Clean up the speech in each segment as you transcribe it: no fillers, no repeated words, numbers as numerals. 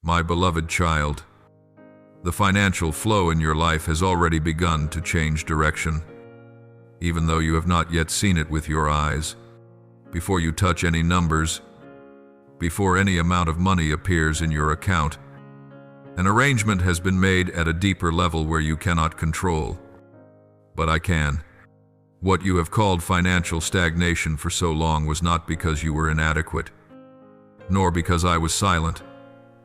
My beloved child, the financial flow in your life has already begun to change direction, even though you have not yet seen it with your eyes. Before you touch any numbers, before any amount of money appears in your account, an arrangement has been made at a deeper level where you cannot control. But I can. What you have called financial stagnation for so long was not because you were inadequate, nor because I was silent.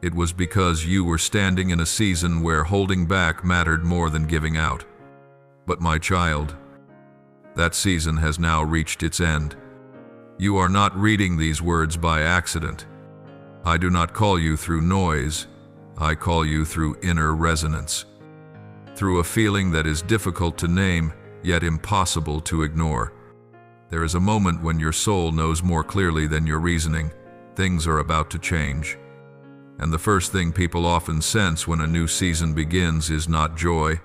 It was because you were standing in a season where holding back mattered more than giving out. But my child, that season has now reached its end. You are not reading these words by accident. I do not call you through noise. I call you through inner resonance, through a feeling that is difficult to name, yet impossible to ignore. There is a moment when your soul knows more clearly than your reasoning. Things are about to change. And the first thing people often sense when a new season begins is not joy,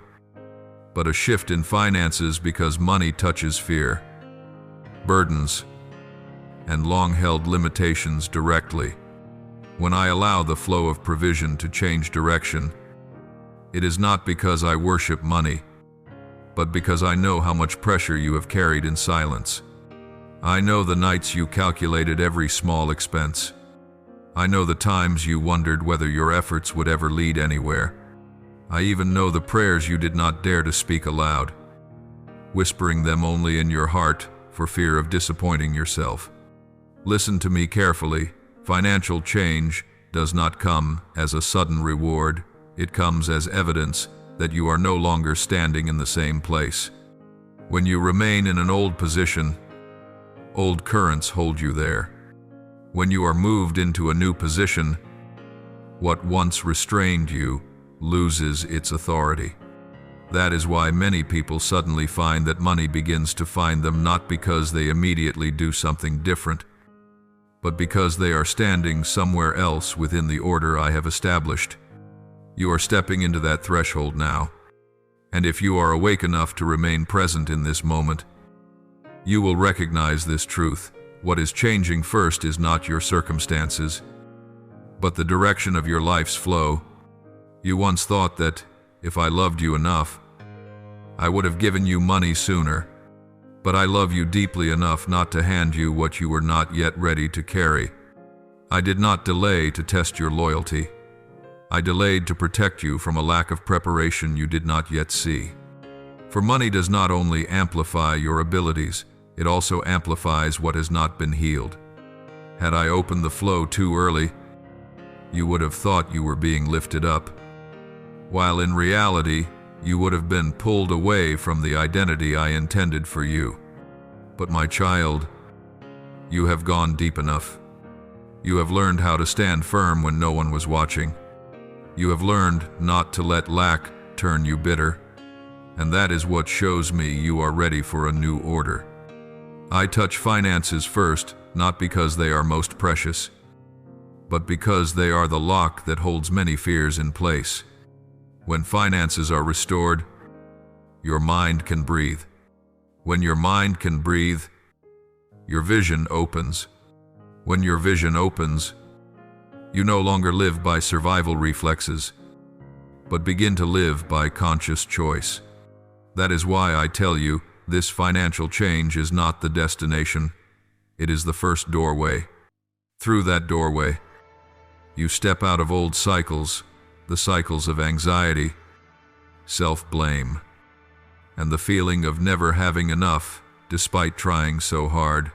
but a shift in finances, because money touches fear, burdens, and long-held limitations directly. When I allow the flow of provision to change direction, it is not because I worship money, but because I know how much pressure you have carried in silence. I know the nights you calculated every small expense. I know the times you wondered whether your efforts would ever lead anywhere. I even know the prayers you did not dare to speak aloud, whispering them only in your heart for fear of disappointing yourself. Listen to me carefully. Financial change does not come as a sudden reward. It comes as evidence that you are no longer standing in the same place. When you remain in an old position, old currents hold you there. When you are moved into a new position, what once restrained you loses its authority. That is why many people suddenly find that money begins to find them, not because they immediately do something different, but because they are standing somewhere else within the order I have established. You are stepping into that threshold now, and if you are awake enough to remain present in this moment, you will recognize this truth. What is changing first is not your circumstances, but the direction of your life's flow. You once thought that, if I loved you enough, I would have given you money sooner. But I love you deeply enough not to hand you what you were not yet ready to carry. I did not delay to test your loyalty. I delayed to protect you from a lack of preparation you did not yet see. For money does not only amplify your abilities, it also amplifies what has not been healed. Had I opened the flow too early, you would have thought you were being lifted up, while in reality, you would have been pulled away from the identity I intended for you. But my child, you have gone deep enough. You have learned how to stand firm when no one was watching. You have learned not to let lack turn you bitter. And that is what shows me you are ready for a new order. I touch finances first, not because they are most precious, but because they are the lock that holds many fears in place. When finances are restored, your mind can breathe. When your mind can breathe, your vision opens. When your vision opens, you no longer live by survival reflexes, but begin to live by conscious choice. That is why I tell you, this financial change is not the destination. It is the first doorway. Through that doorway, you step out of old cycles, the cycles of anxiety, self-blame, and the feeling of never having enough despite trying so hard.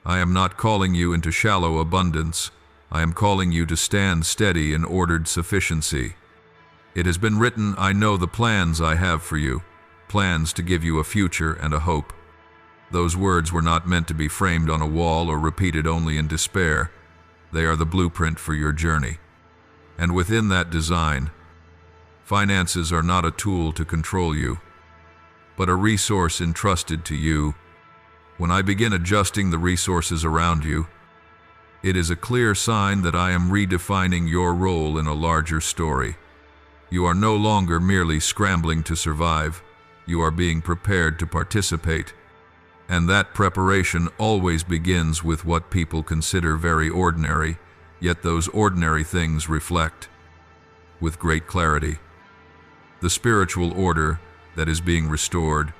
I am not calling you into shallow abundance. I am calling you to stand steady in ordered sufficiency. It has been written, I know the plans I have for you, plans to give you a future and a hope. Those words were not meant to be framed on a wall or repeated only in despair. They are the blueprint for your journey. And within that design, finances are not a tool to control you, but a resource entrusted to you. When I begin adjusting the resources around you, it is a clear sign that I am redefining your role in a larger story. You are no longer merely scrambling to survive. You are being prepared to participate. And that preparation always begins with what people consider very ordinary, yet those ordinary things reflect with great clarity. The spiritual order that is being restored.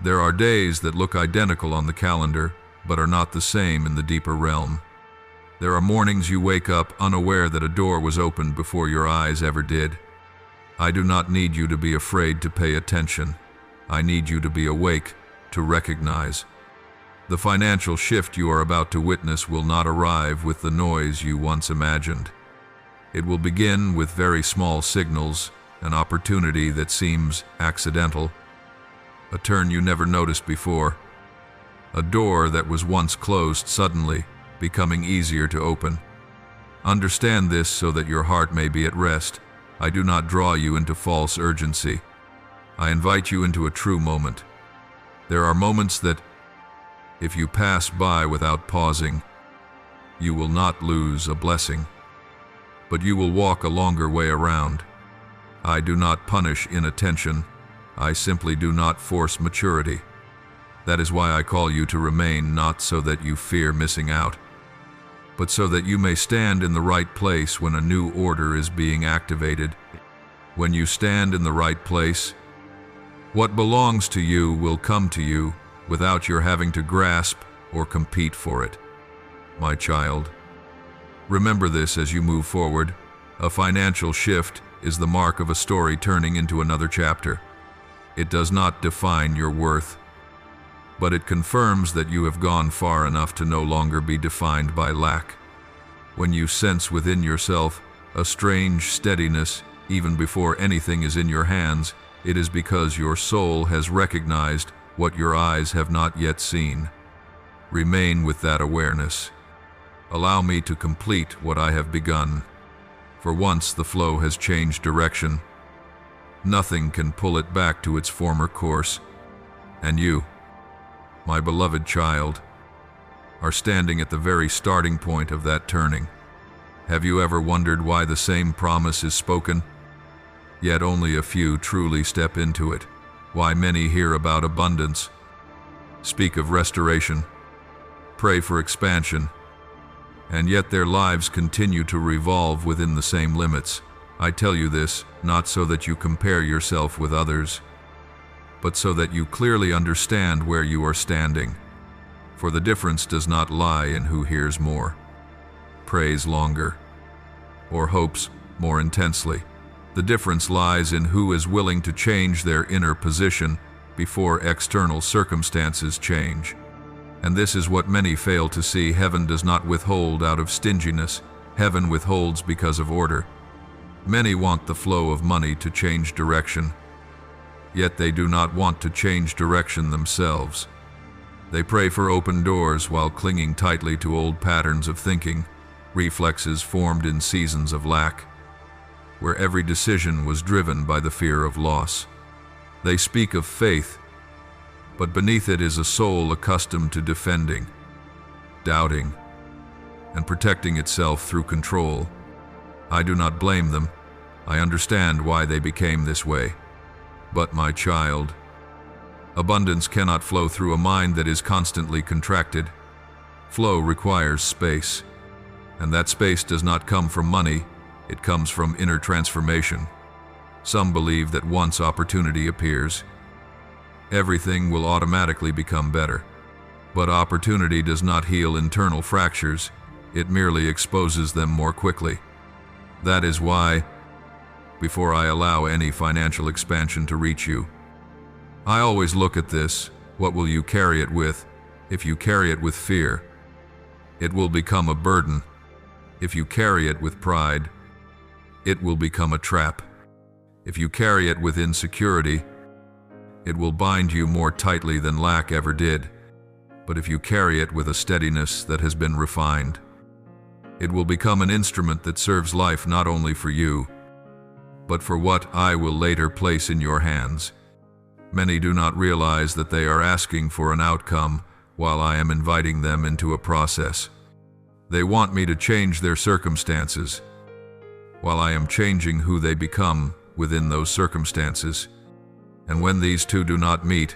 There are days that look identical on the calendar, but are not the same in the deeper realm. There are mornings you wake up unaware that a door was opened before your eyes ever did. I do not need you to be afraid to pay attention. I need you to be awake, to recognize. The financial shift you are about to witness will not arrive with the noise you once imagined. It will begin with very small signals, an opportunity that seems accidental, a turn you never noticed before, a door that was once closed suddenly becoming easier to open. Understand this so that your heart may be at rest. I do not draw you into false urgency. I invite you into a true moment. There are moments that, if you pass by without pausing, you will not lose a blessing, but you will walk a longer way around. I do not punish inattention. I simply do not force maturity. That is why I call you to remain, not so that you fear missing out, but so that you may stand in the right place when a new order is being activated. When you stand in the right place, what belongs to you will come to you without your having to grasp or compete for it. My child, remember this as you move forward. A financial shift is the mark of a story turning into another chapter. It does not define your worth, but it confirms that you have gone far enough to no longer be defined by lack. When you sense within yourself a strange steadiness even before anything is in your hands, it is because your soul has recognized what your eyes have not yet seen. Remain with that awareness. Allow me to complete what I have begun. For once the flow has changed direction, nothing can pull it back to its former course. And you, my beloved child, are standing at the very starting point of that turning. Have you ever wondered why the same promise is spoken, yet only a few truly step into it? Why many hear about abundance, speak of restoration, pray for expansion, and yet their lives continue to revolve within the same limits? I tell you this, not so that you compare yourself with others, but so that you clearly understand where you are standing. For the difference does not lie in who hears more, prays longer, or hopes more intensely. The difference lies in who is willing to change their inner position before external circumstances change. And this is what many fail to see. Heaven does not withhold out of stinginess. Heaven withholds because of order. Many want the flow of money to change direction, yet they do not want to change direction themselves. They pray for open doors while clinging tightly to old patterns of thinking, reflexes formed in seasons of lack, where every decision was driven by the fear of loss. They speak of faith, but beneath it is a soul accustomed to defending, doubting, and protecting itself through control. I do not blame them. I understand why they became this way. But my child, abundance cannot flow through a mind that is constantly contracted. Flow requires space, and that space does not come from money, it comes from inner transformation. Some believe that once opportunity appears, everything will automatically become better. But opportunity does not heal internal fractures, it merely exposes them more quickly. That is why, before I allow any financial expansion to reach you, I always look at this: what will you carry it with? If you carry it with fear, it will become a burden. If you carry it with pride, it will become a trap. If you carry it with insecurity, it will bind you more tightly than lack ever did. But if you carry it with a steadiness that has been refined, it will become an instrument that serves life not only for you, but for what I will later place in your hands. Many do not realize that they are asking for an outcome while I am inviting them into a process. They want me to change their circumstances, while I am changing who they become within those circumstances. And when these two do not meet,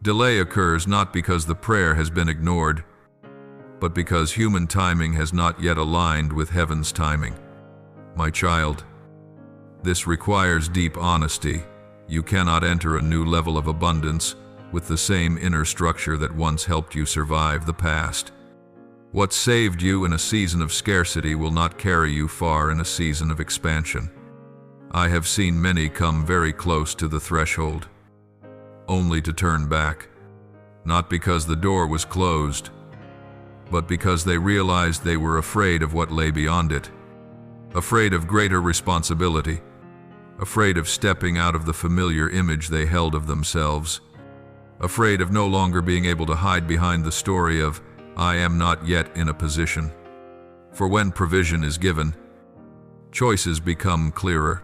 delay occurs not because the prayer has been ignored, but because human timing has not yet aligned with heaven's timing. My child, This requires deep honesty. You cannot enter a new level of abundance with the same inner structure that once helped you survive the past. What saved you in a season of scarcity will not carry you far in a season of expansion. I have seen many come very close to the threshold, only to turn back, not because the door was closed, but because they realized they were afraid of what lay beyond it, afraid of greater responsibility, afraid of stepping out of the familiar image they held of themselves, afraid of no longer being able to hide behind the story of, "I am not yet in a position." For when provision is given, choices become clearer,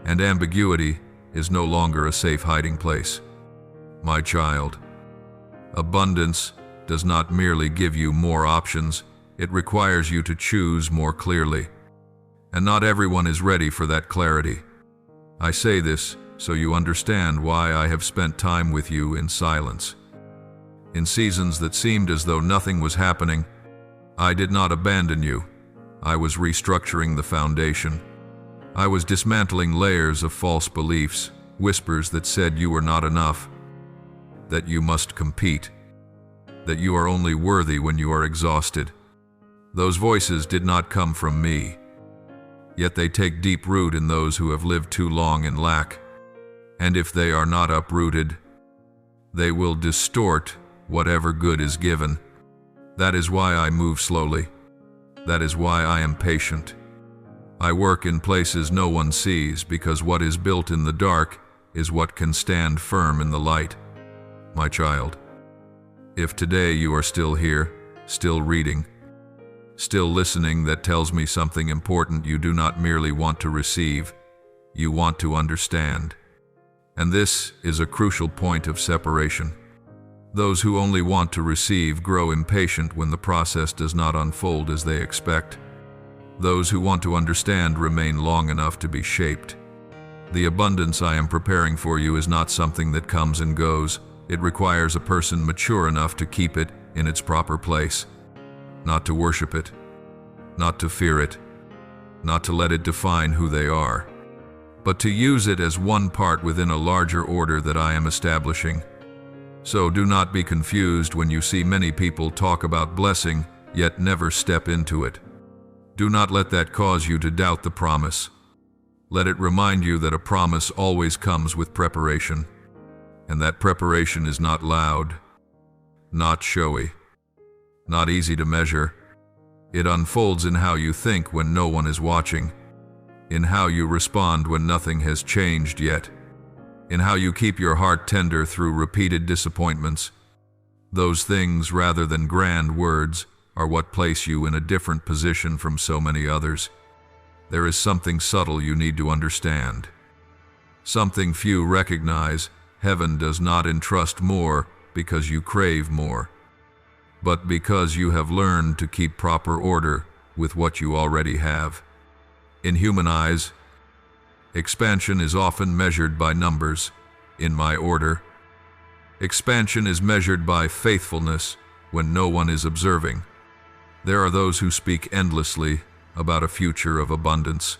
and ambiguity is no longer a safe hiding place. My child, abundance does not merely give you more options, it requires you to choose more clearly. And not everyone is ready for that clarity. I say this so you understand why I have spent time with you in silence. In seasons that seemed as though nothing was happening, I did not abandon you. I was restructuring the foundation. I was dismantling layers of false beliefs, whispers that said you were not enough, that you must compete, that you are only worthy when you are exhausted. Those voices did not come from me, yet they take deep root in those who have lived too long in lack. And if they are not uprooted, they will distort whatever good is given. That is why I move slowly. That is why I am patient. I work in places no one sees, because what is built in the dark is what can stand firm in the light. My child, if today you are still here, still reading, still listening, that tells me something important. You do not merely want to receive, you want to understand. And this is a crucial point of separation. Those who only want to receive grow impatient when the process does not unfold as they expect. Those who want to understand remain long enough to be shaped. The abundance I am preparing for you is not something that comes and goes. It requires a person mature enough to keep it in its proper place, not to worship it, not to fear it, not to let it define who they are, but to use it as one part within a larger order that I am establishing. So do not be confused when you see many people talk about blessing, yet never step into it. Do not let that cause you to doubt the promise. Let it remind you that a promise always comes with preparation, and that preparation is not loud, not showy, not easy to measure. It unfolds in how you think when no one is watching, in how you respond when nothing has changed yet, in how you keep your heart tender through repeated disappointments. Those things, rather than grand words, are what place you in a different position from so many others. There is something subtle you need to understand, something few recognize. Heaven does not entrust more because you crave more, but because you have learned to keep proper order with what you already have. In human eyes, expansion is often measured by numbers. In my order, expansion is measured by faithfulness when no one is observing. There are those who speak endlessly about a future of abundance,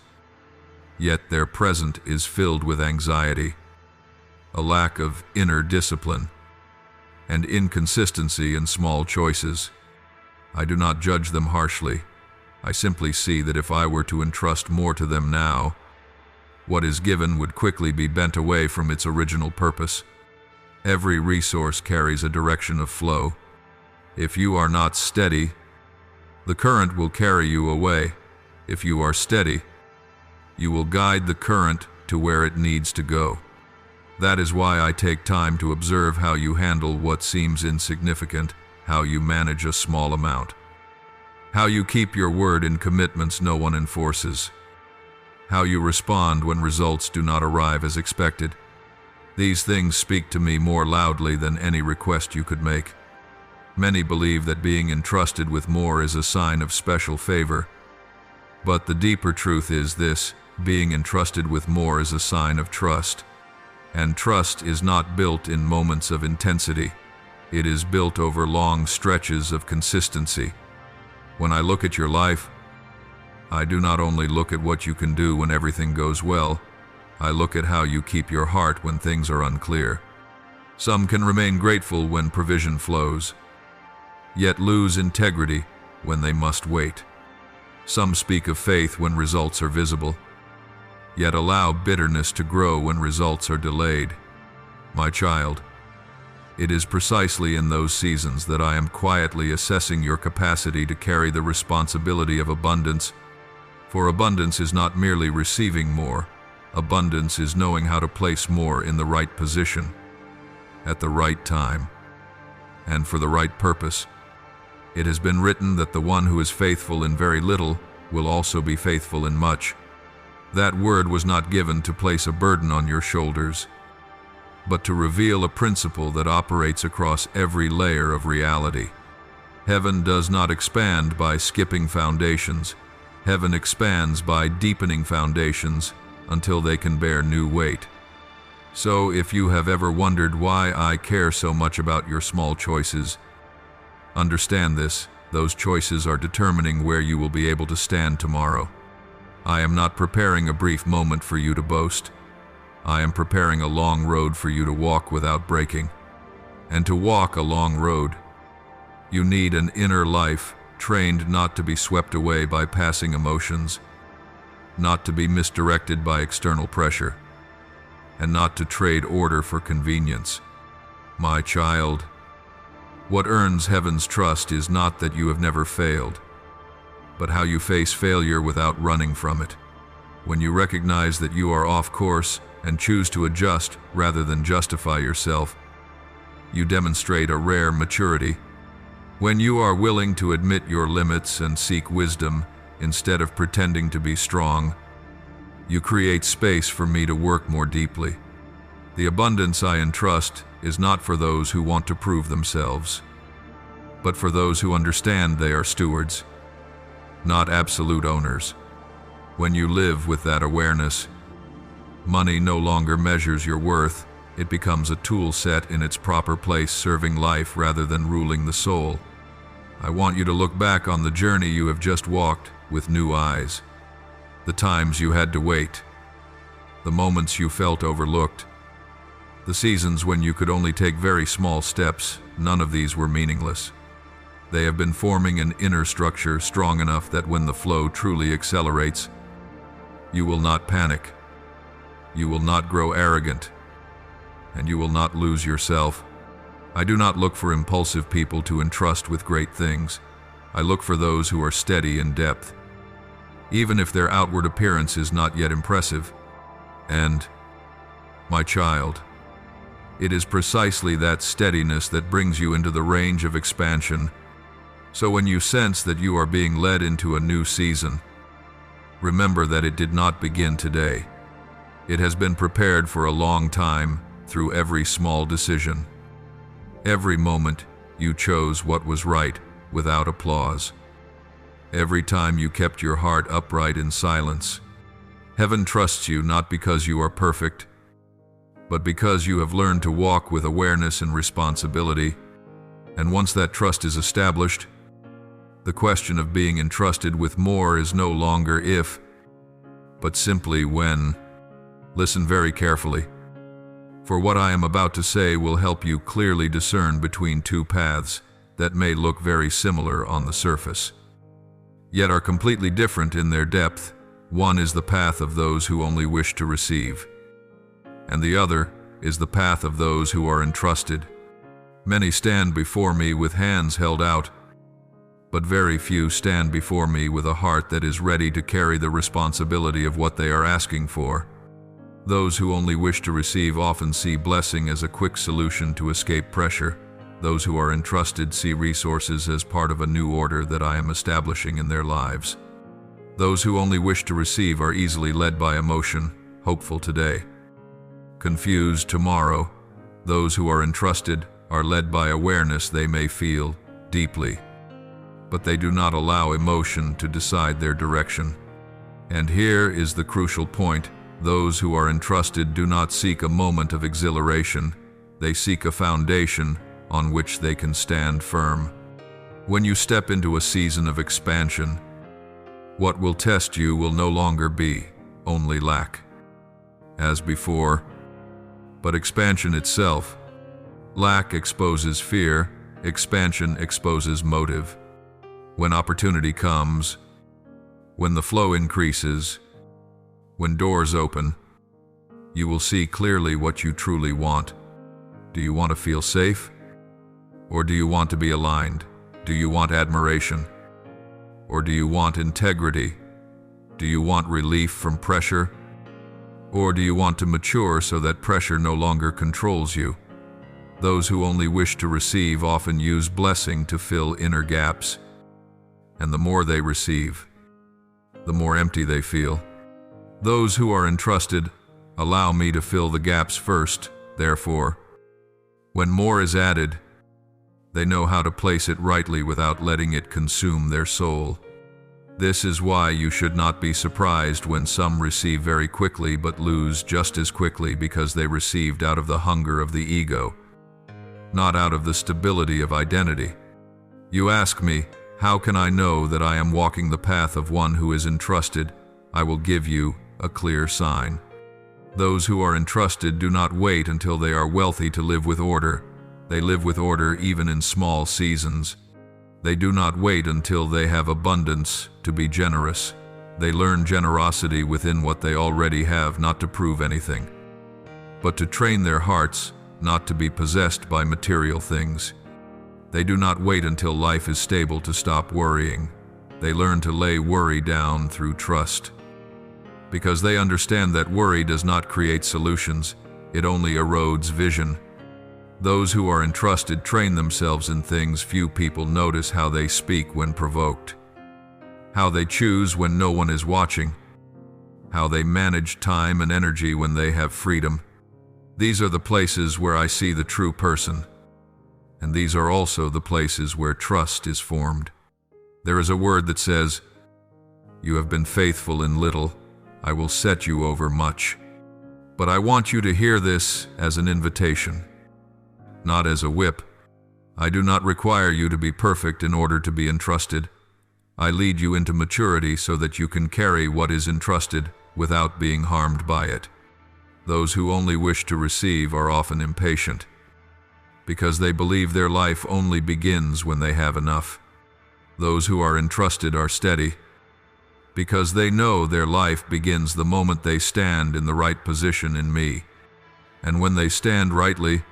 yet their present is filled with anxiety, a lack of inner discipline, and inconsistency in small choices. I do not judge them harshly. I simply see that if I were to entrust more to them now, what is given would quickly be bent away from its original purpose. Every resource carries a direction of flow. If you are not steady, the current will carry you away. If you are steady, you will guide the current to where it needs to go. That is why I take time to observe how you handle what seems insignificant, how you manage a small amount, how you keep your word in commitments no one enforces, how you respond when results do not arrive as expected. These things speak to me more loudly than any request you could make. Many believe that being entrusted with more is a sign of special favor, but the deeper truth is this: being entrusted with more is a sign of trust. And trust is not built in moments of intensity. It is built over long stretches of consistency. When I look at your life, I do not only look at what you can do when everything goes well, I look at how you keep your heart when things are unclear. Some can remain grateful when provision flows, yet lose integrity when they must wait. Some speak of faith when results are visible, yet allow bitterness to grow when results are delayed. My child, it is precisely in those seasons that I am quietly assessing your capacity to carry the responsibility of abundance. For abundance is not merely receiving more, abundance is knowing how to place more in the right position, at the right time, and for the right purpose. It has been written that the one who is faithful in very little will also be faithful in much. That word was not given to place a burden on your shoulders, but to reveal a principle that operates across every layer of reality. Heaven does not expand by skipping foundations. Heaven expands by deepening foundations until they can bear new weight. So if you have ever wondered why I care so much about your small choices, understand this: those choices are determining where you will be able to stand tomorrow. I am not preparing a brief moment for you to boast. I am preparing a long road for you to walk without breaking. And to walk a long road, you need an inner life trained not to be swept away by passing emotions, not to be misdirected by external pressure, and not to trade order for convenience. My child, what earns heaven's trust is not that you have never failed, but how you face failure without running from it. When you recognize that you are off course and choose to adjust rather than justify yourself, you demonstrate a rare maturity. When you are willing to admit your limits and seek wisdom instead of pretending to be strong, you create space for me to work more deeply. The abundance I entrust is not for those who want to prove themselves, but for those who understand they are stewards, not absolute owners. When you live with that awareness, money no longer measures your worth. It becomes a tool set in its proper place, serving life rather than ruling the soul. I want you to look back on the journey you have just walked with new eyes. The times you had to wait, the moments you felt overlooked, the seasons when you could only take very small steps. None of these were meaningless. They have been forming an inner structure strong enough that when the flow truly accelerates, you will not panic, you will not grow arrogant, and you will not lose yourself. I do not look for impulsive people to entrust with great things. I look for those who are steady in depth, even if their outward appearance is not yet impressive. And, my child, it is precisely that steadiness that brings you into the range of expansion. So when you sense that you are being led into a new season, remember that it did not begin today. It has been prepared for a long time through every small decision. Every moment you chose what was right without applause. Every time you kept your heart upright in silence. Heaven trusts you not because you are perfect, but because you have learned to walk with awareness and responsibility. And once that trust is established, the question of being entrusted with more is no longer if, but simply when. Listen very carefully, for what I am about to say will help you clearly discern between two paths that may look very similar on the surface, yet are completely different in their depth. One is the path of those who only wish to receive, and the other is the path of those who are entrusted. Many stand before me with hands held out, but very few stand before me with a heart that is ready to carry the responsibility of what they are asking for. Those who only wish to receive often see blessing as a quick solution to escape pressure. Those who are entrusted see resources as part of a new order that I am establishing in their lives. Those who only wish to receive are easily led by emotion, hopeful today, confused tomorrow. Those who are entrusted are led by awareness they may feel deeply, but they do not allow emotion to decide their direction. And here is the crucial point. Those who are entrusted do not seek a moment of exhilaration. They seek a foundation on which they can stand firm. When you step into a season of expansion, What will test you will no longer be only lack, as before, but expansion itself. Lack exposes fear, expansion exposes motive. When opportunity comes, when the flow increases, when doors open, you will see clearly what you truly want. Do you want to feel safe? Or do you want to be aligned? Do you want admiration? Or do you want integrity? Do you want relief from pressure? Or do you want to mature so that pressure no longer controls you? Those who only wish to receive often use blessing to fill inner gaps. And the more they receive, the more empty they feel. Those who are entrusted allow me to fill the gaps first, therefore. When more is added, they know how to place it rightly without letting it consume their soul. This is why you should not be surprised when some receive very quickly but lose just as quickly, because they received out of the hunger of the ego, not out of the stability of identity. You ask me, how can I know that I am walking the path of one who is entrusted? I will give you a clear sign. Those who are entrusted do not wait until they are wealthy to live with order. They live with order even in small seasons. They do not wait until they have abundance to be generous. They learn generosity within what they already have, not to prove anything, but to train their hearts not to be possessed by material things. They do not wait until life is stable to stop worrying. They learn to lay worry down through trust, because they understand that worry does not create solutions, it only erodes vision. Those who are entrusted train themselves in things few people notice: how they speak when provoked, how they choose when no one is watching, how they manage time and energy when they have freedom. These are the places where I see the true person, and these are also the places where trust is formed. There is a word that says, "You have been faithful in little, I will set you over much." But I want you to hear this as an invitation, not as a whip. I do not require you to be perfect in order to be entrusted. I lead you into maturity so that you can carry what is entrusted without being harmed by it. Those who only wish to receive are often impatient, because they believe their life only begins when they have enough. Those who are entrusted are steady, because they know their life begins the moment they stand in the right position in me. And when they stand rightly,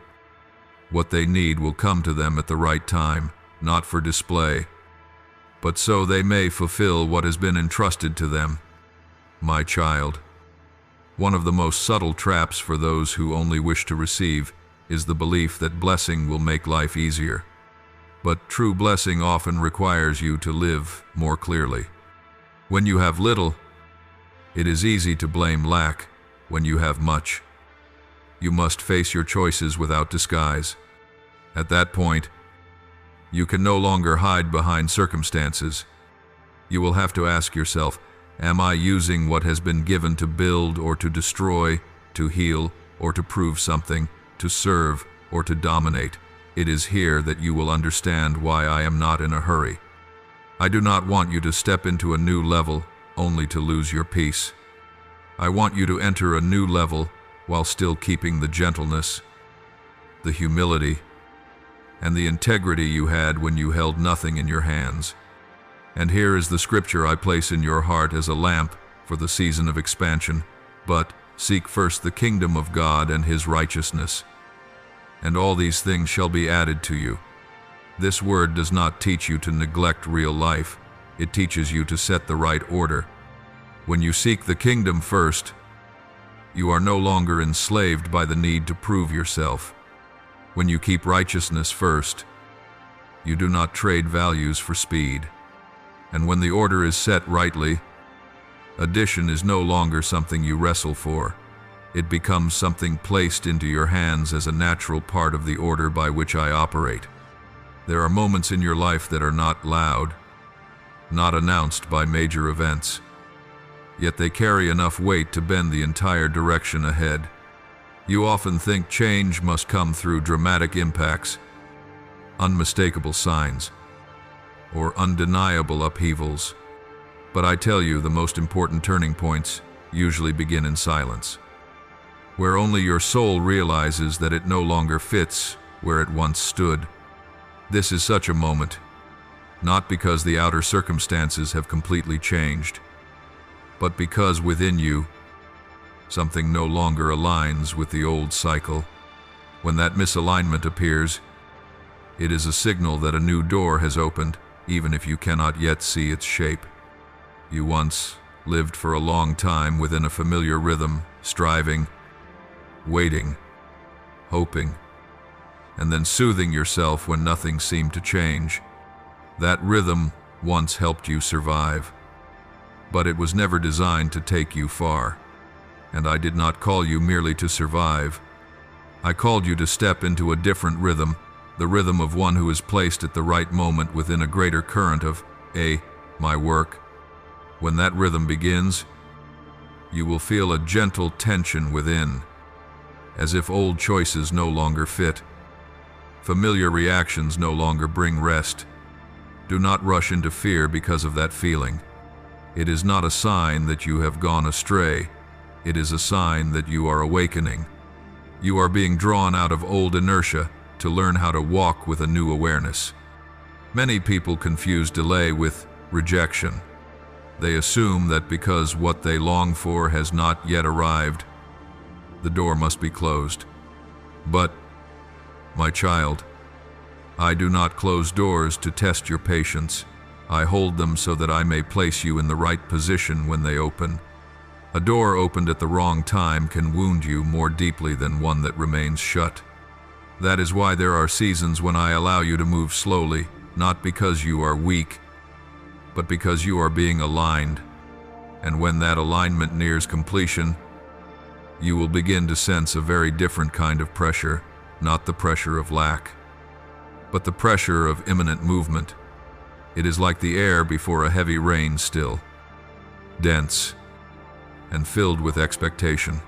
what they need will come to them at the right time, not for display, but so they may fulfill what has been entrusted to them. My child, one of the most subtle traps for those who only wish to receive is the belief that blessing will make life easier. But true blessing often requires you to live more clearly. When you have little, it is easy to blame lack. When you have much, you must face your choices without disguise. At that point, you can no longer hide behind circumstances. You will have to ask yourself, am I using what has been given to build or to destroy, to heal or to prove something, to serve or to dominate? It is here that you will understand why I am not in a hurry. I do not want you to step into a new level only to lose your peace. I want you to enter a new level while still keeping the gentleness, the humility, and the integrity you had when you held nothing in your hands. And here is the scripture I place in your heart as a lamp for the season of expansion. But seek first the kingdom of God and His righteousness, and all these things shall be added to you. This word does not teach you to neglect real life. It teaches you to set the right order. When you seek the kingdom first, you are no longer enslaved by the need to prove yourself. When you keep righteousness first, you do not trade values for speed. And when the order is set rightly, addition is no longer something you wrestle for. It becomes something placed into your hands as a natural part of the order by which I operate. There are moments in your life that are not loud, not announced by major events, yet they carry enough weight to bend the entire direction ahead. You often think change must come through dramatic impacts, unmistakable signs, or undeniable upheavals. But I tell you, the most important turning points usually begin in silence, where only your soul realizes that it no longer fits where it once stood. This is such a moment, not because the outer circumstances have completely changed, but because within you, something no longer aligns with the old cycle. When that misalignment appears, it is a signal that a new door has opened, even if you cannot yet see its shape. You once lived for a long time within a familiar rhythm, striving, waiting, hoping, and then soothing yourself when nothing seemed to change. That rhythm once helped you survive, but it was never designed to take you far. And I did not call you merely to survive. I called you to step into a different rhythm, the rhythm of one who is placed at the right moment within a greater current of my work. When that rhythm begins, you will feel a gentle tension within, as if old choices no longer fit. Familiar reactions no longer bring rest. Do not rush into fear because of that feeling. It is not a sign that you have gone astray. It is a sign that you are awakening. You are being drawn out of old inertia to learn how to walk with a new awareness. Many people confuse delay with rejection. They assume that because what they long for has not yet arrived, the door must be closed. But, my child, I do not close doors to test your patience. I hold them so that I may place you in the right position when they open. A door opened at the wrong time can wound you more deeply than one that remains shut. That is why there are seasons when I allow you to move slowly, not because you are weak, but because you are being aligned. And when that alignment nears completion, you will begin to sense a very different kind of pressure, not the pressure of lack, but the pressure of imminent movement. It is like the air before a heavy rain, still, dense, and filled with expectation.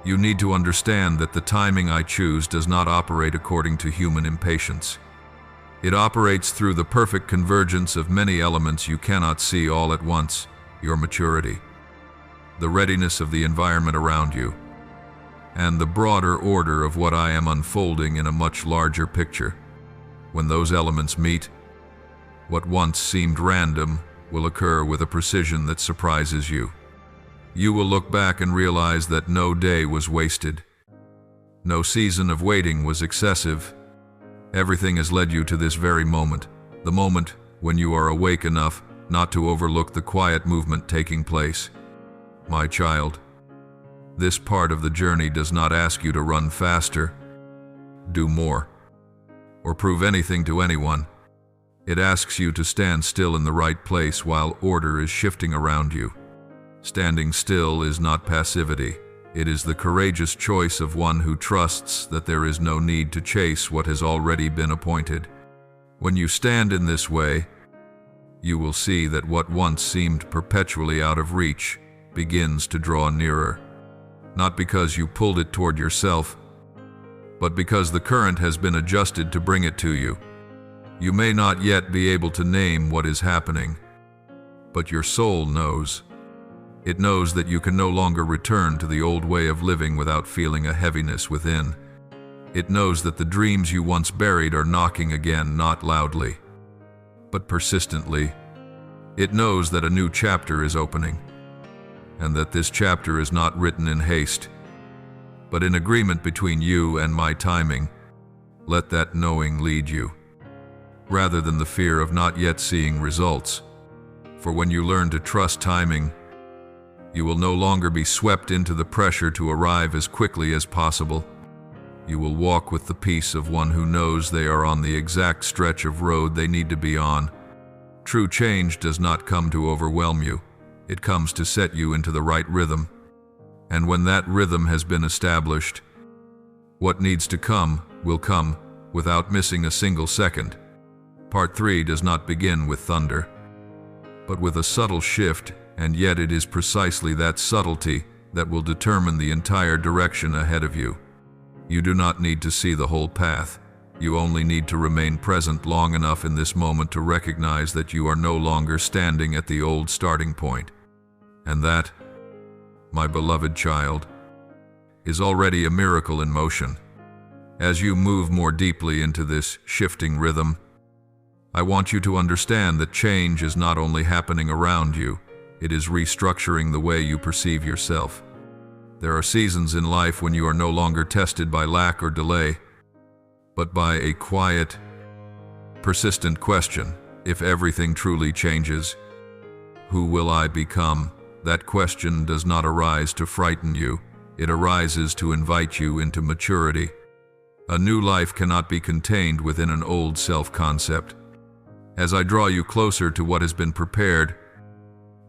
You need to understand that the timing I choose does not operate according to human impatience. It operates through the perfect convergence of many elements you cannot see all at once: your maturity, the readiness of the environment around you, and the broader order of what I am unfolding in a much larger picture. When those elements meet, what once seemed random will occur with a precision that surprises you. You will look back and realize that no day was wasted. No season of waiting was excessive. Everything has led you to this very moment, the moment when you are awake enough not to overlook the quiet movement taking place. My child, this part of the journey does not ask you to run faster, do more, or prove anything to anyone. It asks you to stand still in the right place while order is shifting around you. Standing still is not passivity. It is the courageous choice of one who trusts that there is no need to chase what has already been appointed. When you stand in this way, you will see that what once seemed perpetually out of reach begins to draw nearer. Not because you pulled it toward yourself, but because the current has been adjusted to bring it to you. You may not yet be able to name what is happening, but your soul knows. It knows that you can no longer return to the old way of living without feeling a heaviness within. It knows that the dreams you once buried are knocking again, not loudly, but persistently. It knows that a new chapter is opening, and that this chapter is not written in haste, but in agreement between you and my timing. Let that knowing lead you, rather than the fear of not yet seeing results. For when you learn to trust timing, you will no longer be swept into the pressure to arrive as quickly as possible. You will walk with the peace of one who knows they are on the exact stretch of road they need to be on. True change does not come to overwhelm you. It comes to set you into the right rhythm. And when that rhythm has been established, what needs to come will come without missing a single second. Part 3 does not begin with thunder, but with a subtle shift. And yet it is precisely that subtlety that will determine the entire direction ahead of you. You do not need to see the whole path. You only need to remain present long enough in this moment to recognize that you are no longer standing at the old starting point. And that, my beloved child, is already a miracle in motion. As you move more deeply into this shifting rhythm, I want you to understand that change is not only happening around you, it is restructuring the way you perceive yourself. There are seasons in life when you are no longer tested by lack or delay, but by a quiet, persistent question: if everything truly changes, who will I become? That question does not arise to frighten you, it arises to invite you into maturity. A new life cannot be contained within an old self-concept. As I draw you closer to what has been prepared,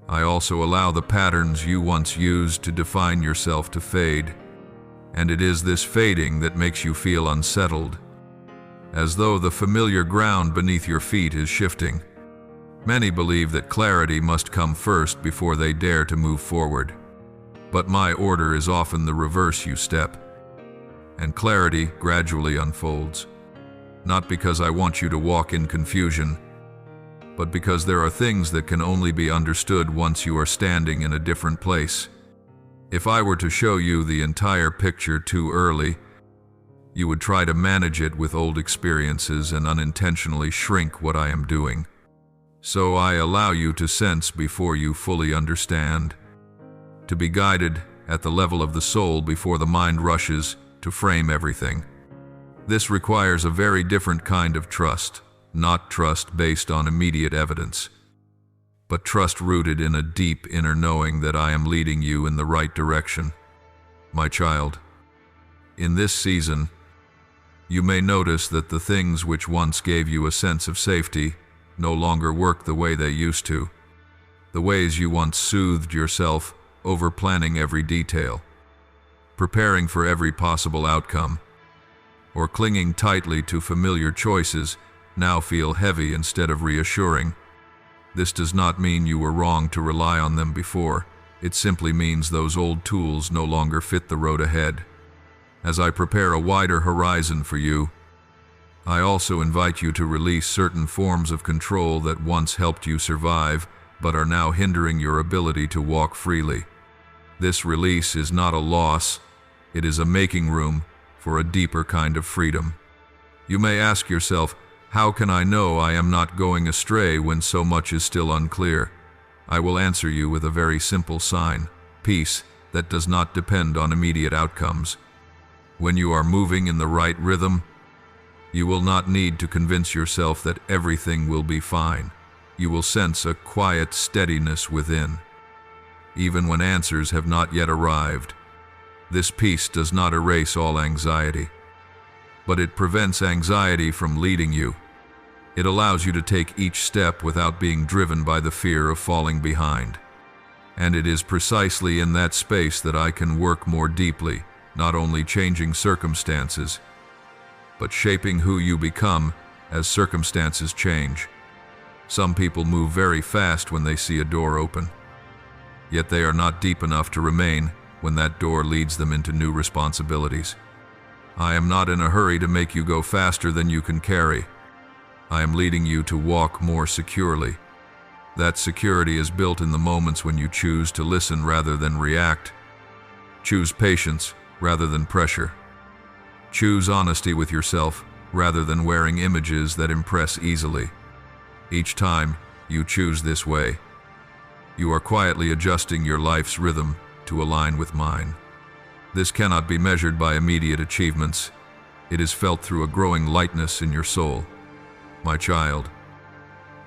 I also allow the patterns you once used to define yourself to fade. And it is this fading that makes you feel unsettled, as though the familiar ground beneath your feet is shifting. Many believe that clarity must come first before they dare to move forward. But my order is often the reverse: you step, and clarity gradually unfolds. Not because I want you to walk in confusion, but because there are things that can only be understood once you are standing in a different place. If I were to show you the entire picture too early, you would try to manage it with old experiences and unintentionally shrink what I am doing. So I allow you to sense before you fully understand, to be guided at the level of the soul before the mind rushes to frame everything. This requires a very different kind of trust, not trust based on immediate evidence, but trust rooted in a deep inner knowing that I am leading you in the right direction. My child, in this season, you may notice that the things which once gave you a sense of safety no longer work the way they used to. The ways you once soothed yourself, over-planning every detail, preparing for every possible outcome, or clinging tightly to familiar choices, now feel heavy instead of reassuring. This does not mean you were wrong to rely on them before. It simply means those old tools no longer fit the road ahead. As I prepare a wider horizon for you, I also invite you to release certain forms of control that once helped you survive, but are now hindering your ability to walk freely. This release is not a loss, it is a making room for a deeper kind of freedom. You may ask yourself, how can I know I am not going astray when so much is still unclear? I will answer you with a very simple sign: peace that does not depend on immediate outcomes. When you are moving in the right rhythm, you will not need to convince yourself that everything will be fine. You will sense a quiet steadiness within, even when answers have not yet arrived. This peace does not erase all anxiety, but it prevents anxiety from leading you. It allows you to take each step without being driven by the fear of falling behind. And it is precisely in that space that I can work more deeply, not only changing circumstances, but shaping who you become as circumstances change. Some people move very fast when they see a door open, yet they are not deep enough to remain when that door leads them into new responsibilities. I am not in a hurry to make you go faster than you can carry. I am leading you to walk more securely. That security is built in the moments when you choose to listen rather than react. Choose patience rather than pressure. Choose honesty with yourself rather than wearing images that impress easily. Each time you choose this way, you are quietly adjusting your life's rhythm to align with mine. This cannot be measured by immediate achievements. It is felt through a growing lightness in your soul. My child,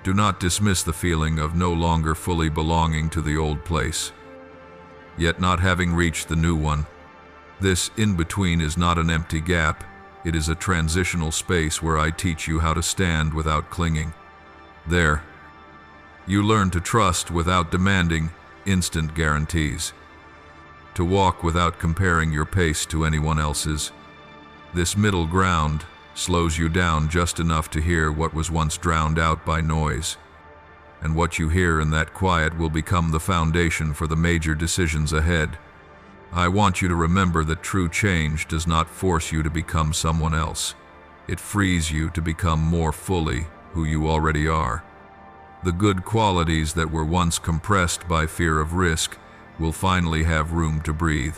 do not dismiss the feeling of no longer fully belonging to the old place, yet not having reached the new one. This in-between is not an empty gap, it is a transitional space where I teach you how to stand without clinging. There, you learn to trust without demanding instant guarantees, to walk without comparing your pace to anyone else's. This middle ground slows you down just enough to hear what was once drowned out by noise, and what you hear in that quiet will become the foundation for the major decisions ahead. I want you to remember that true change does not force you to become someone else. It frees you to become more fully who you already are. The good qualities that were once compressed by fear of risk will finally have room to breathe.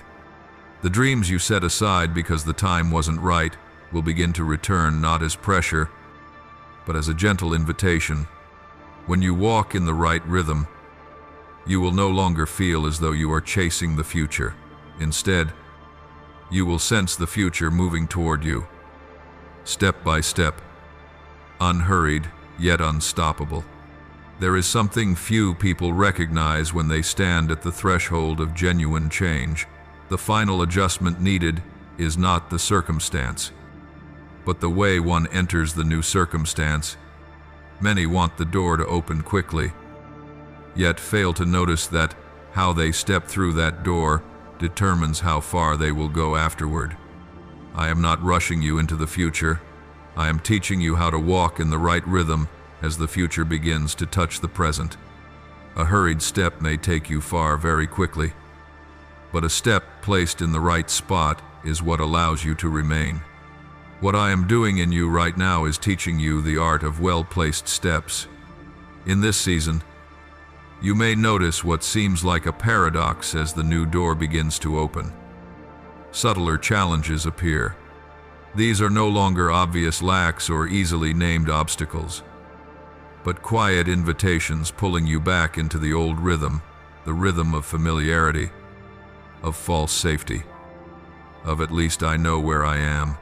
The dreams you set aside because the time wasn't right will begin to return not as pressure, but as a gentle invitation. When you walk in the right rhythm, you will no longer feel as though you are chasing the future. Instead, you will sense the future moving toward you, step by step, unhurried yet unstoppable. There is something few people recognize when they stand at the threshold of genuine change. The final adjustment needed is not the circumstance, but the way one enters the new circumstance. Many want the door to open quickly, yet fail to notice that how they step through that door determines how far they will go afterward. I am not rushing you into the future. I am teaching you how to walk in the right rhythm as the future begins to touch the present. A hurried step may take you far very quickly, but a step placed in the right spot is what allows you to remain. What I am doing in you right now is teaching you the art of well-placed steps. In this season, you may notice what seems like a paradox as the new door begins to open. Subtler challenges appear. These are no longer obvious lacks or easily named obstacles, but quiet invitations pulling you back into the old rhythm, the rhythm of familiarity, of false safety, of at least I know where I am.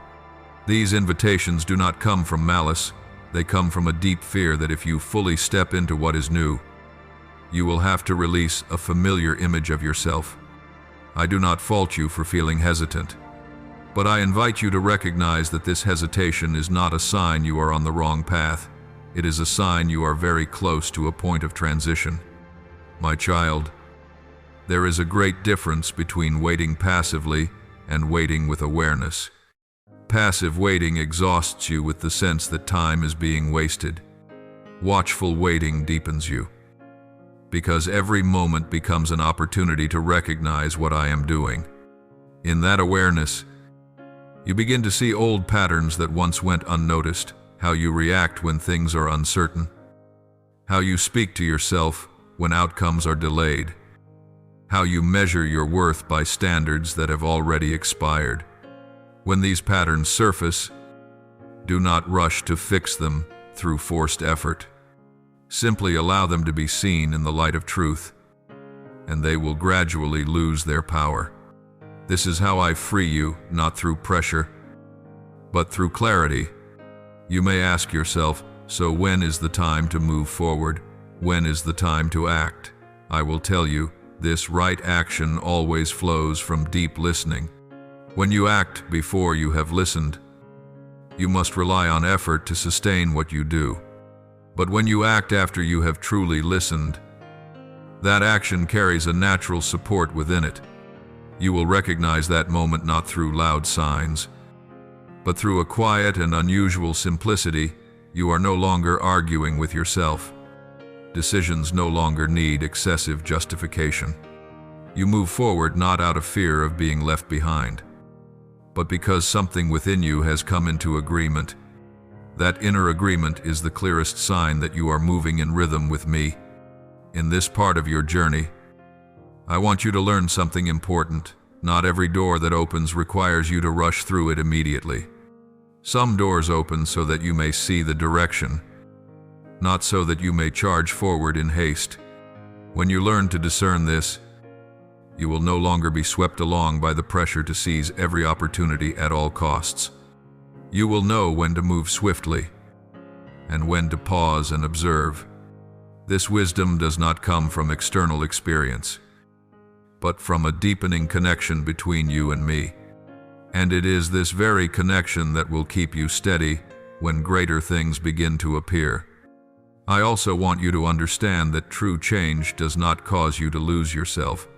These invitations do not come from malice. They come from a deep fear that if you fully step into what is new, you will have to release a familiar image of yourself. I do not fault you for feeling hesitant, but I invite you to recognize that this hesitation is not a sign you are on the wrong path. It is a sign you are very close to a point of transition. My child, there is a great difference between waiting passively and waiting with awareness. Passive waiting exhausts you with the sense that time is being wasted. Watchful waiting deepens you, because every moment becomes an opportunity to recognize what I am doing. In that awareness, you begin to see old patterns that once went unnoticed, how you react when things are uncertain, how you speak to yourself when outcomes are delayed, how you measure your worth by standards that have already expired. When these patterns surface, do not rush to fix them through forced effort. Simply allow them to be seen in the light of truth, and they will gradually lose their power. This is how I free you, not through pressure, but through clarity. You may ask yourself, so when is the time to move forward? When is the time to act? I will tell you, this right action always flows from deep listening. When you act before you have listened, you must rely on effort to sustain what you do. But when you act after you have truly listened, that action carries a natural support within it. You will recognize that moment not through loud signs, but through a quiet and unusual simplicity. You are no longer arguing with yourself. Decisions no longer need excessive justification. You move forward not out of fear of being left behind, but because something within you has come into agreement. That inner agreement is the clearest sign that you are moving in rhythm with me. In this part of your journey, I want you to learn something important. Not every door that opens requires you to rush through it immediately. Some doors open so that you may see the direction, not so that you may charge forward in haste. When you learn to discern this, you will no longer be swept along by the pressure to seize every opportunity at all costs. You will know when to move swiftly and when to pause and observe. This wisdom does not come from external experience, but from a deepening connection between you and me. And it is this very connection that will keep you steady when greater things begin to appear. I also want you to understand that true change does not cause you to lose yourself.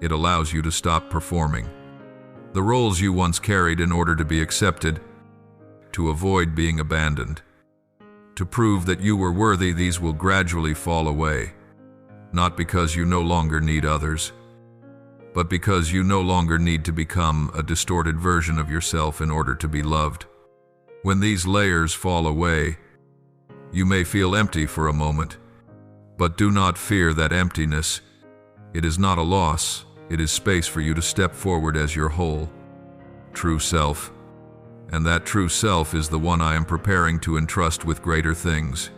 It allows you to stop performing the roles you once carried in order to be accepted, to avoid being abandoned. To prove that you were worthy, these will gradually fall away, not because you no longer need others, but because you no longer need to become a distorted version of yourself in order to be loved. When these layers fall away, you may feel empty for a moment, but do not fear that emptiness. It is not a loss, it is space for you to step forward as your whole, true self. And that true self is the one I am preparing to entrust with greater things.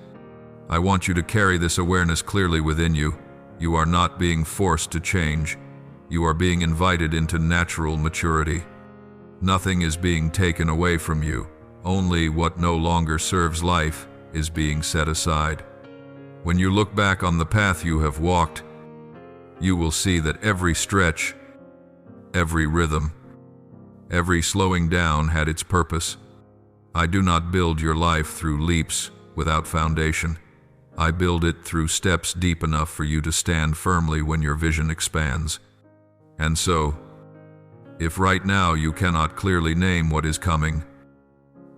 I want you to carry this awareness clearly within you. You are not being forced to change. You are being invited into natural maturity. Nothing is being taken away from you. Only what no longer serves life is being set aside. When you look back on the path you have walked, you will see that every stretch, every rhythm, every slowing down had its purpose. I do not build your life through leaps without foundation. I build it through steps deep enough for you to stand firmly when your vision expands. And so, if right now you cannot clearly name what is coming,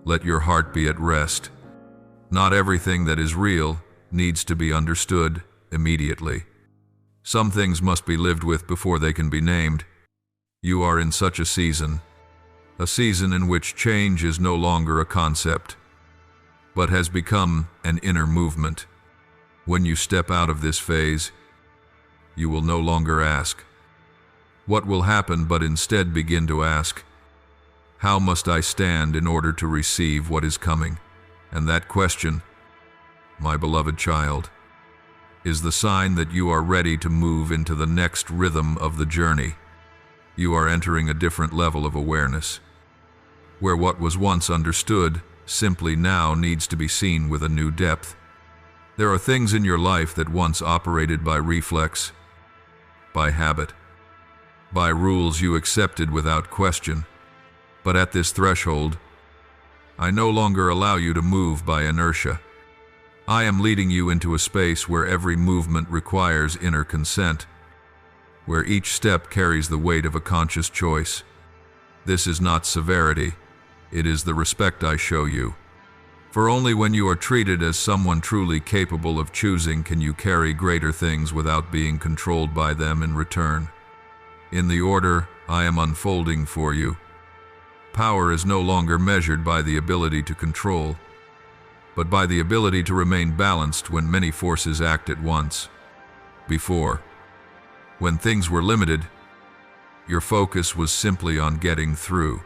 let your heart be at rest. Not everything that is real needs to be understood immediately. Some things must be lived with before they can be named. You are in such a season in which change is no longer a concept, but has become an inner movement. When you step out of this phase, you will no longer ask, "What will happen?" but instead begin to ask, "How must I stand in order to receive what is coming?" And that question, my beloved child, is the sign that you are ready to move into the next rhythm of the journey. You are entering a different level of awareness, where what was once understood simply now needs to be seen with a new depth. There are things in your life that once operated by reflex, by habit, by rules you accepted without question. But at this threshold, I no longer allow you to move by inertia. I am leading you into a space where every movement requires inner consent, where each step carries the weight of a conscious choice. This is not severity, it is the respect I show you. For only when you are treated as someone truly capable of choosing can you carry greater things without being controlled by them in return. In the order I am unfolding for you, power is no longer measured by the ability to control, but by the ability to remain balanced when many forces act at once. Before, when things were limited, your focus was simply on getting through.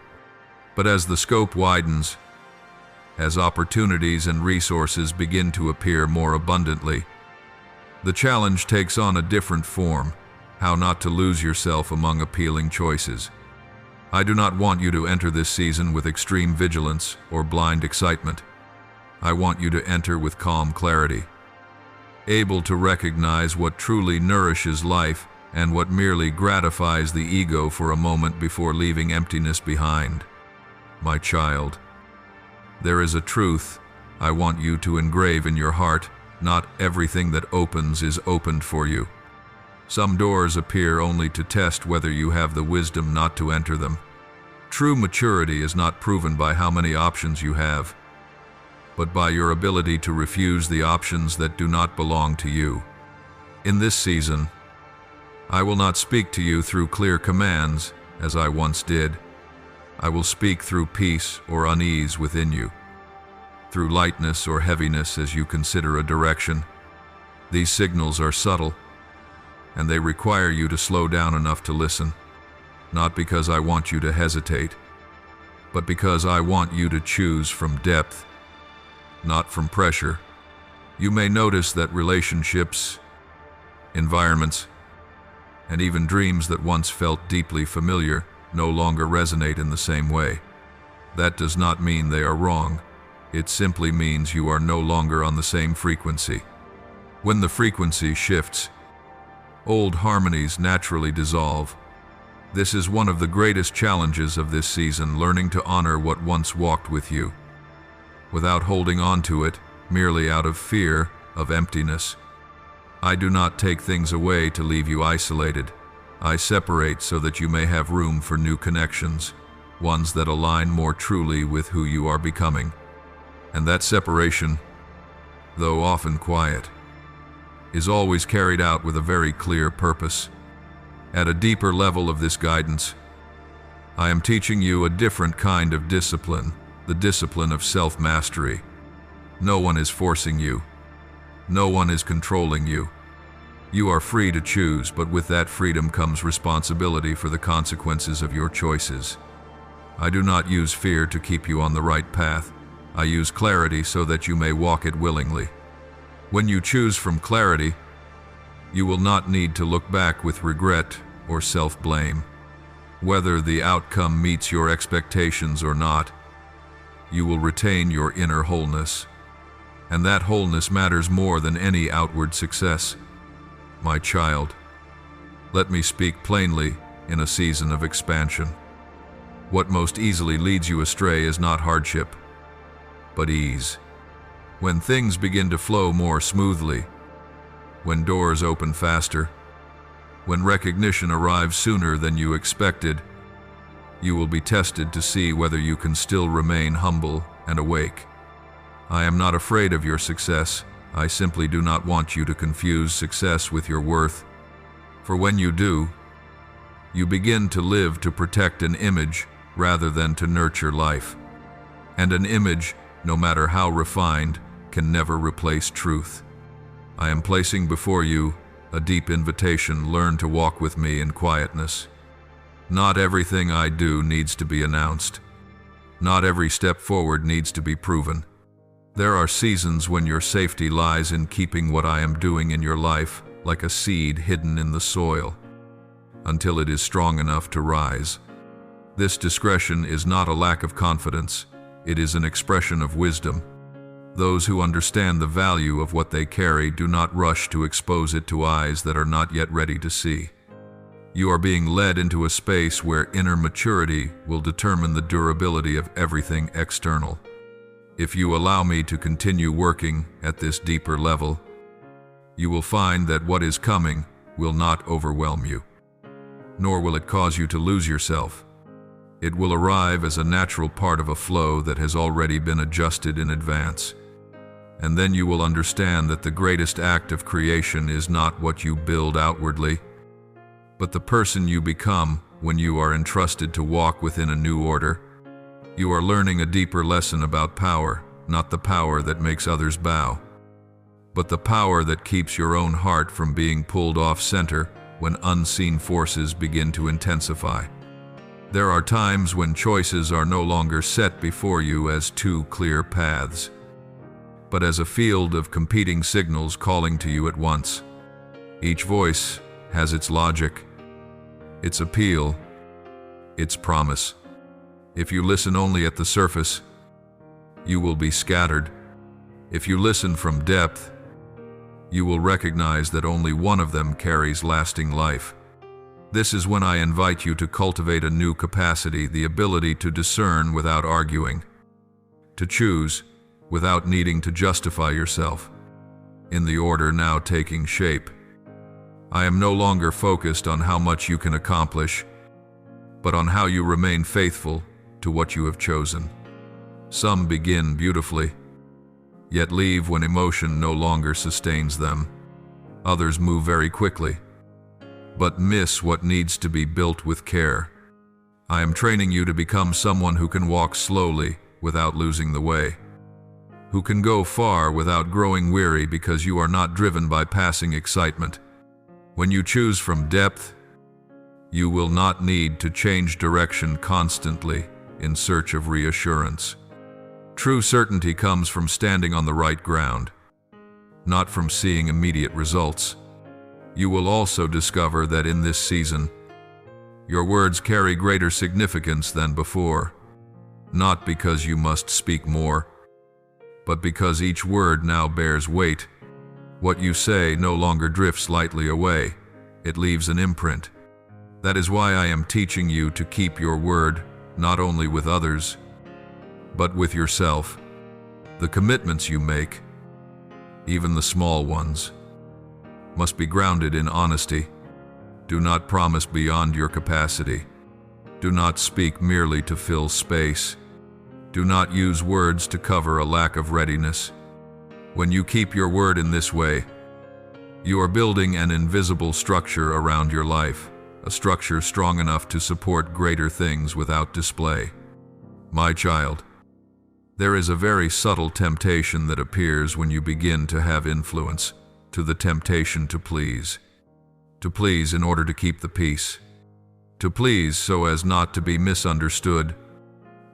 But as the scope widens, as opportunities and resources begin to appear more abundantly, the challenge takes on a different form: how not to lose yourself among appealing choices. I do not want you to enter this season with extreme vigilance or blind excitement. I want you to enter with calm clarity, able to recognize what truly nourishes life and what merely gratifies the ego for a moment before leaving emptiness behind. My child, there is a truth I want you to engrave in your heart: not everything that opens is opened for you. Some doors appear only to test whether you have the wisdom not to enter them. True maturity is not proven by how many options you have, but by your ability to refuse the options that do not belong to you. In this season, I will not speak to you through clear commands, as I once did. I will speak through peace or unease within you, through lightness or heaviness as you consider a direction. These signals are subtle, and they require you to slow down enough to listen, not because I want you to hesitate, but because I want you to choose from depth, not from pressure. You may notice that relationships, environments, and even dreams that once felt deeply familiar no longer resonate in the same way. That does not mean they are wrong. It simply means you are no longer on the same frequency. When the frequency shifts, old harmonies naturally dissolve. This is one of the greatest challenges of this season: learning to honor what once walked with you, without holding on to it, merely out of fear of emptiness. I do not take things away to leave you isolated. I separate so that you may have room for new connections, ones that align more truly with who you are becoming. And that separation, though often quiet, is always carried out with a very clear purpose. At a deeper level of this guidance, I am teaching you a different kind of discipline, the discipline of self-mastery. No one is forcing you. No one is controlling you. You are free to choose, but with that freedom comes responsibility for the consequences of your choices. I do not use fear to keep you on the right path. I use clarity so that you may walk it willingly. When you choose from clarity, you will not need to look back with regret or self-blame. Whether the outcome meets your expectations or not, you will retain your inner wholeness. And that wholeness matters more than any outward success. My child, let me speak plainly in a season of expansion. What most easily leads you astray is not hardship, but ease. When things begin to flow more smoothly, when doors open faster, when recognition arrives sooner than you expected, you will be tested to see whether you can still remain humble and awake. I am not afraid of your success. I simply do not want you to confuse success with your worth. For when you do, you begin to live to protect an image rather than to nurture life. And an image, no matter how refined, can never replace truth. I am placing before you a deep invitation. Learn to walk with me in quietness. Not everything I do needs to be announced. Not every step forward needs to be proven. There are seasons when your safety lies in keeping what I am doing in your life like a seed hidden in the soil, until it is strong enough to rise. This discretion is not a lack of confidence, it is an expression of wisdom. Those who understand the value of what they carry do not rush to expose it to eyes that are not yet ready to see. You are being led into a space where inner maturity will determine the durability of everything external. If you allow me to continue working at this deeper level, you will find that what is coming will not overwhelm you, nor will it cause you to lose yourself. It will arrive as a natural part of a flow that has already been adjusted in advance. And then you will understand that the greatest act of creation is not what you build outwardly, but the person you become when you are entrusted to walk within a new order. You are learning a deeper lesson about power, not the power that makes others bow, but the power that keeps your own heart from being pulled off center when unseen forces begin to intensify. There are times when choices are no longer set before you as two clear paths, but as a field of competing signals calling to you at once. Each voice has its logic, its appeal, its promise. If you listen only at the surface, you will be scattered. If you listen from depth, you will recognize that only one of them carries lasting life. This is when I invite you to cultivate a new capacity, the ability to discern without arguing, to choose without needing to justify yourself. In the order now taking shape, I am no longer focused on how much you can accomplish, but on how you remain faithful to what you have chosen. Some begin beautifully, yet leave when emotion no longer sustains them. Others move very quickly, but miss what needs to be built with care. I am training you to become someone who can walk slowly without losing the way, who can go far without growing weary because you are not driven by passing excitement. When you choose from depth, you will not need to change direction constantly in search of reassurance. True certainty comes from standing on the right ground, not from seeing immediate results. You will also discover that in this season, your words carry greater significance than before, not because you must speak more, but because each word now bears weight. What you say no longer drifts lightly away, it leaves an imprint. That is why I am teaching you to keep your word, not only with others, but with yourself. The commitments you make, even the small ones, must be grounded in honesty. Do not promise beyond your capacity. Do not speak merely to fill space. Do not use words to cover a lack of readiness. When you keep your word in this way, you are building an invisible structure around your life, a structure strong enough to support greater things without display. My child, There is a very subtle temptation that appears when you begin to have influence, to the temptation to please. To please in order to keep the peace. To please so as not to be misunderstood.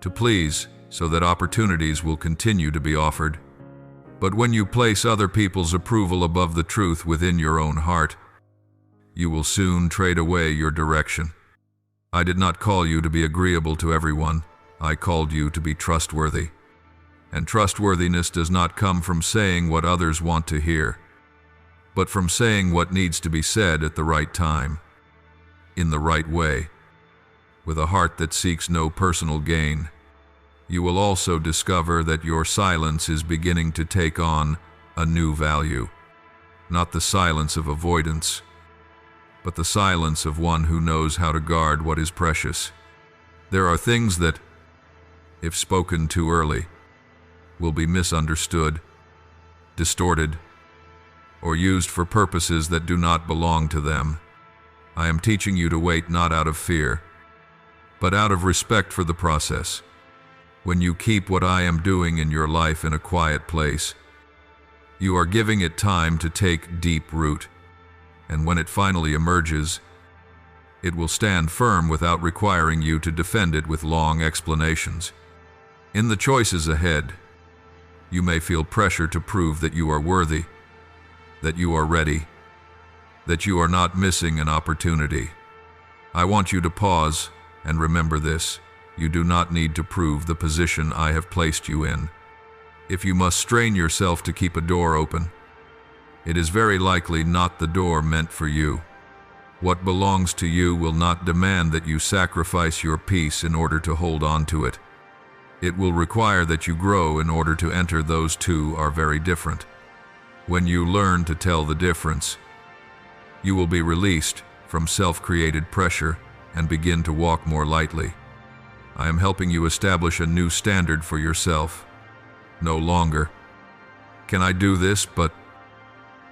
To please so that opportunities will continue to be offered. But when you place other people's approval above the truth within your own heart, you will soon trade away your direction. I did not call you to be agreeable to everyone. I called you to be trustworthy. And trustworthiness does not come from saying what others want to hear, but from saying what needs to be said at the right time, in the right way, with a heart that seeks no personal gain. You will also discover that your silence is beginning to take on a new value, not the silence of avoidance, but the silence of one who knows how to guard what is precious. There are things that, if spoken too early, will be misunderstood, distorted, or used for purposes that do not belong to them. I am teaching you to wait not out of fear, but out of respect for the process. When you keep what I am doing in your life in a quiet place, you are giving it time to take deep root, and when it finally emerges, it will stand firm without requiring you to defend it with long explanations. In the choices ahead, you may feel pressure to prove that you are worthy, that you are ready, that you are not missing an opportunity. I want you to pause and remember this. You do not need to prove the position I have placed you in. If you must strain yourself to keep a door open, it is very likely not the door meant for you. What belongs to you will not demand that you sacrifice your peace in order to hold on to it. It will require that you grow in order to enter. Those two are very different. When you learn to tell the difference, you will be released from self-created pressure and begin to walk more lightly. I am helping you establish a new standard for yourself. No longer, can I do this, but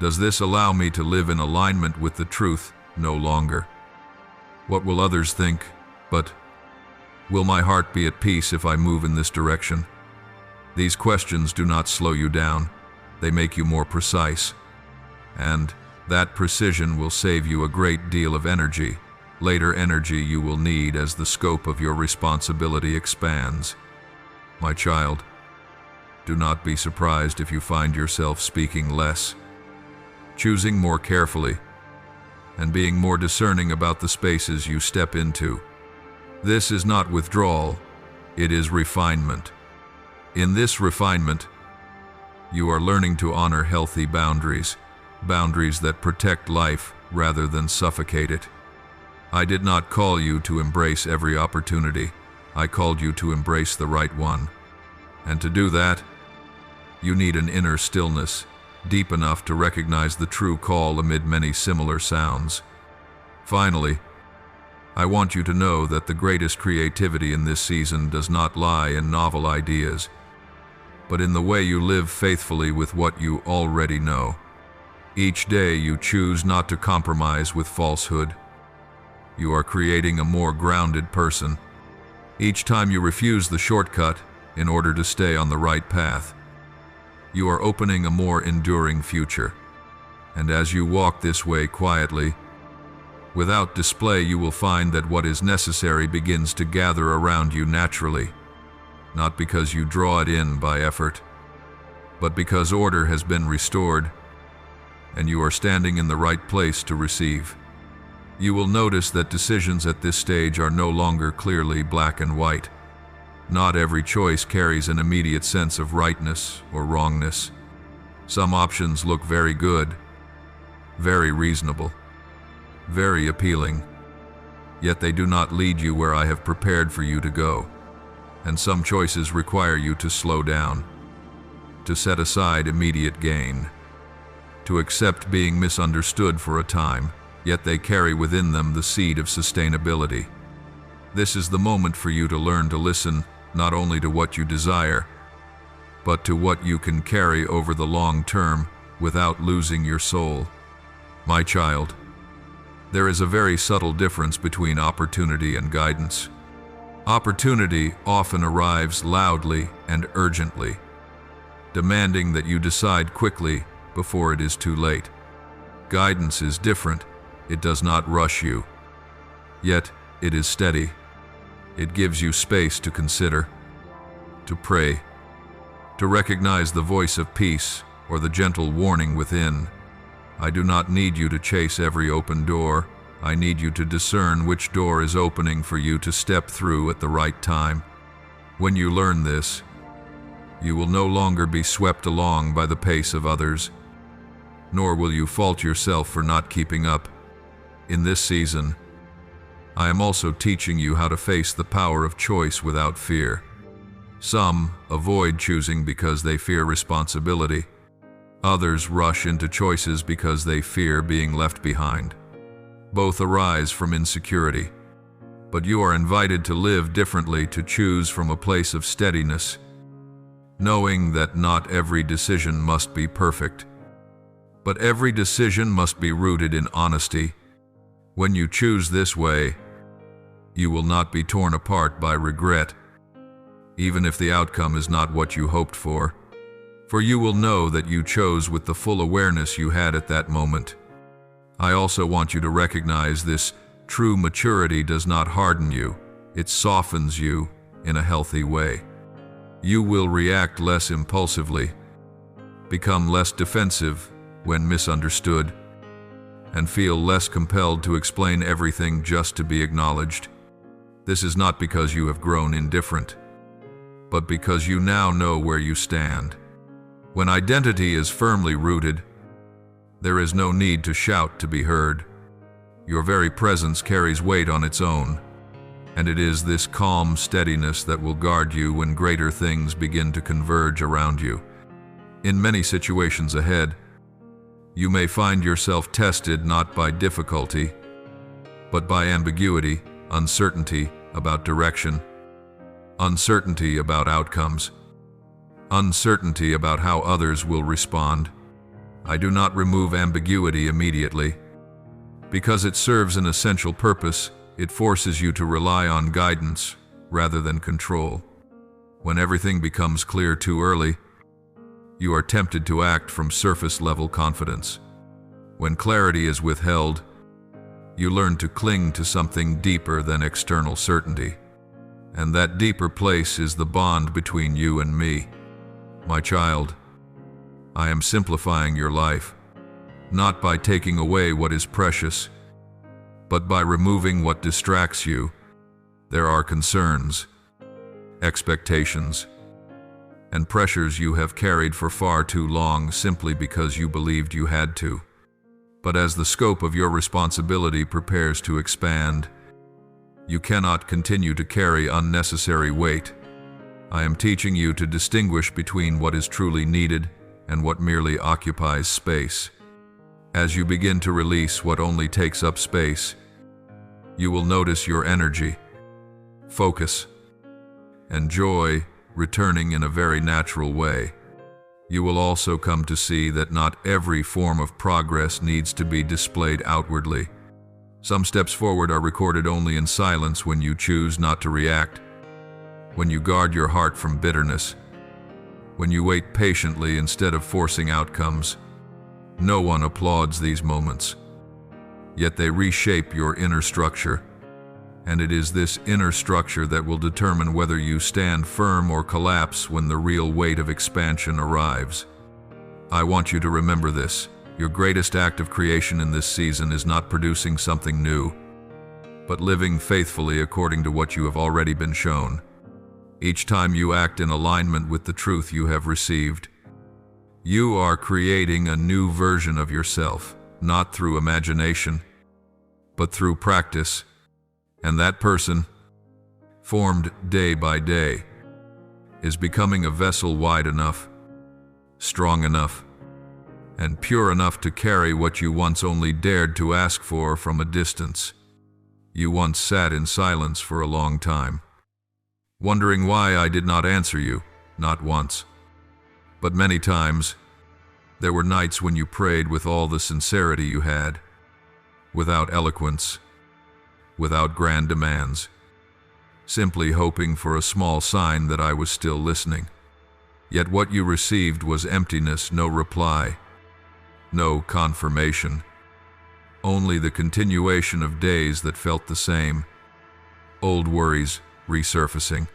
does this allow me to live in alignment with the truth? No longer. What will others think, but will my heart be at peace if I move in this direction? These questions do not slow you down. They make you more precise. And that precision will save you a great deal of energy. Later energy you will need as the scope of your responsibility expands. My child, do not be surprised if you find yourself speaking less, choosing more carefully, and being more discerning about the spaces you step into. This is not withdrawal, it is refinement. In this refinement, you are learning to honor healthy boundaries, boundaries that protect life rather than suffocate it. I did not call you to embrace every opportunity. I called you to embrace the right one. And to do that, you need an inner stillness, deep enough to recognize the true call amid many similar sounds. Finally, I want you to know that the greatest creativity in this season does not lie in novel ideas, but in the way you live faithfully with what you already know. Each day you choose not to compromise with falsehood. You are creating a more grounded person. Each time you refuse the shortcut in order to stay on the right path, you are opening a more enduring future. And as you walk this way quietly, without display, you will find that what is necessary begins to gather around you naturally, not because you draw it in by effort, but because order has been restored, and you are standing in the right place to receive. You will notice that decisions at this stage are no longer clearly black and white. Not every choice carries an immediate sense of rightness or wrongness. Some options look very good, very reasonable, very appealing, yet they do not lead you where I have prepared for you to go. And some choices require you to slow down, to set aside immediate gain, to accept being misunderstood for a time, yet they carry within them the seed of sustainability. This is the moment for you to learn to listen not only to what you desire, but to what you can carry over the long term without losing your soul. My child, there is a very subtle difference between opportunity and guidance. Opportunity often arrives loudly and urgently, demanding that you decide quickly before it is too late. Guidance is different. It does not rush you. Yet, it is steady. It gives you space to consider, to pray, to recognize the voice of peace or the gentle warning within. I do not need you to chase every open door. I need you to discern which door is opening for you to step through at the right time. When you learn this, you will no longer be swept along by the pace of others, nor will you fault yourself for not keeping up. In this season, I am also teaching you how to face the power of choice without fear. Some avoid choosing because they fear responsibility. Others rush into choices because they fear being left behind. Both arise from insecurity, but you are invited to live differently, to choose from a place of steadiness, knowing that not every decision must be perfect, but every decision must be rooted in honesty. When you choose this way, you will not be torn apart by regret, even if the outcome is not what you hoped for you will know that you chose with the full awareness you had at that moment. I also want you to recognize this: true maturity does not harden you, it softens you in a healthy way. You will react less impulsively, become less defensive when misunderstood, and feel less compelled to explain everything just to be acknowledged. This is not because you have grown indifferent, but because you now know where you stand. When identity is firmly rooted, there is no need to shout to be heard. Your very presence carries weight on its own, and it is this calm steadiness that will guard you when greater things begin to converge around you. In many situations ahead, you may find yourself tested not by difficulty, but by ambiguity, uncertainty about direction, uncertainty about outcomes, uncertainty about how others will respond. I do not remove ambiguity immediately, because it serves an essential purpose. It forces you to rely on guidance rather than control. When everything becomes clear too early, you are tempted to act from surface-level confidence. When clarity is withheld, you learn to cling to something deeper than external certainty. And that deeper place is the bond between you and me. My child, I am simplifying your life, not by taking away what is precious, but by removing what distracts you. There are concerns, expectations, and pressures you have carried for far too long simply because you believed you had to. But as the scope of your responsibility prepares to expand, you cannot continue to carry unnecessary weight. I am teaching you to distinguish between what is truly needed and what merely occupies space. As you begin to release what only takes up space, you will notice your energy, focus, and joy returning in a very natural way. You will also come to see that not every form of progress needs to be displayed outwardly. Some steps forward are recorded only in silence when you choose not to react, when you guard your heart from bitterness, when you wait patiently instead of forcing outcomes. No one applauds these moments, yet they reshape your inner structure, and it is this inner structure that will determine whether you stand firm or collapse when the real weight of expansion arrives. I want you to remember this: your greatest act of creation in this season is not producing something new, but living faithfully according to what you have already been shown. Each time you act in alignment with the truth you have received, you are creating a new version of yourself, not through imagination, but through practice. And that person, formed day by day, is becoming a vessel wide enough, strong enough, and pure enough to carry what you once only dared to ask for from a distance. You once sat in silence for a long time, wondering why I did not answer you, not once, but many times. There were nights when you prayed with all the sincerity you had, without eloquence, without grand demands, simply hoping for a small sign that I was still listening. Yet what you received was emptiness, no reply, no confirmation, only the continuation of days that felt the same. Old worries resurfacing,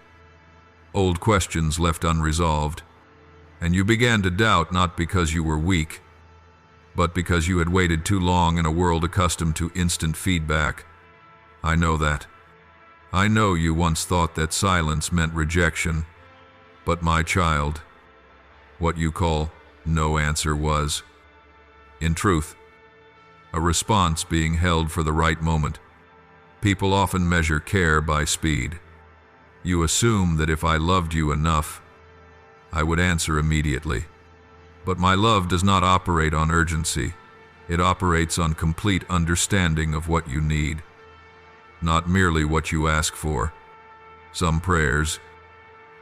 old questions left unresolved, and you began to doubt not because you were weak, but because you had waited too long in a world accustomed to instant feedback. I know that. I know you once thought that silence meant rejection, but my child, what you call no answer was, in truth, a response being held for the right moment. People often measure care by speed. You assume that if I loved you enough, I would answer immediately. But my love does not operate on urgency. It operates on complete understanding of what you need, not merely what you ask for. Some prayers,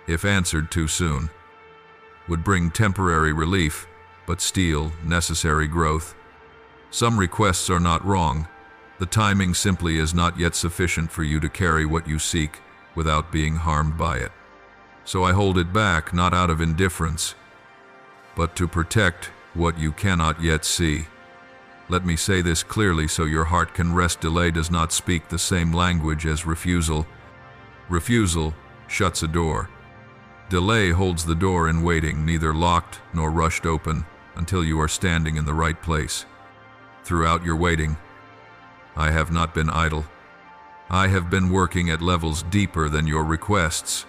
if answered too soon, would bring temporary relief, but steal necessary growth. Some requests are not wrong. The timing simply is not yet sufficient for you to carry what you seek without being harmed by it. So I hold it back, not out of indifference, but to protect what you cannot yet see. Let me say this clearly so your heart can rest. Delay does not speak the same language as refusal. Refusal shuts a door. Delay holds the door in waiting, neither locked nor rushed open, until you are standing in the right place. Throughout your waiting, I have not been idle. I have been working at levels deeper than your requests.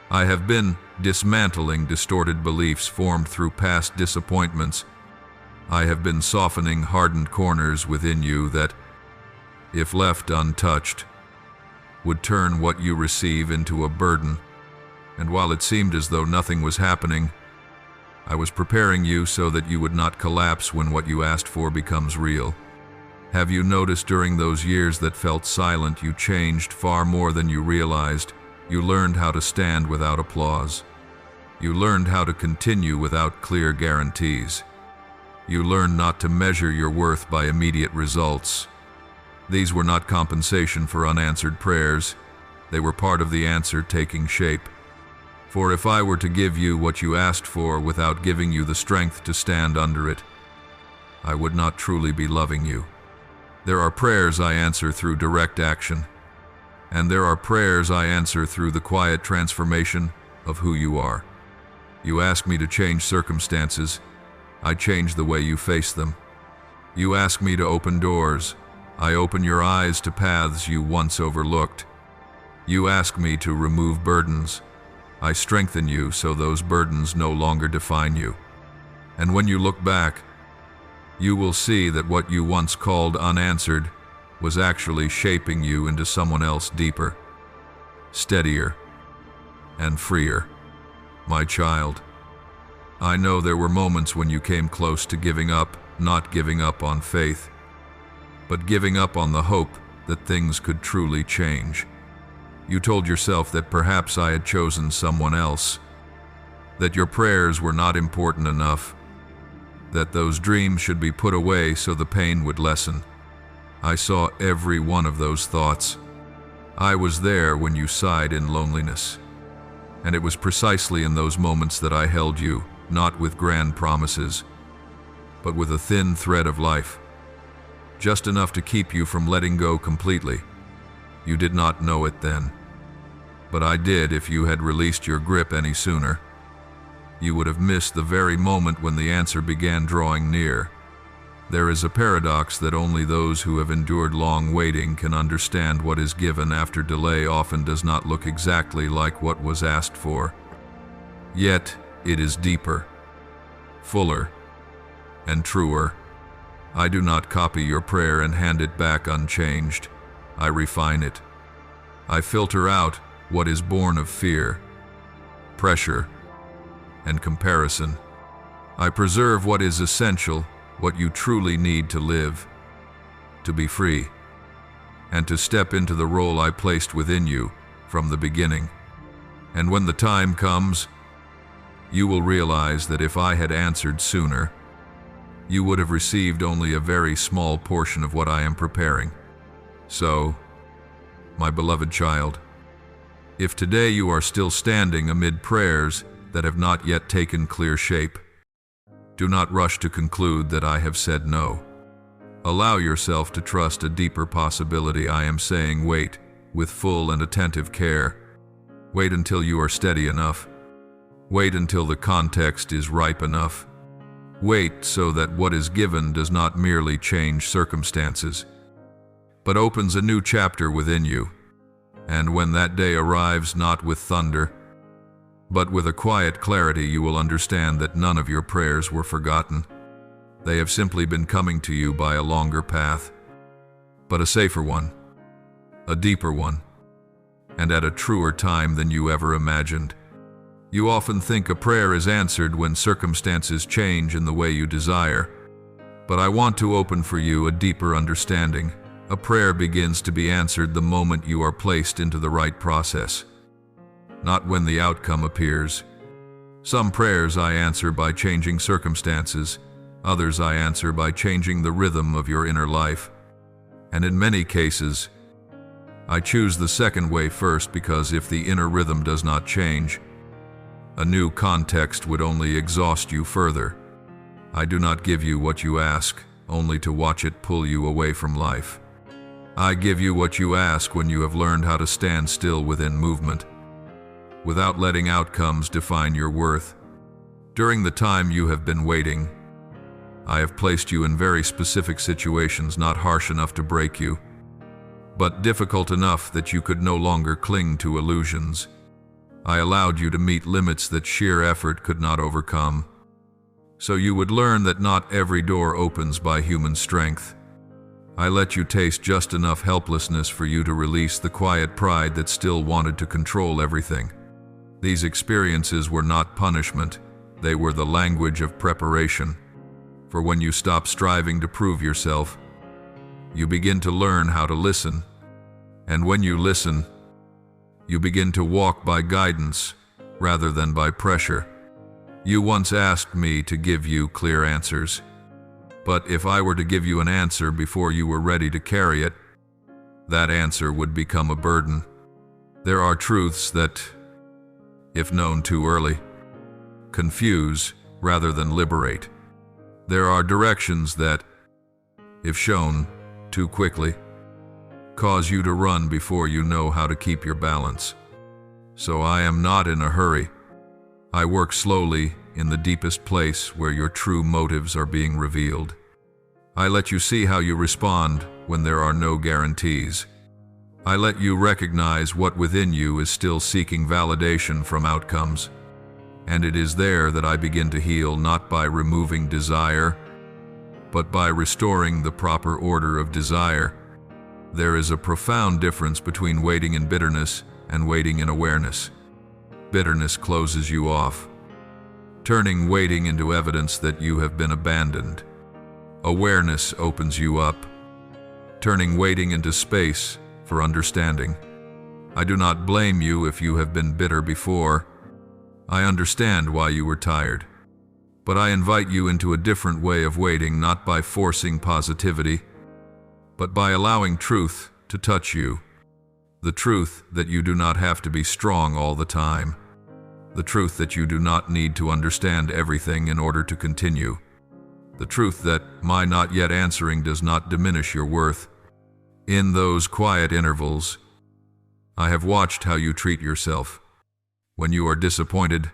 I have been dismantling distorted beliefs formed through past disappointments. I have been softening hardened corners within you that, if left untouched, would turn what you receive into a burden. And while it seemed as though nothing was happening, I was preparing you so that you would not collapse when what you asked for becomes real. Have you noticed during those years that felt silent, you changed far more than you realized? You learned how to stand without applause. You learned how to continue without clear guarantees. You learned not to measure your worth by immediate results. These were not compensation for unanswered prayers. They were part of the answer taking shape. For if I were to give you what you asked for without giving you the strength to stand under it, I would not truly be loving you. There are prayers I answer through direct action, and there are prayers I answer through the quiet transformation of who you are. You ask me to change circumstances, I change the way you face them. You ask me to open doors, I open your eyes to paths you once overlooked. You ask me to remove burdens, I strengthen you so those burdens no longer define you. And when you look back, you will see that what you once called unanswered was actually shaping you into someone else deeper, steadier, and freer. My child, I know there were moments when you came close to giving up, not giving up on faith, but giving up on the hope that things could truly change. You told yourself that perhaps I had chosen someone else, that your prayers were not important enough, that those dreams should be put away so the pain would lessen. I saw every one of those thoughts. I was there when you sighed in loneliness. And it was precisely in those moments that I held you, not with grand promises, but with a thin thread of life, just enough to keep you from letting go completely. You did not know it then, but I did. If you had released your grip any sooner, you would have missed the very moment when the answer began drawing near. There is a paradox that only those who have endured long waiting can understand. What is given after delay often does not look exactly like what was asked for. Yet, it is deeper, fuller, and truer. I do not copy your prayer and hand it back unchanged. I refine it. I filter out what is born of fear, pressure, and comparison. I preserve what is essential, what you truly need to live, to be free, and to step into the role I placed within you from the beginning. And when the time comes, you will realize that if I had answered sooner, you would have received only a very small portion of what I am preparing. So, my beloved child, If today you are still standing amid prayers that have not yet taken clear shape, do not rush to conclude that I have said no. Allow yourself to trust a deeper possibility. I am saying wait with full and attentive care. Wait until you are steady enough. Wait until the context is ripe enough. Wait so that what is given does not merely change circumstances, but opens a new chapter within you. And when that day arrives, not with thunder, but with a quiet clarity, you will understand that none of your prayers were forgotten. They have simply been coming to you by a longer path, but a safer one, a deeper one, and at a truer time than you ever imagined. You often think a prayer is answered when circumstances change in the way you desire, but I want to open for you a deeper understanding. A prayer begins to be answered the moment you are placed into the right process, not when the outcome appears. Some prayers I answer by changing circumstances, others I answer by changing the rhythm of your inner life. And in many cases, I choose the second way first, because if the inner rhythm does not change, a new context would only exhaust you further. I do not give you what you ask, only to watch it pull you away from life. I give you what you ask when you have learned how to stand still within movement, without letting outcomes define your worth. During the time you have been waiting, I have placed you in very specific situations, not harsh enough to break you, but difficult enough that you could no longer cling to illusions. I allowed you to meet limits that sheer effort could not overcome, so you would learn that not every door opens by human strength. I let you taste just enough helplessness for you to release the quiet pride that still wanted to control everything. These experiences were not punishment, they were the language of preparation. For when you stop striving to prove yourself, you begin to learn how to listen. And when you listen, you begin to walk by guidance rather than by pressure. You once asked me to give you clear answers, but if I were to give you an answer before you were ready to carry it, that answer would become a burden. There are truths that, if known too early, confuse rather than liberate. There are directions that, if shown too quickly, cause you to run before you know how to keep your balance. So I am not in a hurry. I work slowly in the deepest place where your true motives are being revealed. I let you see how you respond when there are no guarantees. I let you recognize what within you is still seeking validation from outcomes. And it is there that I begin to heal, not by removing desire, but by restoring the proper order of desire. There is a profound difference between waiting in bitterness and waiting in awareness. Bitterness closes you off, turning waiting into evidence that you have been abandoned. Awareness opens you up, turning waiting into space for understanding. I do not blame you if you have been bitter before. I understand why you were tired. But I invite you into a different way of waiting, not by forcing positivity, but by allowing truth to touch you. The truth that you do not have to be strong all the time. The truth that you do not need to understand everything in order to continue. The truth that my not yet answering does not diminish your worth. In those quiet intervals, I have watched how you treat yourself. When you are disappointed,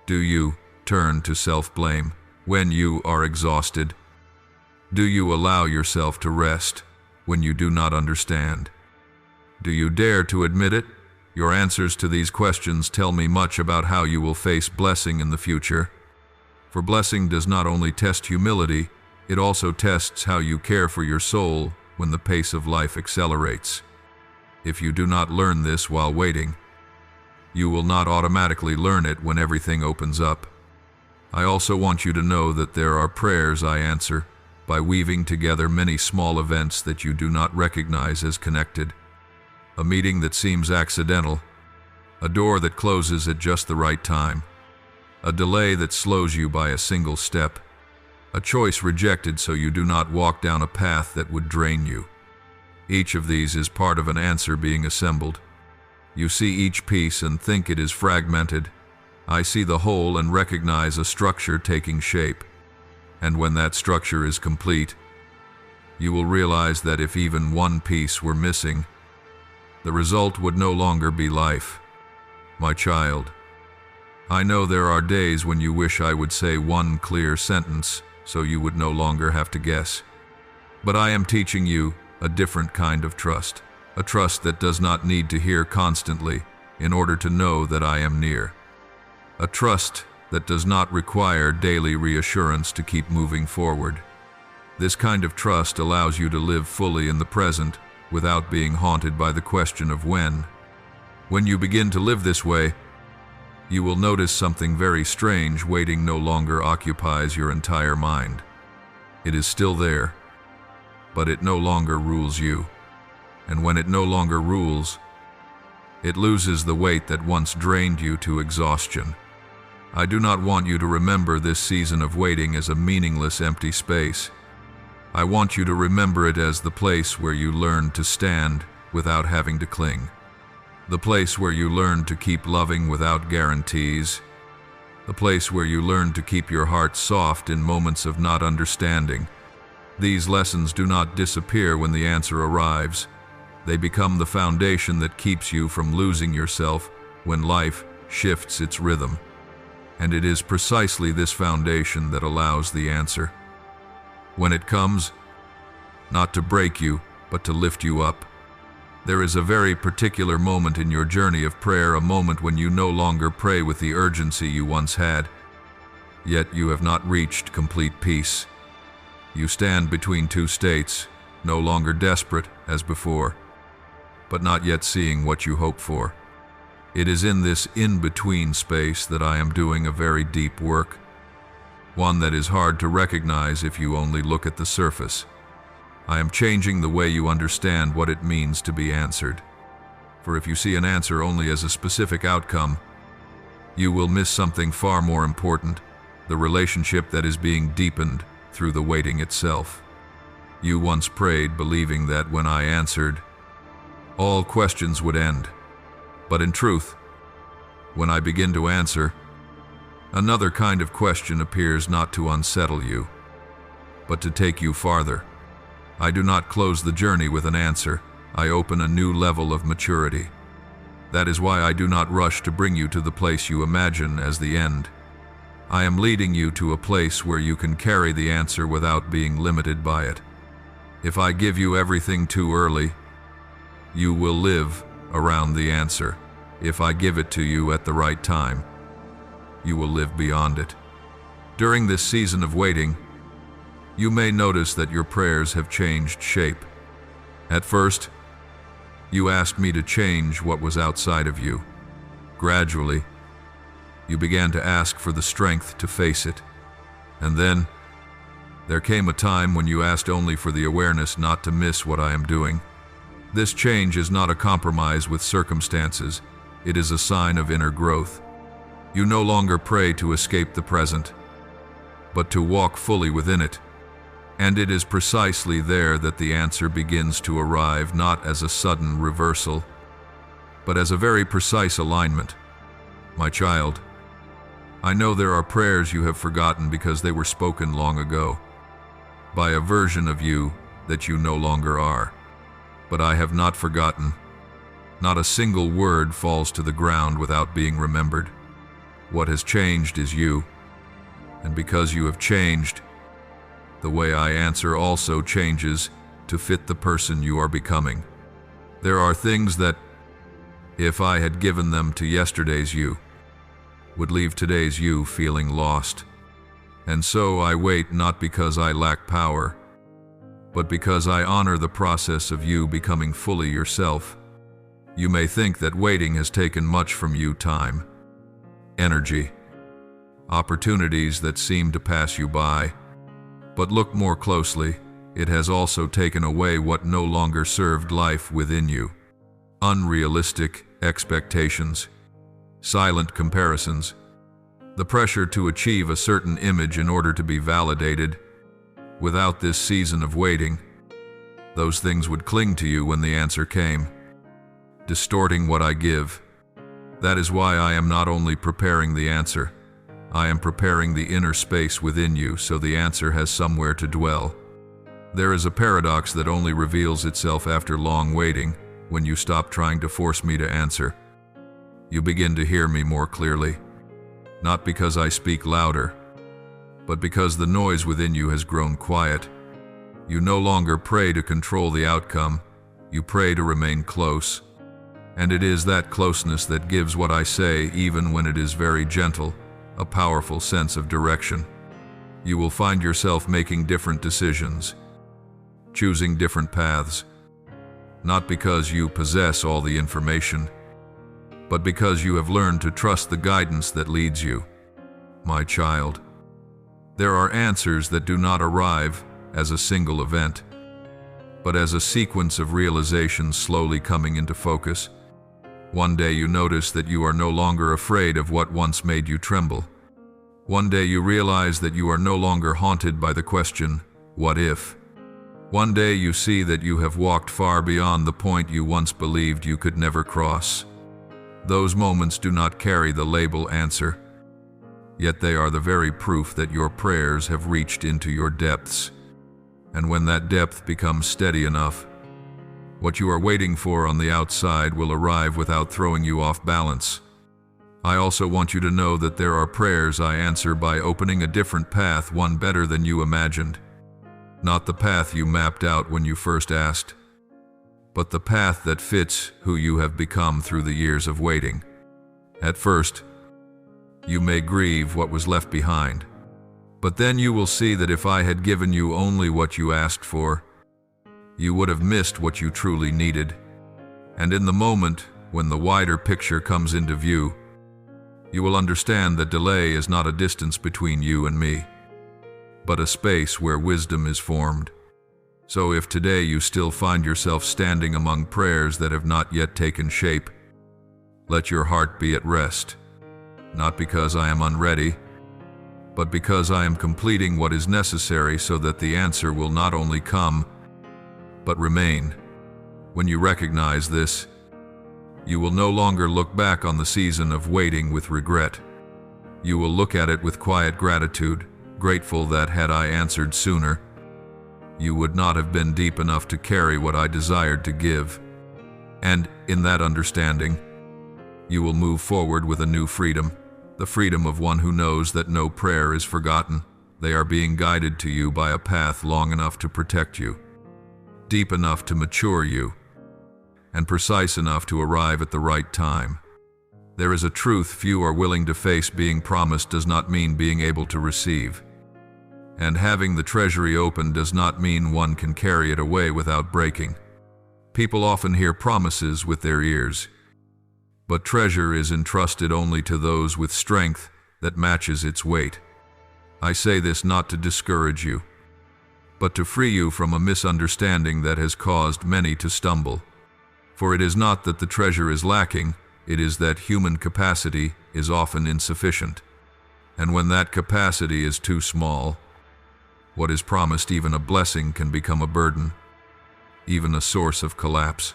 do you turn to self-blame? When you are exhausted, do you allow yourself to rest when you do not understand? Do you dare to admit it? Your answers to these questions tell me much about how you will face blessing in the future. For blessing does not only test humility, it also tests how you care for your soul when the pace of life accelerates. If you do not learn this while waiting, you will not automatically learn it when everything opens up. I also want you to know that there are prayers I answer by weaving together many small events that you do not recognize as connected. A meeting that seems accidental, a door that closes at just the right time, a delay that slows you by a single step, a choice rejected so you do not walk down a path that would drain you. Each of these is part of an answer being assembled. You see each piece and think it is fragmented. I see the whole and recognize a structure taking shape. And when that structure is complete, you will realize that if even one piece were missing, the result would no longer be life. My child, I know there are days when you wish I would say one clear sentence so you would no longer have to guess. But I am teaching you a different kind of trust, a trust that does not need to hear constantly in order to know that I am near. A trust that does not require daily reassurance to keep moving forward. This kind of trust allows you to live fully in the present without being haunted by the question of when. When you begin to live this way, you will notice something very strange. Waiting no longer occupies your entire mind. It is still there, but it no longer rules you. And when it no longer rules, it loses the weight that once drained you to exhaustion. I do not want you to remember this season of waiting as a meaningless empty space. I want you to remember it as the place where you learn to stand without having to cling. The place where you learn to keep loving without guarantees. The place where you learn to keep your heart soft in moments of not understanding. These lessons do not disappear when the answer arrives. They become the foundation that keeps you from losing yourself when life shifts its rhythm. And it is precisely this foundation that allows the answer. When it comes, not to break you, but to lift you up. There is a very particular moment in your journey of prayer, a moment when you no longer pray with the urgency you once had, yet you have not reached complete peace. You stand between two states, no longer desperate as before, but not yet seeing what you hope for. It is in this in-between space that I am doing a very deep work, one that is hard to recognize if you only look at the surface. I am changing the way you understand what it means to be answered. For if you see an answer only as a specific outcome, you will miss something far more important, the relationship that is being deepened through the waiting itself. You once prayed believing that when I answered, all questions would end. But in truth, when I begin to answer, another kind of question appears, not to unsettle you, but to take you farther. I do not close the journey with an answer. I open a new level of maturity. That is why I do not rush to bring you to the place you imagine as the end. I am leading you to a place where you can carry the answer without being limited by it. If I give you everything too early, you will live around the answer. If I give it to you at the right time, you will live beyond it. During this season of waiting, you may notice that your prayers have changed shape. At first, you asked me to change what was outside of you. Gradually, you began to ask for the strength to face it. And then, there came a time when you asked only for the awareness not to miss what I am doing. This change is not a compromise with circumstances. It is a sign of inner growth. You no longer pray to escape the present, but to walk fully within it. And it is precisely there that the answer begins to arrive, not as a sudden reversal, but as a very precise alignment. My child, I know there are prayers you have forgotten because they were spoken long ago, by a version of you that you no longer are. But I have not forgotten. Not a single word falls to the ground without being remembered. What has changed is you. And because you have changed, the way I answer also changes to fit the person you are becoming. There are things that, if I had given them to yesterday's you, would leave today's you feeling lost. And so I wait, not because I lack power, but because I honor the process of you becoming fully yourself. You may think that waiting has taken much from you: time, energy, opportunities that seem to pass you by. But look more closely, it has also taken away what no longer served life within you. Unrealistic expectations, silent comparisons, the pressure to achieve a certain image in order to be validated. Without this season of waiting, those things would cling to you when the answer came. distorting what I give. That is why I am not only preparing the answer, I am preparing the inner space within you so the answer has somewhere to dwell. There is a paradox that only reveals itself after long waiting. When you stop trying to force me to answer, you begin to hear me more clearly. Not because I speak louder, but because the noise within you has grown quiet. You no longer pray to control the outcome, you pray to remain close. And it is that closeness that gives what I say, even when it is very gentle, a powerful sense of direction. You will find yourself making different decisions, choosing different paths, not because you possess all the information, but because you have learned to trust the guidance that leads you. My child, there are answers that do not arrive as a single event, but as a sequence of realizations slowly coming into focus. One day you notice that you are no longer afraid of what once made you tremble. One day you realize that you are no longer haunted by the question, what if? One day you see that you have walked far beyond the point you once believed you could never cross. Those moments do not carry the label answer, yet they are the very proof that your prayers have reached into your depths. And when that depth becomes steady enough, what you are waiting for on the outside will arrive without throwing you off balance. I also want you to know that there are prayers I answer by opening a different path, one better than you imagined. Not the path you mapped out when you first asked, but the path that fits who you have become through the years of waiting. At first, you may grieve what was left behind, but then you will see that if I had given you only what you asked for, you would have missed what you truly needed. And in the moment when the wider picture comes into view, you will understand that delay is not a distance between you and me, but a space where wisdom is formed. So if today you still find yourself standing among prayers that have not yet taken shape, let your heart be at rest, not because I am unready, but because I am completing what is necessary so that the answer will not only come, but remain. When you recognize this, you will no longer look back on the season of waiting with regret. You will look at it with quiet gratitude, grateful that had I answered sooner, you would not have been deep enough to carry what I desired to give. And in that understanding, you will move forward with a new freedom, the freedom of one who knows that no prayer is forgotten. They are being guided to you by a path long enough to protect you, deep enough to mature you, and precise enough to arrive at the right time. There is a truth few are willing to face: being promised does not mean being able to receive. And having the treasury open does not mean one can carry it away without breaking. People often hear promises with their ears, but treasure is entrusted only to those with strength that matches its weight. I say this not to discourage you, but to free you from a misunderstanding that has caused many to stumble. For it is not that the treasure is lacking, it is that human capacity is often insufficient. And when that capacity is too small, what is promised, even a blessing, can become a burden, even a source of collapse.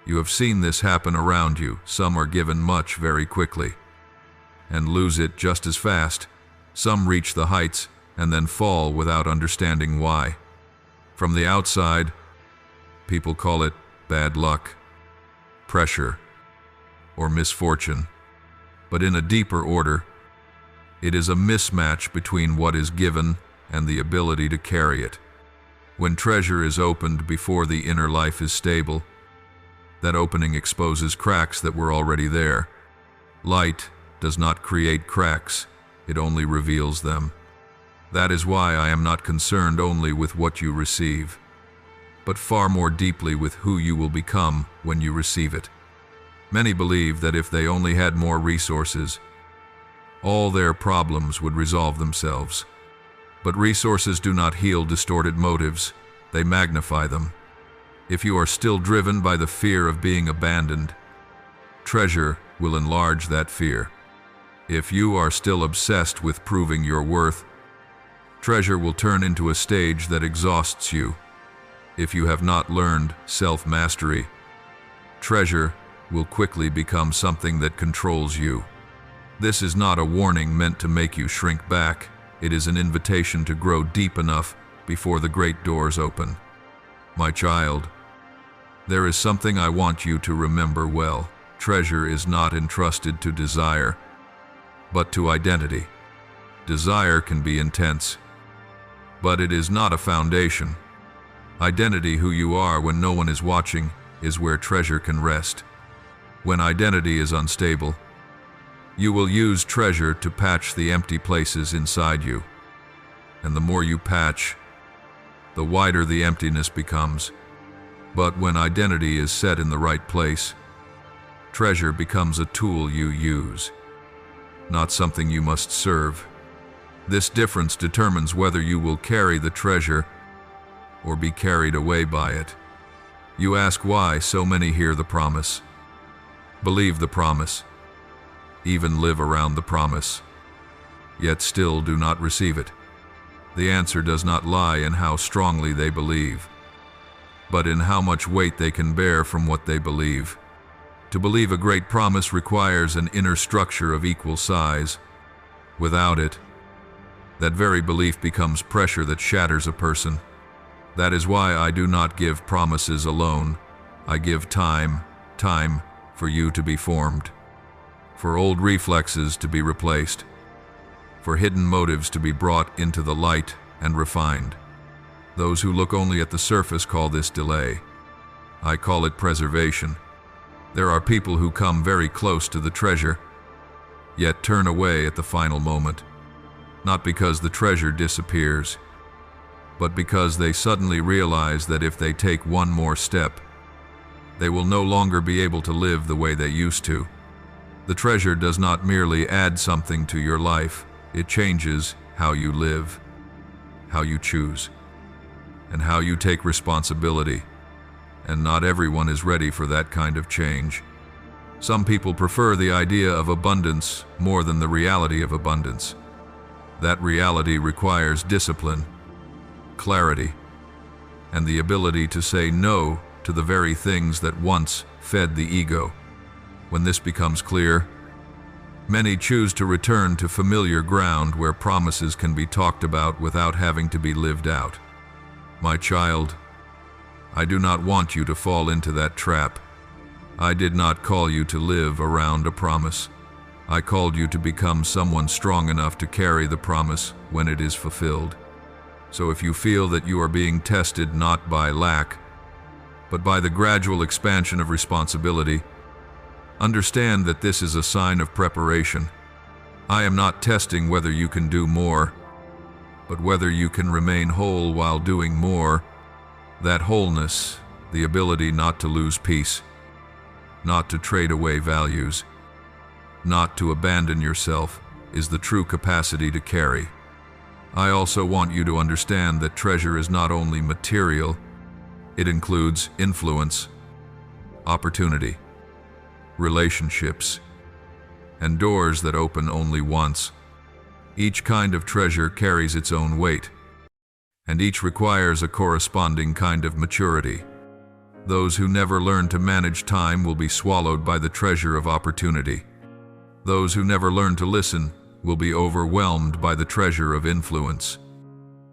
You have seen this happen around you. Some are given much very quickly and lose it just as fast. Some reach the heights and then fall without understanding why. From the outside, people call it bad luck, pressure, or misfortune. But in a deeper order, it is a mismatch between what is given and the ability to carry it. When treasure is opened before the inner life is stable, that opening exposes cracks that were already there. Light does not create cracks, it only reveals them. That is why I am not concerned only with what you receive, but far more deeply with who you will become when you receive it. Many believe that if they only had more resources, all their problems would resolve themselves. But resources do not heal distorted motives, they magnify them. If you are still driven by the fear of being abandoned, treasure will enlarge that fear. If you are still obsessed with proving your worth, treasure will turn into a stage that exhausts you. If you have not learned self-mastery, treasure will quickly become something that controls you. This is not a warning meant to make you shrink back. It is an invitation to grow deep enough before the great doors open. My child, there is something I want you to remember well. Treasure is not entrusted to desire, but to identity. Desire can be intense, but it is not a foundation. Identity, who you are when no one is watching, is where treasure can rest. When identity is unstable, you will use treasure to patch the empty places inside you. And the more you patch, the wider the emptiness becomes. But when identity is set in the right place, treasure becomes a tool you use, not something you must serve. This difference determines whether you will carry the treasure or be carried away by it. You ask why so many hear the promise, believe the promise, even live around the promise, yet still do not receive it. The answer does not lie in how strongly they believe, but in how much weight they can bear from what they believe. To believe a great promise requires an inner structure of equal size. Without it, that very belief becomes pressure that shatters a person. That is why I do not give promises alone. I give time for you to be formed, for old reflexes to be replaced, for hidden motives to be brought into the light and refined. Those who look only at the surface call this delay. I call it preservation. There are people who come very close to the treasure, yet turn away at the final moment, not because the treasure disappears, but because they suddenly realize that if they take one more step, they will no longer be able to live the way they used to. The treasure does not merely add something to your life, it changes how you live, how you choose, and how you take responsibility. And not everyone is ready for that kind of change. Some people prefer the idea of abundance more than the reality of abundance. That reality requires discipline, clarity, and the ability to say no to the very things that once fed the ego. When this becomes clear, many choose to return to familiar ground where promises can be talked about without having to be lived out. My child, I do not want you to fall into that trap. I did not call you to live around a promise. I called you to become someone strong enough to carry the promise when it is fulfilled. So if you feel that you are being tested not by lack, but by the gradual expansion of responsibility, understand that this is a sign of preparation. I am not testing whether you can do more, but whether you can remain whole while doing more. That wholeness, the ability not to lose peace, not to trade away values, not to abandon yourself, is the true capacity to carry. I also want you to understand that treasure is not only material, it includes influence, opportunity, relationships, and doors that open only once. Each kind of treasure carries its own weight, and each requires a corresponding kind of maturity. Those who never learn to manage time will be swallowed by the treasure of opportunity. Those who never learn to listen will be overwhelmed by the treasure of influence.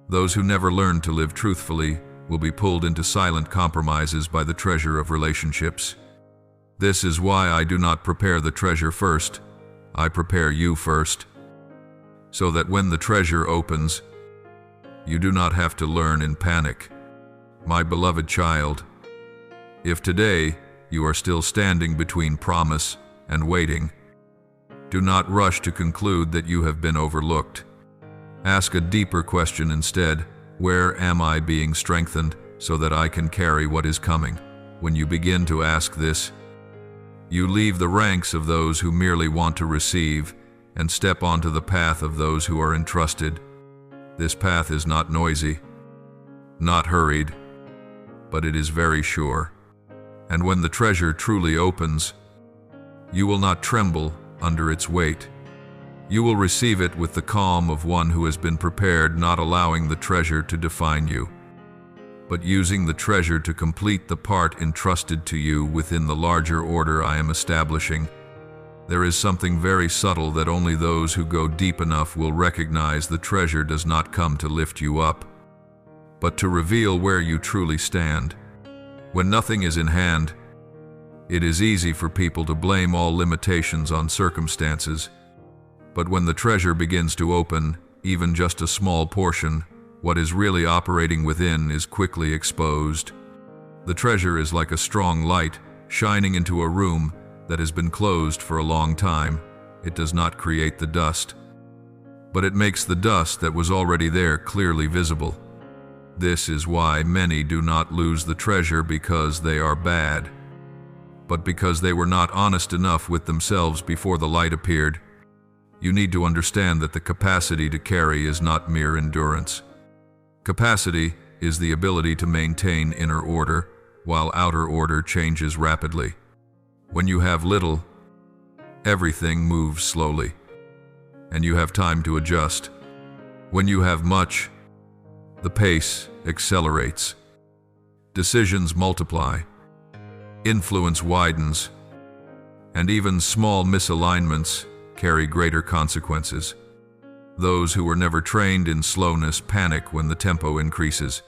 Those who never learn to live truthfully will be pulled into silent compromises by the treasure of relationships. This is why I do not prepare the treasure first. I prepare you first, so that when the treasure opens, you do not have to learn in panic. My beloved child, if today you are still standing between promise and waiting, do not rush to conclude that you have been overlooked. Ask a deeper question instead: where am I being strengthened so that I can carry what is coming? When you begin to ask this, you leave the ranks of those who merely want to receive and step onto the path of those who are entrusted. This path is not noisy, not hurried, but it is very sure. And when the treasure truly opens, you will not tremble under its weight. You will receive it with the calm of one who has been prepared, not allowing the treasure to define you. but using the treasure to complete the part entrusted to you within the larger order I am establishing. There is something very subtle that only those who go deep enough will recognize. The treasure does not come to lift you up, but to reveal where you truly stand. When nothing is in hand, it is easy for people to blame all limitations on circumstances. But when the treasure begins to open, even just a small portion, what is really operating within is quickly exposed. The treasure is like a strong light shining into a room that has been closed for a long time. It does not create the dust, but it makes the dust that was already there clearly visible. This is why many do not lose the treasure because they are bad, but because they were not honest enough with themselves before the light appeared. You need to understand that the capacity to carry is not mere endurance. Capacity is the ability to maintain inner order, while outer order changes rapidly. When you have little, everything moves slowly, and you have time to adjust. When you have much, the pace accelerates. Decisions multiply, influence widens, and even small misalignments carry greater consequences. Those who were never trained in slowness panic when the tempo increases.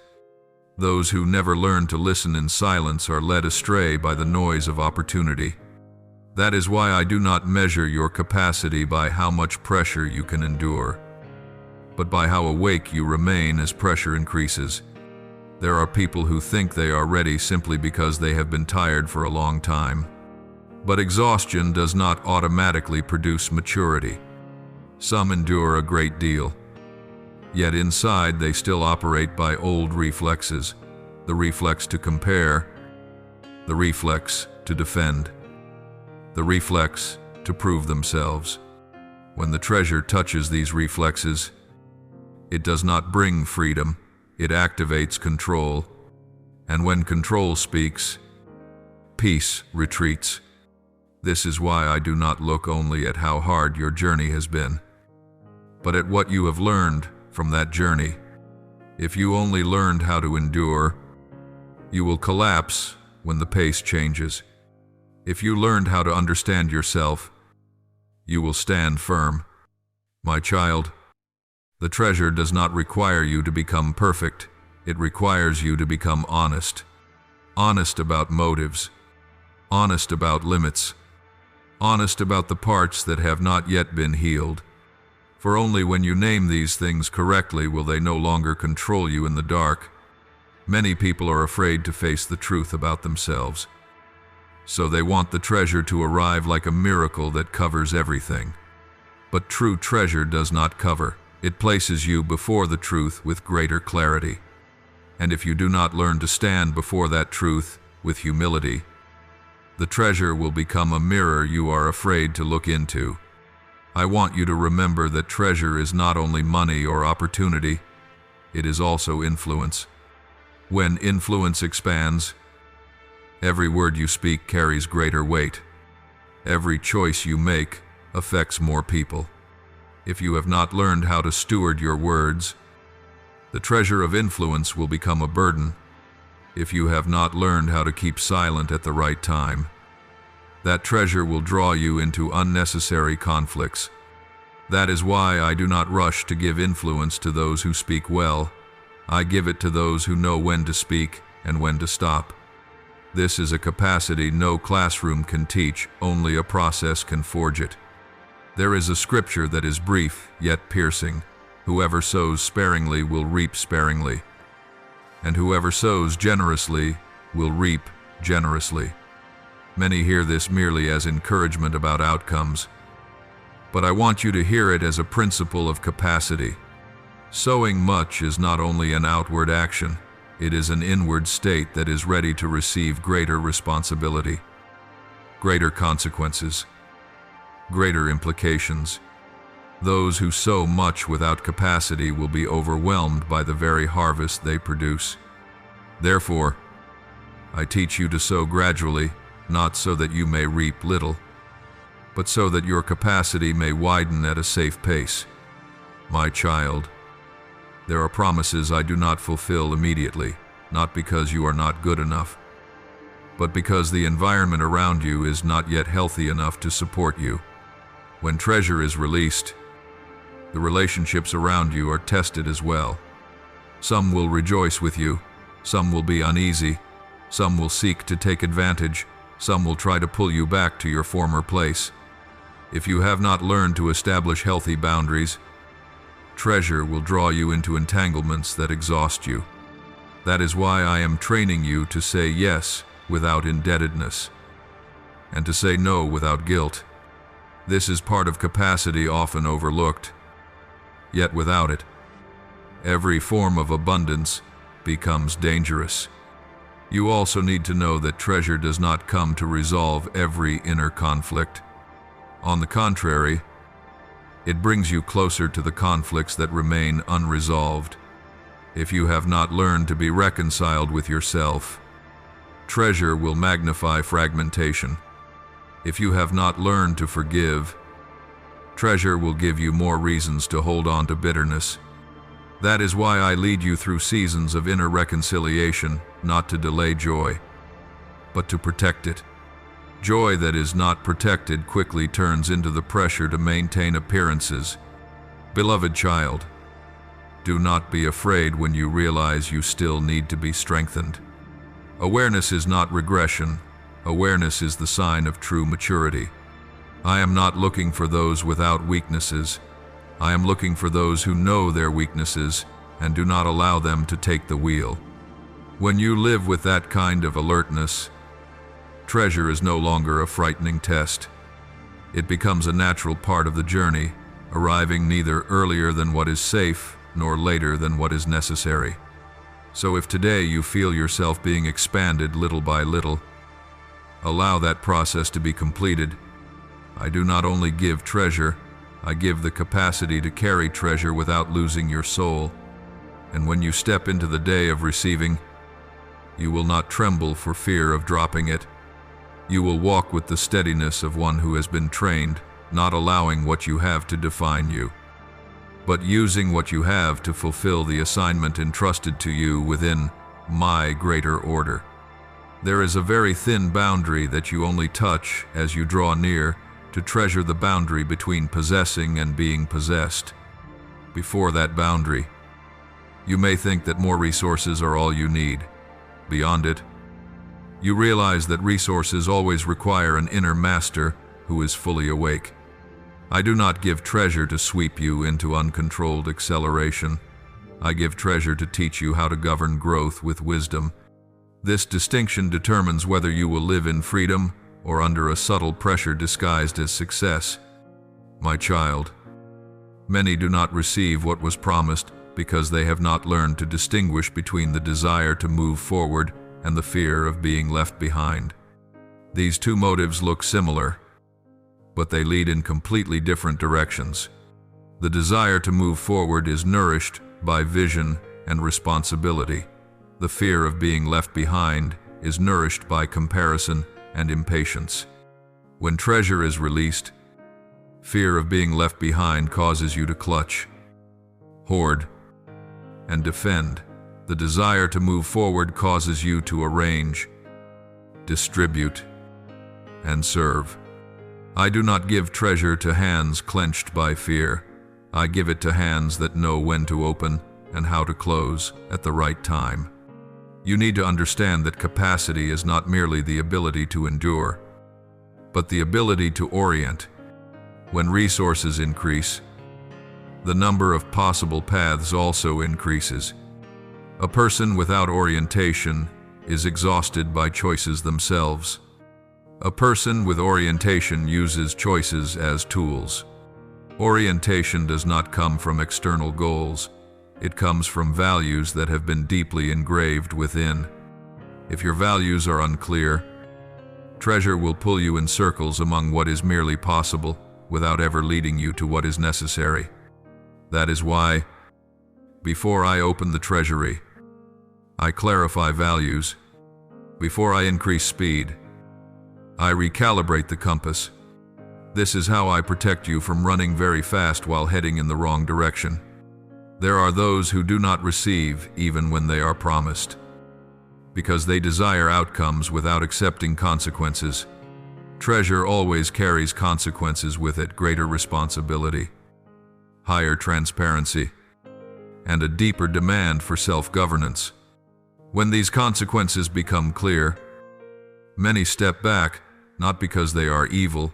Those who never learn to listen in silence are led astray by the noise of opportunity. That is why I do not measure your capacity by how much pressure you can endure, but by how awake you remain as pressure increases. There are people who think they are ready simply because they have been tired for a long time. But exhaustion does not automatically produce maturity. Some endure a great deal, yet inside they still operate by old reflexes. The reflex to compare, the reflex to defend, the reflex to prove themselves. When the treasure touches these reflexes, it does not bring freedom, it activates control. And when control speaks, peace retreats. This is why I do not look only at how hard your journey has been, but at what you have learned from that journey. If you only learned how to endure, you will collapse when the pace changes. If you learned how to understand yourself, you will stand firm. My child, the treasure does not require you to become perfect. It requires you to become honest. Honest about motives, honest about limits, honest about the parts that have not yet been healed. For only when you name these things correctly will they no longer control you in the dark. Many people are afraid to face the truth about themselves, so they want the treasure to arrive like a miracle that covers everything. But true treasure does not cover. It places you before the truth with greater clarity. And if you do not learn to stand before that truth with humility, the treasure will become a mirror you are afraid to look into. I want you to remember that treasure is not only money or opportunity, it is also influence. When influence expands, every word you speak carries greater weight. Every choice you make affects more people. If you have not learned how to steward your words, the treasure of influence will become a burden. If you have not learned how to keep silent at the right time, that treasure will draw you into unnecessary conflicts. That is why I do not rush to give influence to those who speak well. I give it to those who know when to speak and when to stop. This is a capacity no classroom can teach, only a process can forge it. There is a scripture that is brief yet piercing. Whoever sows sparingly will reap sparingly, and whoever sows generously will reap generously. Many hear this merely as encouragement about outcomes, but I want you to hear it as a principle of capacity. Sowing much is not only an outward action, it is an inward state that is ready to receive greater responsibility, greater consequences, greater implications. Those who sow much without capacity will be overwhelmed by the very harvest they produce. Therefore, I teach you to sow gradually, not so that you may reap little, but so that your capacity may widen at a safe pace. My child, there are promises I do not fulfill immediately. not because you are not good enough, but because the environment around you is not yet healthy enough to support you. When treasure is released, the relationships around you are tested as well. Some will rejoice with you, some will be uneasy, some will seek to take advantage, some will try to pull you back to your former place. If you have not learned to establish healthy boundaries, treasure will draw you into entanglements that exhaust you. That is why I am training you to say yes without indebtedness, and to say no without guilt. This is part of capacity often overlooked. Yet without it, every form of abundance becomes dangerous. You also need to know that treasure does not come to resolve every inner conflict. On the contrary, it brings you closer to the conflicts that remain unresolved. If you have not learned to be reconciled with yourself, treasure will magnify fragmentation. If you have not learned to forgive, treasure will give you more reasons to hold on to bitterness. That is why I lead you through seasons of inner reconciliation, not to delay joy, but to protect it. Joy that is not protected quickly turns into the pressure to maintain appearances. Beloved child, do not be afraid when you realize you still need to be strengthened. Awareness is not regression. Awareness is the sign of true maturity. I am not looking for those without weaknesses. I am looking for those who know their weaknesses and do not allow them to take the wheel. When you live with that kind of alertness, treasure is no longer a frightening test. It becomes a natural part of the journey, arriving neither earlier than what is safe nor later than what is necessary. So if today you feel yourself being expanded little by little, allow that process to be completed. I do not only give treasure, I give the capacity to carry treasure without losing your soul. And when you step into the day of receiving, you will not tremble for fear of dropping it. You will walk with the steadiness of one who has been trained, not allowing what you have to define you, but using what you have to fulfill the assignment entrusted to you within my greater order. There is a very thin boundary that you only touch as you draw near to treasure the boundary between possessing and being possessed. Before that boundary, you may think that more resources are all you need. Beyond it, you realize that resources always require an inner master who is fully awake. I do not give treasure to sweep you into uncontrolled acceleration. I give treasure to teach you how to govern growth with wisdom. This distinction determines whether you will live in freedom or under a subtle pressure disguised as success. My child, many do not receive what was promised because they have not learned to distinguish between the desire to move forward and the fear of being left behind. These two motives look similar, but they lead in completely different directions. The desire to move forward is nourished by vision and responsibility. The fear of being left behind is nourished by comparison and impatience. When treasure is released, fear of being left behind causes you to clutch, hoard, and defend. The desire to move forward causes you to arrange, distribute, and serve. I do not give treasure to hands clenched by fear. I give it to hands that know when to open and how to close at the right time. You need to understand that capacity is not merely the ability to endure, but the ability to orient. When resources increase, the number of possible paths also increases. A person without orientation is exhausted by choices themselves. A person with orientation uses choices as tools. Orientation does not come from external goals. It comes from values that have been deeply engraved within. If your values are unclear, treasure will pull you in circles among what is merely possible without ever leading you to what is necessary. That is why, before I open the treasury, I clarify values. Before I increase speed, I recalibrate the compass. This is how I protect you from running very fast while heading in the wrong direction. There are those who do not receive even when they are promised. because they desire outcomes without accepting consequences. Treasure always carries consequences with it: greater responsibility, higher transparency, and a deeper demand for self-governance. When these consequences become clear, many step back, not because they are evil,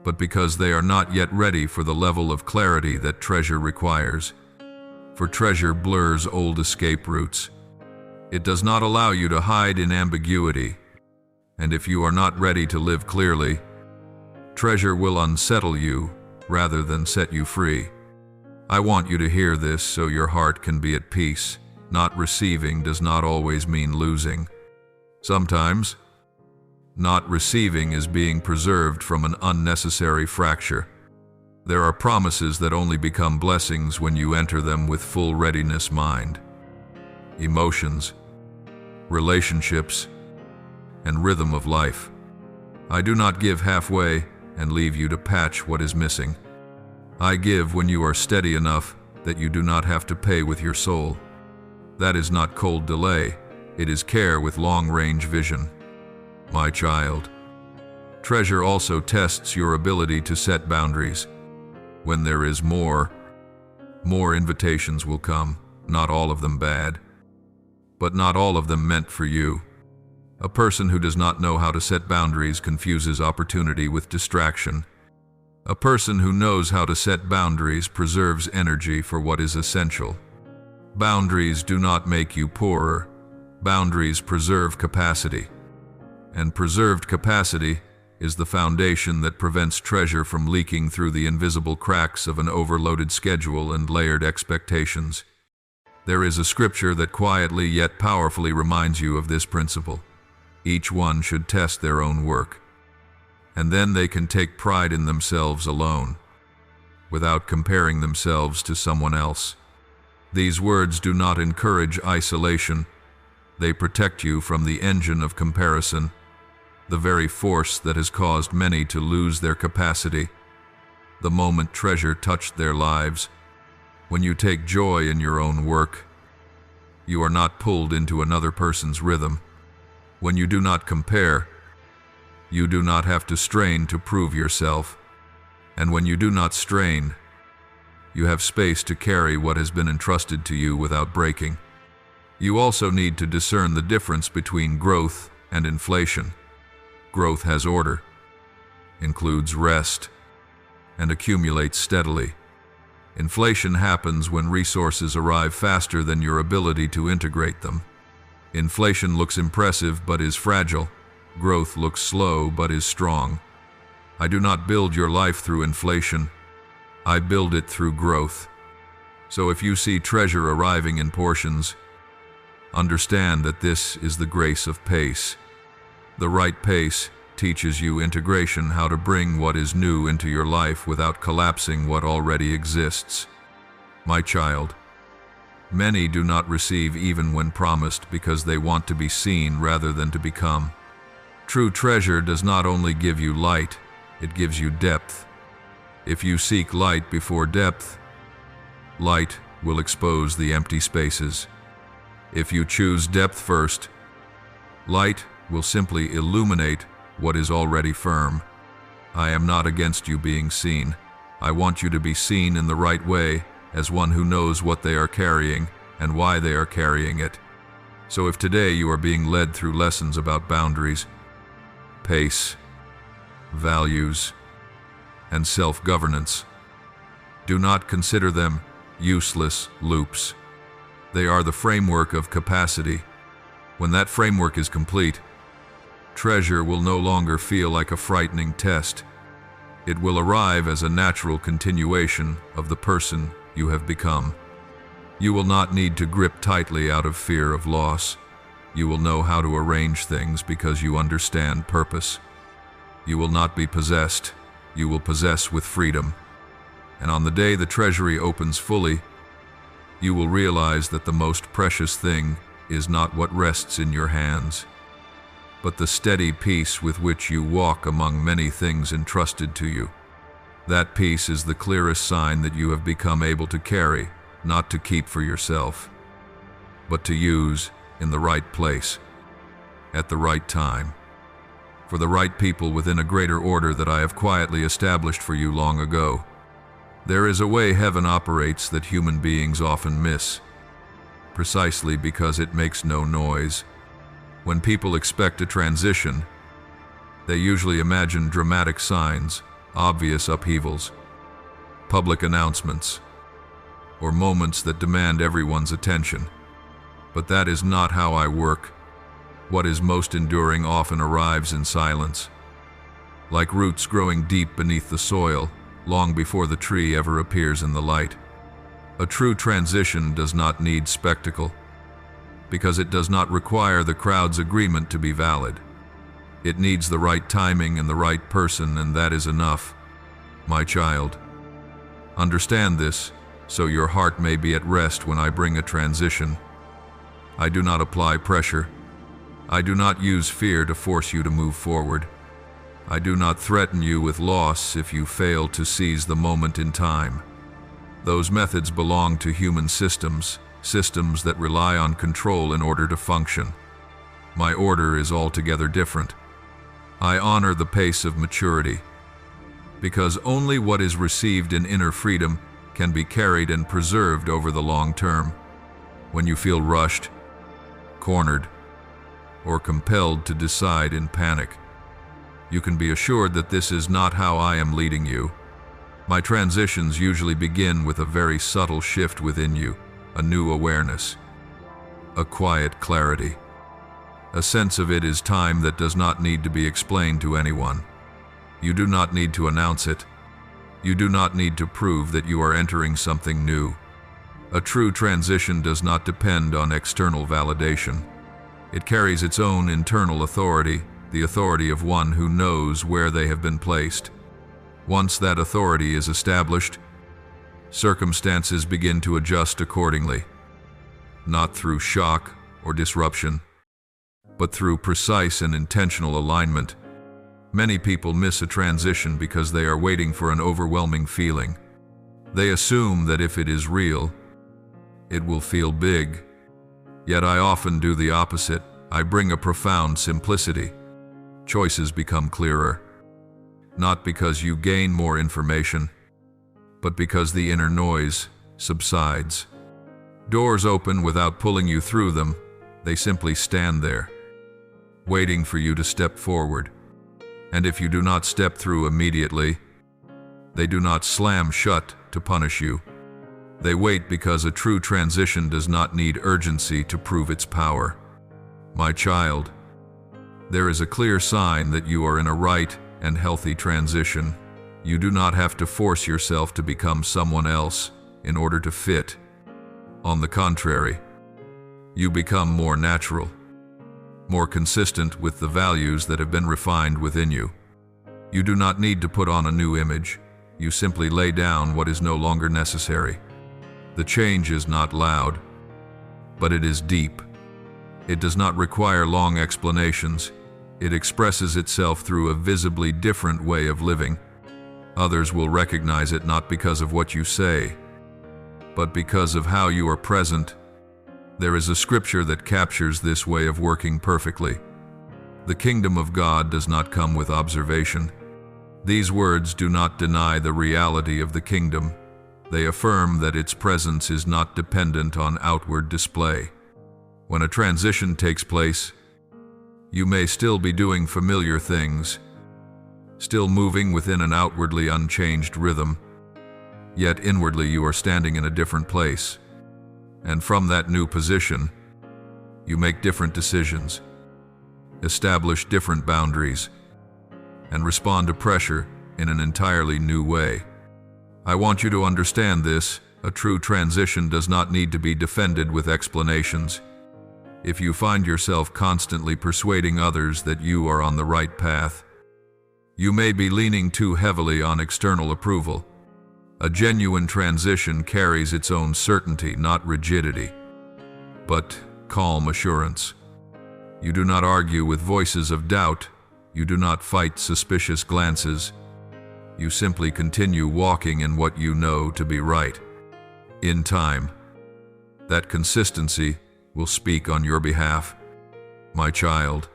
but because they are not yet ready for the level of clarity that treasure requires. For treasure blurs old escape routes. It does not allow you to hide in ambiguity, and if you are not ready to live clearly, treasure will unsettle you rather than set you free. I want you to hear this so your heart can be at peace. Not receiving does not always mean losing. Sometimes, not receiving is being preserved from an unnecessary fracture. There are promises that only become blessings when you enter them with full readiness mind. Emotions, relationships, and rhythm of life. I do not give halfway and leave you to patch what is missing. I give when you are steady enough that you do not have to pay with your soul. That is not cold delay, it is care with long-range vision. My child, treasure also tests your ability to set boundaries. When there is more invitations will come, not all of them bad, but not all of them meant for you. A person who does not know how to set boundaries confuses opportunity with distraction. A person who knows how to set boundaries preserves energy for what is essential. Boundaries do not make you poorer. Boundaries preserve capacity. And preserved capacity is the foundation that prevents treasure from leaking through the invisible cracks of an overloaded schedule and layered expectations. There is a scripture that quietly yet powerfully reminds you of this principle. Each one should test their own work, and then they can take pride in themselves alone, without comparing themselves to someone else. These words do not encourage isolation. They protect you from the engine of comparison, the very force that has caused many to lose their capacity. The moment treasure touched their lives, when you take joy in your own work, you are not pulled into another person's rhythm. When you do not compare, you do not have to strain to prove yourself. And when you do not strain, you have space to carry what has been entrusted to you without breaking. You also need to discern the difference between growth and inflation. Growth has order, includes rest, and accumulates steadily. Inflation happens when resources arrive faster than your ability to integrate them. Inflation looks impressive but is fragile. Growth looks slow but is strong. I do not build your life through inflation. I build it through growth. So if you see treasure arriving in portions, understand that this is the grace of pace. The right pace teaches you integration, how to bring what is new into your life without collapsing what already exists. My child, many do not receive even when promised because they want to be seen rather than to become. True treasure does not only give you light, it gives you depth. If you seek light before depth, light will expose the empty spaces. If you choose depth first, light will simply illuminate what is already firm. I am not against you being seen. I want you to be seen in the right way, as one who knows what they are carrying and why they are carrying it. So if today you are being led through lessons about boundaries, pace, values, and self-governance, do not consider them useless loops. They are the framework of capacity. When that framework is complete, treasure will no longer feel like a frightening test. It will arrive as a natural continuation of the person you have become. You will not need to grip tightly out of fear of loss. You will know how to arrange things because you understand purpose. You will not be possessed. You will possess with freedom. And on the day the treasury opens fully, you will realize that the most precious thing is not what rests in your hands, but the steady peace with which you walk among many things entrusted to you. That peace is the clearest sign that you have become able to carry, not to keep for yourself, but to use in the right place, at the right time, for the right people within a greater order that I have quietly established for you long ago. There is a way heaven operates that human beings often miss, precisely because it makes no noise. When people expect a transition, they usually imagine dramatic signs, obvious upheavals, public announcements, or moments that demand everyone's attention. But that is not how I work. What is most enduring often arrives in silence, like roots growing deep beneath the soil, long before the tree ever appears in the light. A true transition does not need spectacle, because it does not require the crowd's agreement to be valid. It needs the right timing and the right person, and that is enough. My child, understand this, so your heart may be at rest when I bring a transition. I do not apply pressure. I do not use fear to force you to move forward. I do not threaten you with loss if you fail to seize the moment in time. Those methods belong to human systems, systems that rely on control in order to function. My order is altogether different. I honor the pace of maturity, because only what is received in inner freedom can be carried and preserved over the long term. When you feel rushed, cornered, or compelled to decide in panic, you can be assured that this is not how I am leading you. My transitions usually begin with a very subtle shift within you, a new awareness, a quiet clarity. A sense of it is time that does not need to be explained to anyone. You do not need to announce it. You do not need to prove that you are entering something new. A true transition does not depend on external validation. It carries its own internal authority, the authority of one who knows where they have been placed. Once that authority is established, circumstances begin to adjust accordingly, not through shock or disruption, but through precise and intentional alignment. Many people miss a transition because they are waiting for an overwhelming feeling. They assume that if it is real, it will feel big. Yet I often do the opposite. I bring a profound simplicity. Choices become clearer, not because you gain more information, but because the inner noise subsides. Doors open without pulling you through them. They simply stand there, waiting for you to step forward. And if you do not step through immediately, they do not slam shut to punish you. They wait because a true transition does not need urgency to prove its power. My child, there is a clear sign that you are in a right and healthy transition. You do not have to force yourself to become someone else in order to fit. On the contrary, you become more natural, more consistent with the values that have been refined within you. You do not need to put on a new image. You simply lay down what is no longer necessary. The change is not loud, but it is deep. It does not require long explanations. It expresses itself through a visibly different way of living. Others will recognize it not because of what you say, but because of how you are present. There is a scripture that captures this way of working perfectly. The kingdom of God does not come with observation. These words do not deny the reality of the kingdom. They affirm that its presence is not dependent on outward display. When a transition takes place, you may still be doing familiar things, still moving within an outwardly unchanged rhythm, yet inwardly you are standing in a different place. And from that new position, you make different decisions, establish different boundaries, and respond to pressure in an entirely new way. I want you to understand this. A true transition does not need to be defended with explanations. If you find yourself constantly persuading others that you are on the right path, you may be leaning too heavily on external approval. A genuine transition carries its own certainty, not rigidity, but calm assurance. You do not argue with voices of doubt. You do not fight suspicious glances. You simply continue walking in what you know to be right. In time, that consistency will speak on your behalf. My child,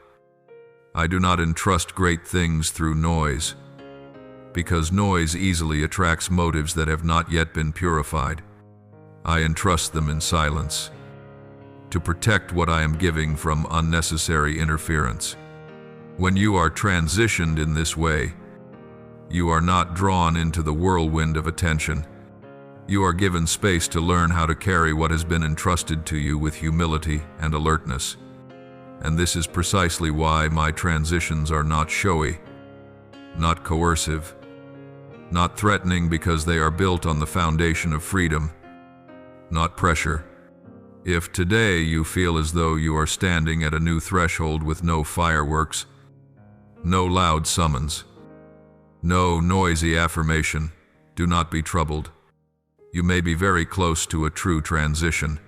I do not entrust great things through noise, because noise easily attracts motives that have not yet been purified. I entrust them in silence, to protect what I am giving from unnecessary interference. When you are transitioned in this way, you are not drawn into the whirlwind of attention. You are given space to learn how to carry what has been entrusted to you with humility and alertness. And this is precisely why my transitions are not showy, not coercive, not threatening, because they are built on the foundation of freedom, not pressure. If today you feel as though you are standing at a new threshold with no fireworks, no loud summons, no noisy affirmation, do not be troubled. You may be very close to a true transition.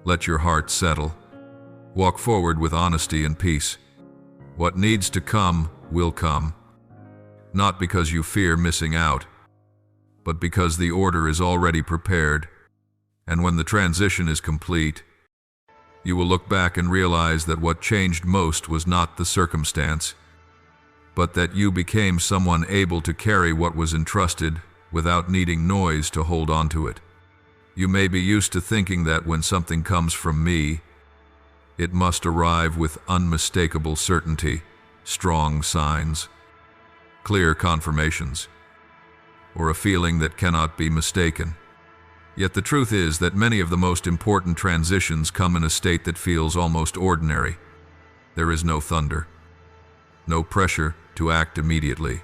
Let your heart settle. Walk forward with honesty and peace. What needs to come will come, not because you fear missing out, but because the order is already prepared. And when the transition is complete, you will look back and realize that what changed most was not the circumstance, but that you became someone able to carry what was entrusted without needing noise to hold on to it. You may be used to thinking that when something comes from me, it must arrive with unmistakable certainty, strong signs, clear confirmations, or a feeling that cannot be mistaken. Yet the truth is that many of the most important transitions come in a state that feels almost ordinary. There is no thunder, no pressure to act immediately,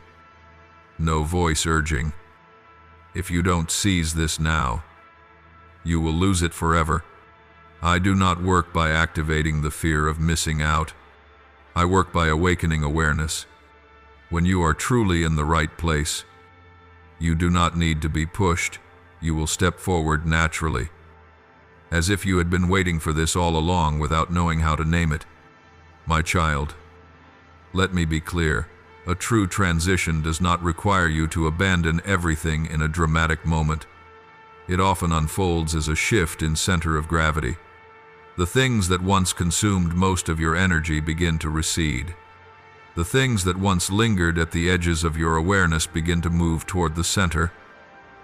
no voice urging. If you don't seize this now, you will lose it forever. I do not work by activating the fear of missing out. I work by awakening awareness. When you are truly in the right place, you do not need to be pushed. You will step forward naturally, as if you had been waiting for this all along without knowing how to name it. My child, let me be clear. A true transition does not require you to abandon everything in a dramatic moment. It often unfolds as a shift in center of gravity. The things that once consumed most of your energy begin to recede. The things that once lingered at the edges of your awareness begin to move toward the center.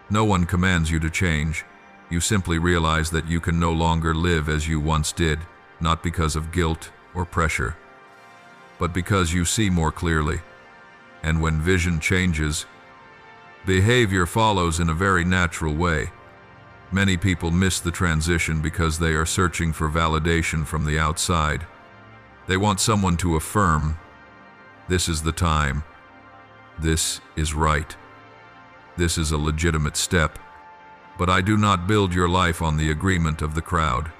No one commands you to change. You simply realize that you can no longer live as you once did, not because of guilt or pressure, but because you see more clearly. And when vision changes, behavior follows in a very natural way. Many people miss the transition because they are searching for validation from the outside. They want someone to affirm, "This is the time. This is right. This is a legitimate step." But I do not build your life on the agreement of the crowd.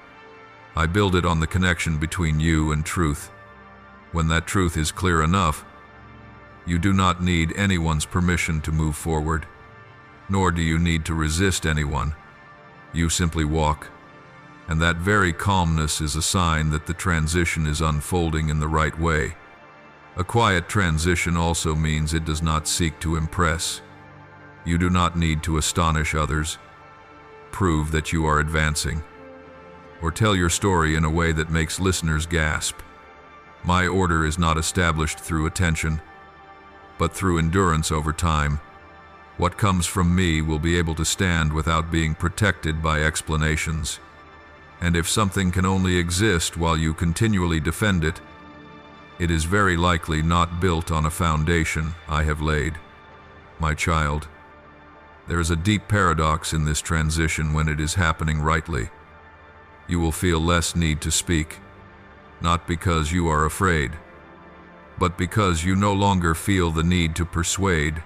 I build it on the connection between you and truth. When that truth is clear enough, you do not need anyone's permission to move forward, nor do you need to resist anyone. You simply walk, and that very calmness is a sign that the transition is unfolding in the right way. A quiet transition also means it does not seek to impress. You do not need to astonish others, prove that you are advancing, or tell your story in a way that makes listeners gasp. My order is not established through attention, but through endurance over time. What comes from me will be able to stand without being protected by explanations. And if something can only exist while you continually defend it, it is very likely not built on a foundation I have laid. My child, there is a deep paradox in this transition when it is happening rightly. You will feel less need to speak, not because you are afraid, but because you no longer feel the need to persuade.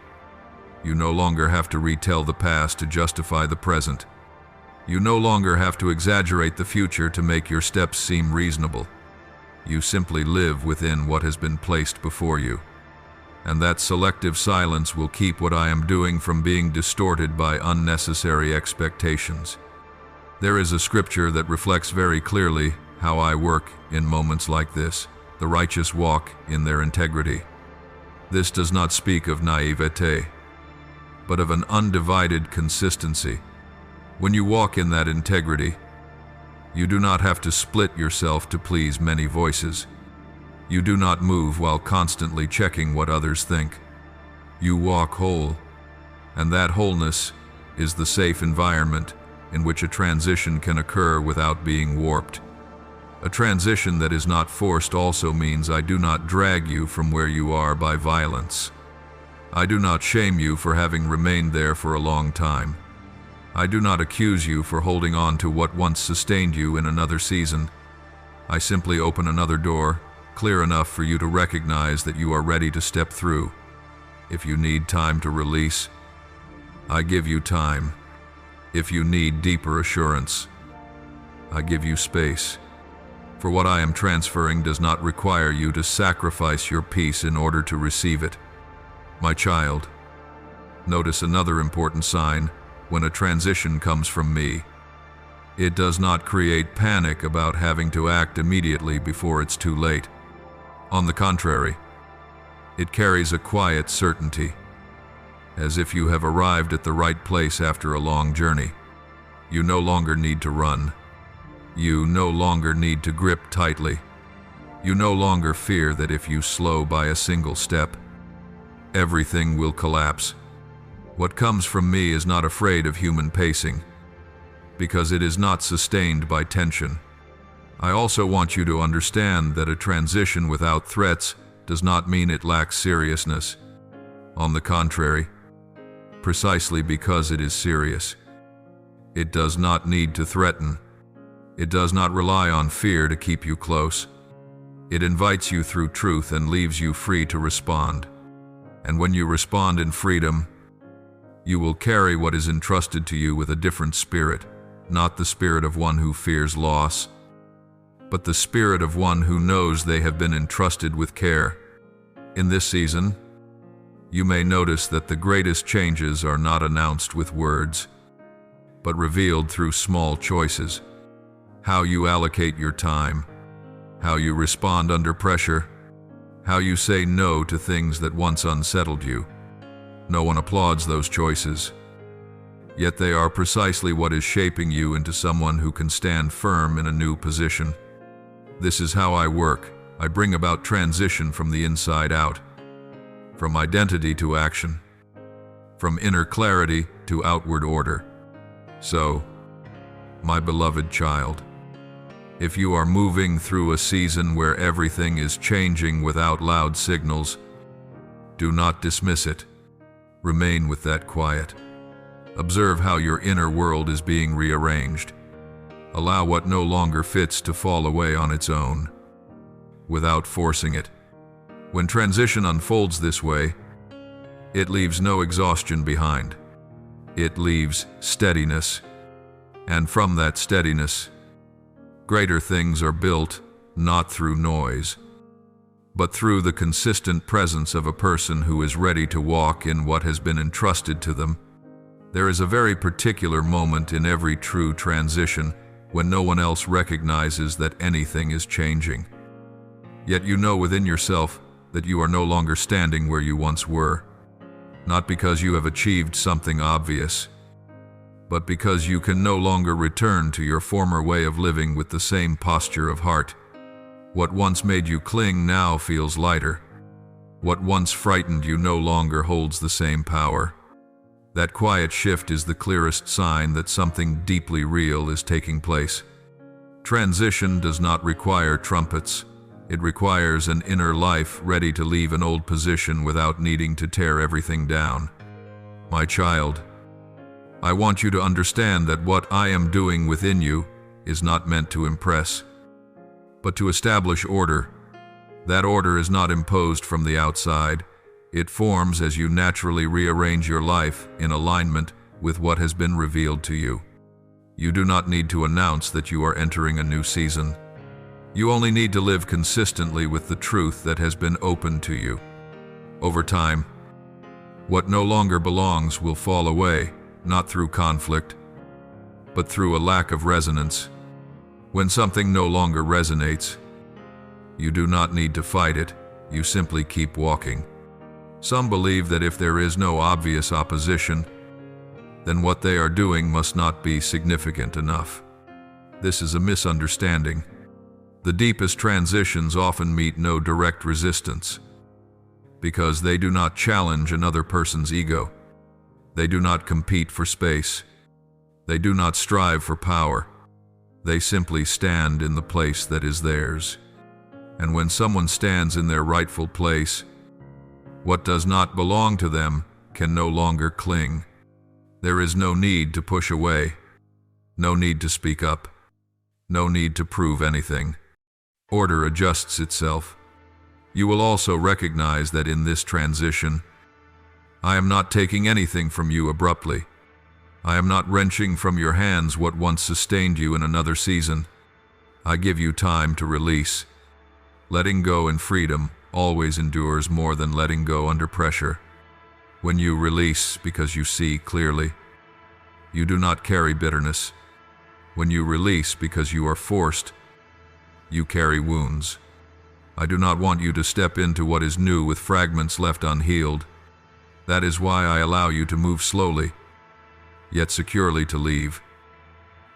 You no longer have to retell the past to justify the present. You no longer have to exaggerate the future to make your steps seem reasonable. You simply live within what has been placed before you. And that selective silence will keep what I am doing from being distorted by unnecessary expectations. There is a scripture that reflects very clearly how I work in moments like this. The righteous walk in their integrity. This does not speak of naivete, but of an undivided consistency. When you walk in that integrity, You do not have to split yourself to please many voices. You do not move while constantly checking what others think. You walk whole, and that wholeness is the safe environment in which a transition can occur without being warped. A transition that is not forced also means I do not drag you from where you are by violence. I do not shame you for having remained there for a long time. I do not accuse you for holding on to what once sustained you in another season. I simply open another door, clear enough for you to recognize that you are ready to step through. If you need time to release, I give you time. If you need deeper assurance, I give you space. For what I am transferring does not require you to sacrifice your peace in order to receive it. My child, notice another important sign when a transition comes from me. It does not create panic about having to act immediately before it's too late. On the contrary, it carries a quiet certainty, as if you have arrived at the right place after a long journey. You no longer need to run. You no longer need to grip tightly. You no longer fear that if you slow by a single step, everything will collapse. What comes from me is not afraid of human pacing, because it is not sustained by tension. I also want you to understand that a transition without threats does not mean it lacks seriousness. On the contrary, precisely because it is serious, it does not need to threaten. It does not rely on fear to keep you close. It invites you through truth and leaves you free to respond. And when you respond in freedom, you will carry what is entrusted to you with a different spirit, not the spirit of one who fears loss, but the spirit of one who knows they have been entrusted with care. In this season, you may notice that the greatest changes are not announced with words, but revealed through small choices. How you allocate your time, how you respond under pressure, how you say no to things that once unsettled you. No one applauds those choices, yet they are precisely what is shaping you into someone who can stand firm in a new position. This is how I work. I bring about transition from the inside out, from identity to action, from inner clarity to outward order. So, my beloved child, if you are moving through a season where everything is changing without loud signals, do not dismiss it. Remain with that quiet. Observe how your inner world is being rearranged. Allow what no longer fits to fall away on its own, without forcing it. When transition unfolds this way, it leaves no exhaustion behind. It leaves steadiness. And from that steadiness, greater things are built, not through noise, but through the consistent presence of a person who is ready to walk in what has been entrusted to them. There is a very particular moment in every true transition when no one else recognizes that anything is changing. Yet you know within yourself that you are no longer standing where you once were, not because you have achieved something obvious, but because you can no longer return to your former way of living with the same posture of heart. What once made you cling now feels lighter. What once frightened you no longer holds the same power. That quiet shift is the clearest sign that something deeply real is taking place. Transition does not require trumpets. It requires an inner life ready to leave an old position without needing to tear everything down. My child, I want you to understand that what I am doing within you is not meant to impress, but to establish order. That order is not imposed from the outside. It forms as you naturally rearrange your life in alignment with what has been revealed to you. You do not need to announce that you are entering a new season. You only need to live consistently with the truth that has been opened to you. Over time, what no longer belongs will fall away, not through conflict, but through a lack of resonance. When something no longer resonates, you do not need to fight it, you simply keep walking. Some believe that if there is no obvious opposition, then what they are doing must not be significant enough. This is a misunderstanding. The deepest transitions often meet no direct resistance, because they do not challenge another person's ego. They do not compete for space. They do not strive for power. They simply stand in the place that is theirs. And when someone stands in their rightful place, what does not belong to them can no longer cling. There is no need to push away, no need to speak up, no need to prove anything. Order adjusts itself. You will also recognize that in this transition, I am not taking anything from you abruptly. I am not wrenching from your hands what once sustained you in another season. I give you time to release. Letting go in freedom always endures more than letting go under pressure. When you release because you see clearly, you do not carry bitterness. When you release because you are forced, you carry wounds. I do not want you to step into what is new with fragments left unhealed. That is why I allow you to move slowly, yet securely to leave,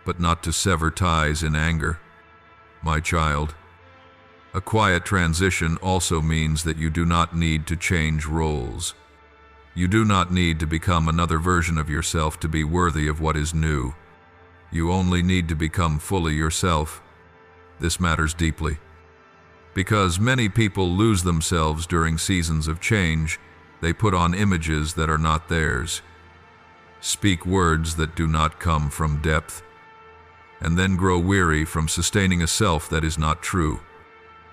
but not to sever ties in anger. My child, a quiet transition also means that you do not need to change roles. You do not need to become another version of yourself to be worthy of what is new. You only need to become fully yourself. This matters deeply, because many people lose themselves during seasons of change. They put on images that are not theirs, speak words that do not come from depth, and then grow weary from sustaining a self that is not true.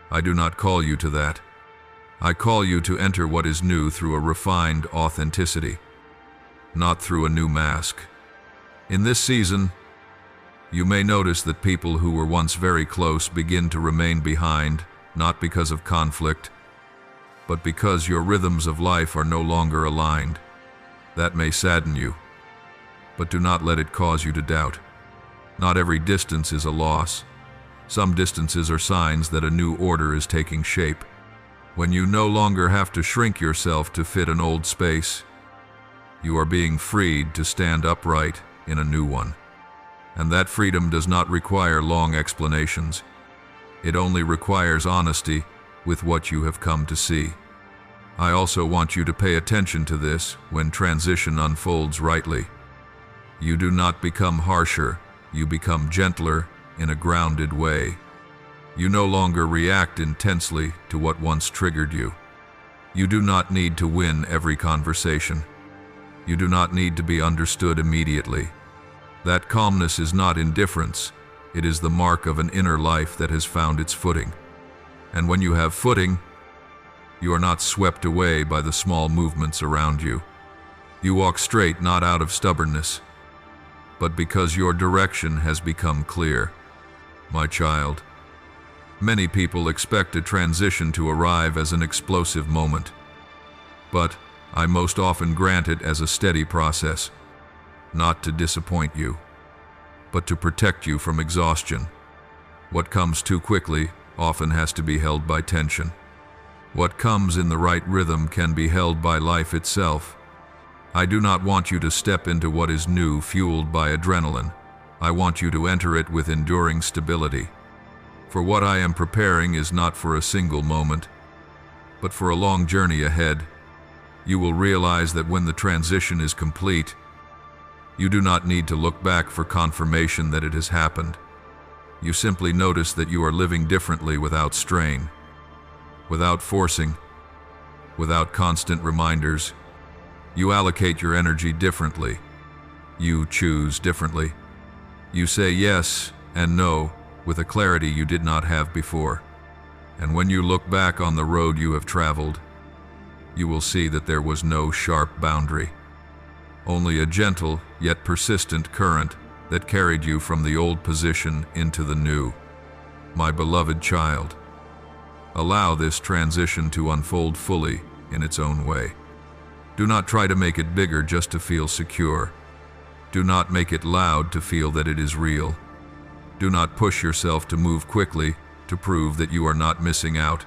I do not call you to that. I call you to enter what is new through a refined authenticity, not through a new mask. In this season, you may notice that people who were once very close begin to remain behind, not because of conflict, but because your rhythms of life are no longer aligned. That may sadden you, but do not let it cause you to doubt. Not every distance is a loss. Some distances are signs that a new order is taking shape. When you no longer have to shrink yourself to fit an old space, you are being freed to stand upright in a new one. And that freedom does not require long explanations. It only requires honesty with what you have come to see. I also want you to pay attention to this when transition unfolds rightly. You do not become harsher, you become gentler in a grounded way. You no longer react intensely to what once triggered you. You do not need to win every conversation. You do not need to be understood immediately. That calmness is not indifference. It is the mark of an inner life that has found its footing. And when you have footing, you are not swept away by the small movements around you. You walk straight not out of stubbornness, but because your direction has become clear. My child, many people expect a transition to arrive as an explosive moment, but I most often grant it as a steady process, not to disappoint you, but to protect you from exhaustion. What comes too quickly often has to be held by tension. What comes in the right rhythm can be held by life itself. I do not want you to step into what is new fueled by adrenaline. I want you to enter it with enduring stability. For what I am preparing is not for a single moment, but for a long journey ahead. You will realize that when the transition is complete, you do not need to look back for confirmation that it has happened. You simply notice that you are living differently without strain, without forcing, without constant reminders. You allocate your energy differently. You choose differently. You say yes and no with a clarity you did not have before. And when you look back on the road you have traveled, you will see that there was no sharp boundary, only a gentle yet persistent current that carried you from the old position into the new. My beloved child, allow this transition to unfold fully in its own way. Do not try to make it bigger just to feel secure. Do not make it loud to feel that it is real. Do not push yourself to move quickly to prove that you are not missing out.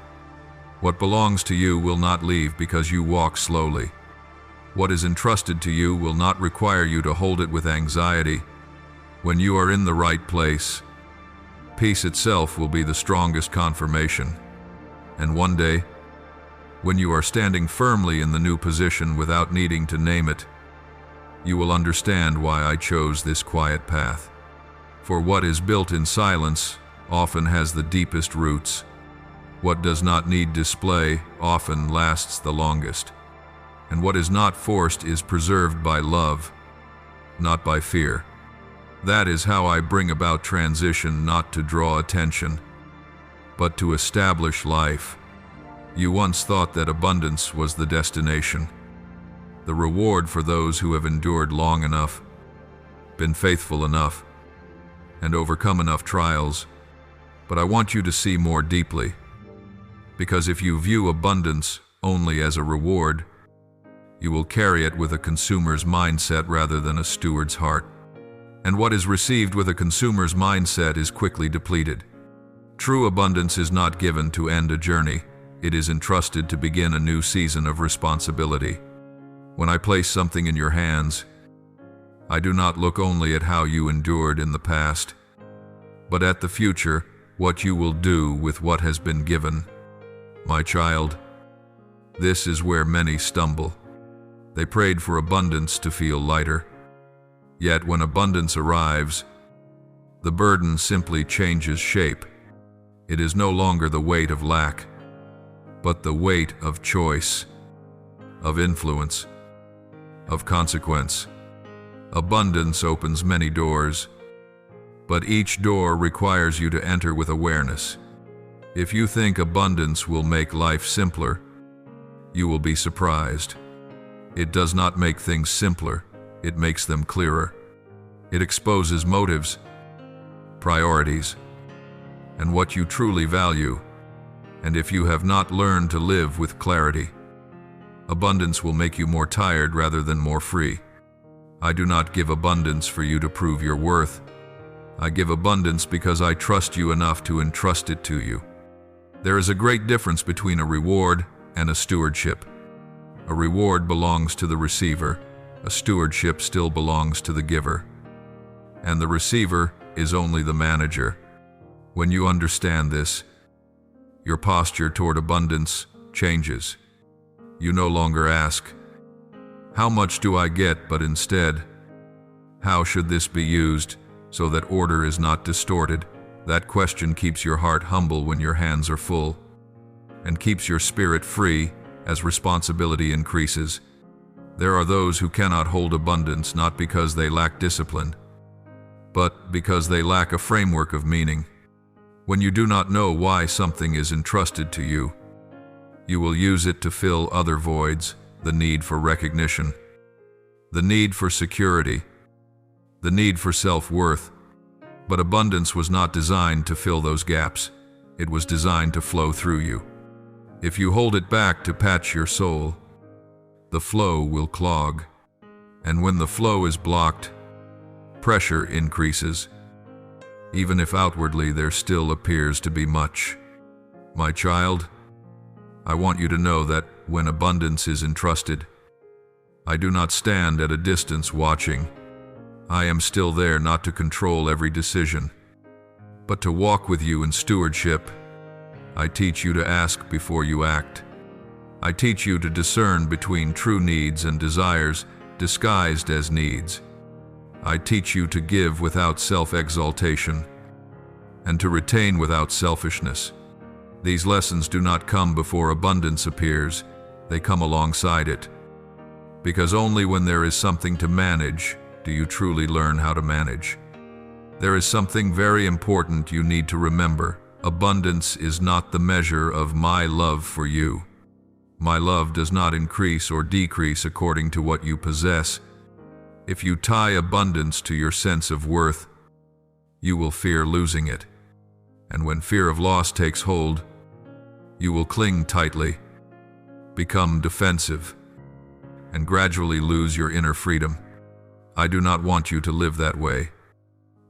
What belongs to you will not leave because you walk slowly. What is entrusted to you will not require you to hold it with anxiety. When you are in the right place, peace itself will be the strongest confirmation. And one day, when you are standing firmly in the new position without needing to name it, you will understand why I chose this quiet path. For what is built in silence often has the deepest roots. What does not need display often lasts the longest. And what is not forced is preserved by love, not by fear. That is how I bring about transition, not to draw attention, but to establish life. You once thought that abundance was the destination, the reward for those who have endured long enough, been faithful enough, and overcome enough trials. But I want you to see more deeply, because if you view abundance only as a reward, you will carry it with a consumer's mindset rather than a steward's heart. And what is received with a consumer's mindset is quickly depleted. True abundance is not given to end a journey. It is entrusted to begin a new season of responsibility. When I place something in your hands, I do not look only at how you endured in the past, but at the future, what you will do with what has been given. My child, this is where many stumble. They prayed for abundance to feel lighter. Yet when abundance arrives, the burden simply changes shape. It is no longer the weight of lack, but the weight of choice, of influence, of consequence. Abundance opens many doors, but each door requires you to enter with awareness. If you think abundance will make life simpler, you will be surprised. It does not make things simpler, it makes them clearer. It exposes motives, priorities, and what you truly value. And if you have not learned to live with clarity, abundance will make you more tired rather than more free. I do not give abundance for you to prove your worth. I give abundance because I trust you enough to entrust it to you. There is a great difference between a reward and a stewardship. A reward belongs to the receiver. A stewardship still belongs to the giver. And the receiver is only the manager. When you understand this, your posture toward abundance changes. You no longer ask, "How much do I get?" but instead, "How should this be used so that order is not distorted?" That question keeps your heart humble when your hands are full, and keeps your spirit free as responsibility increases. There are those who cannot hold abundance not because they lack discipline, but because they lack a framework of meaning. When you do not know why something is entrusted to you, you will use it to fill other voids: the need for recognition, the need for security, the need for self-worth. But abundance was not designed to fill those gaps. It was designed to flow through you. If you hold it back to patch your soul, the flow will clog. And when the flow is blocked, pressure increases, even if outwardly there still appears to be much. My child, I want you to know that when abundance is entrusted, I do not stand at a distance watching. I am still there, not to control every decision, but to walk with you in stewardship. I teach you to ask before you act. I teach you to discern between true needs and desires disguised as needs. I teach you to give without self-exaltation and to retain without selfishness. These lessons do not come before abundance appears, they come alongside it. Because only when there is something to manage do you truly learn how to manage. There is something very important you need to remember. Abundance is not the measure of my love for you. My love does not increase or decrease according to what you possess. If you tie abundance to your sense of worth, you will fear losing it. And when fear of loss takes hold, you will cling tightly, become defensive, and gradually lose your inner freedom. I do not want you to live that way.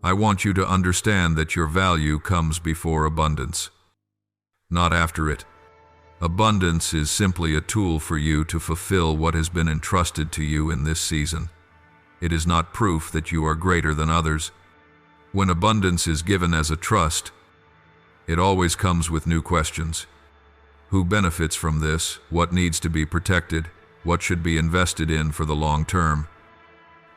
I want you to understand that your value comes before abundance, not after it. Abundance is simply a tool for you to fulfill what has been entrusted to you in this season. It is not proof that you are greater than others. When abundance is given as a trust, It always comes with new questions. Who benefits from this? What needs to be protected? What should be invested in for the long term?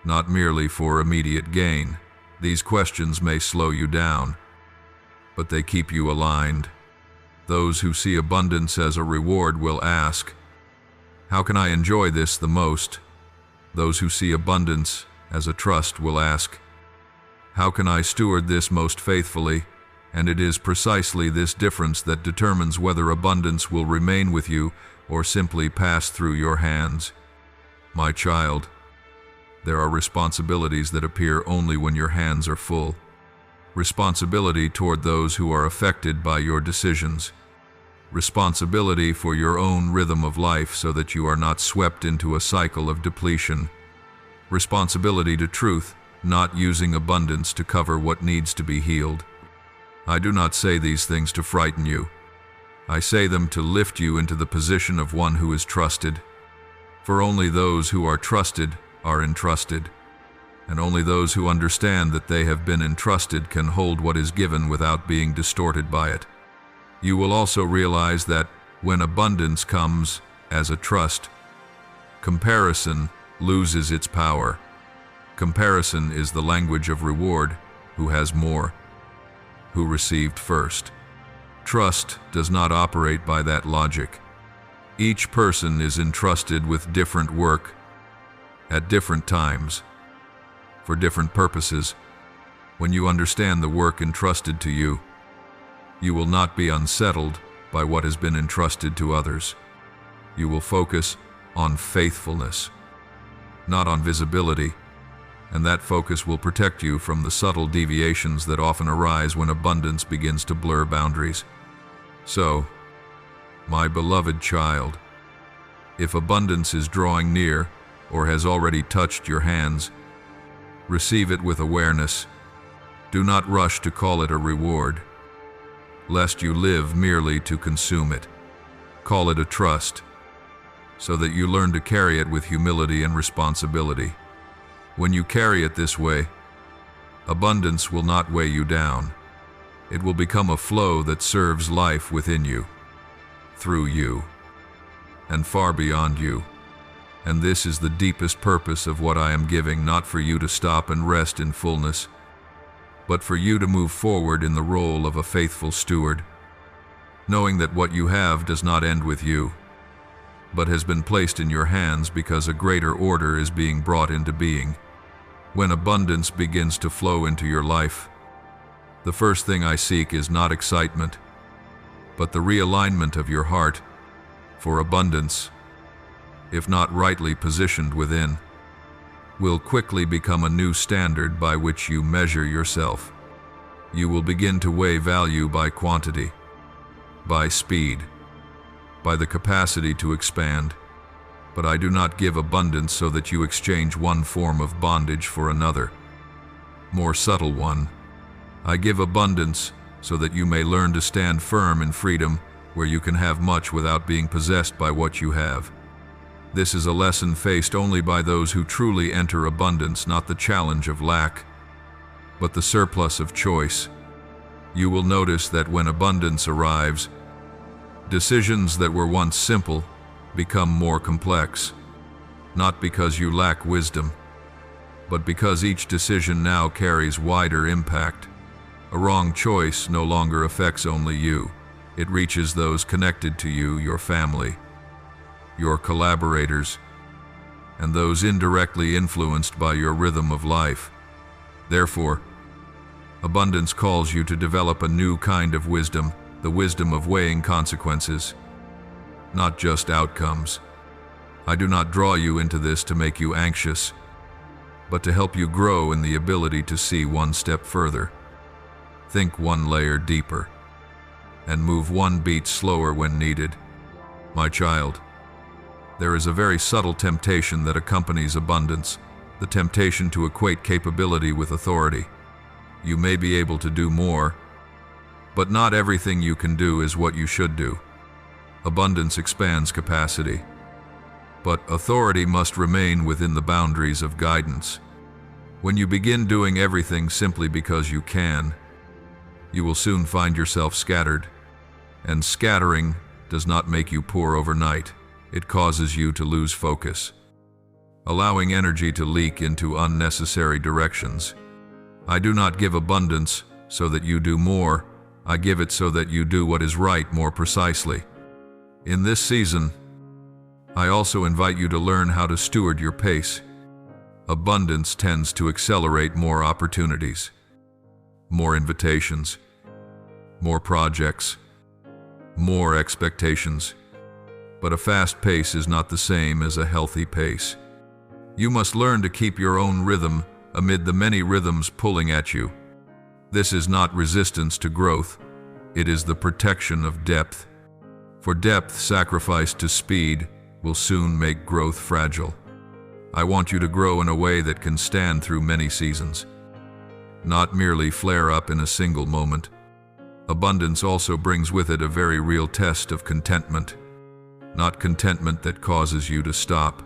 Not merely for immediate gain. These questions may slow you down, but they keep you aligned. Those who see abundance as a reward will ask, how can I enjoy this the most? Those who see abundance as a trust will ask, how can I steward this most faithfully? And it is precisely this difference that determines whether abundance will remain with you or simply pass through your hands. My child, there are responsibilities that appear only when your hands are full. Responsibility toward those who are affected by your decisions. Responsibility for your own rhythm of life so that you are not swept into a cycle of depletion. Responsibility to truth, not using abundance to cover what needs to be healed. I do not say these things to frighten you. I say them to lift you into the position of one who is trusted. For only those who are trusted are entrusted, and only those who understand that they have been entrusted can hold what is given without being distorted by it. You will also realize that when abundance comes as a trust, comparison loses its power. Comparison is the language of reward. Who has more? Who received first? Trust does not operate by that logic. Each person is entrusted with different work at different times, for different purposes. When you understand the work entrusted to you, you will not be unsettled by what has been entrusted to others. You will focus on faithfulness, not on visibility, and that focus will protect you from the subtle deviations that often arise when abundance begins to blur boundaries. So, my beloved child, if abundance is drawing near or has already touched your hands, receive it with awareness. Do not rush to call it a reward, lest you live merely to consume it. Call it a trust, so that you learn to carry it with humility and responsibility. When you carry it this way, abundance will not weigh you down. It will become a flow that serves life within you, through you, and far beyond you. And this is the deepest purpose of what I am giving, not for you to stop and rest in fullness, but for you to move forward in the role of a faithful steward, knowing that what you have does not end with you, but has been placed in your hands because a greater order is being brought into being. When abundance begins to flow into your life, the first thing I seek is not excitement, but the realignment of your heart, for abundance, if not rightly positioned within, will quickly become a new standard by which you measure yourself. You will begin to weigh value by quantity, by speed, by the capacity to expand. But I do not give abundance so that you exchange one form of bondage for another, more subtle one. I give abundance so that you may learn to stand firm in freedom, where you can have much without being possessed by what you have. This is a lesson faced only by those who truly enter abundance, not the challenge of lack, but the surplus of choice. You will notice that when abundance arrives, decisions that were once simple become more complex, not because you lack wisdom, but because each decision now carries wider impact. A wrong choice no longer affects only you. It reaches those connected to you, your family, your collaborators, and those indirectly influenced by your rhythm of life. Therefore, abundance calls you to develop a new kind of wisdom, the wisdom of weighing consequences, not just outcomes. I do not draw you into this to make you anxious, but to help you grow in the ability to see one step further, think one layer deeper, and move one beat slower when needed. My child, there is a very subtle temptation that accompanies abundance, the temptation to equate capability with authority. You may be able to do more, but not everything you can do is what you should do. Abundance expands capacity, but authority must remain within the boundaries of guidance. When you begin doing everything simply because you can, You will soon find yourself scattered. And scattering does not make you poor overnight. It causes you to lose focus, allowing energy to leak into unnecessary directions. I do not give abundance so that you do more. I give it so that you do what is right more precisely. In this season, I also invite you to learn how to steward your pace. Abundance tends to accelerate more opportunities, more invitations, more projects, more expectations. But a fast pace is not the same as a healthy pace. You must learn to keep your own rhythm amid the many rhythms pulling at you. This is not resistance to growth. It is the protection of depth. For depth sacrificed to speed will soon make growth fragile. I want you to grow in a way that can stand through many seasons, not merely flare up in a single moment. Abundance also brings with it a very real test of contentment. Not contentment that causes you to stop,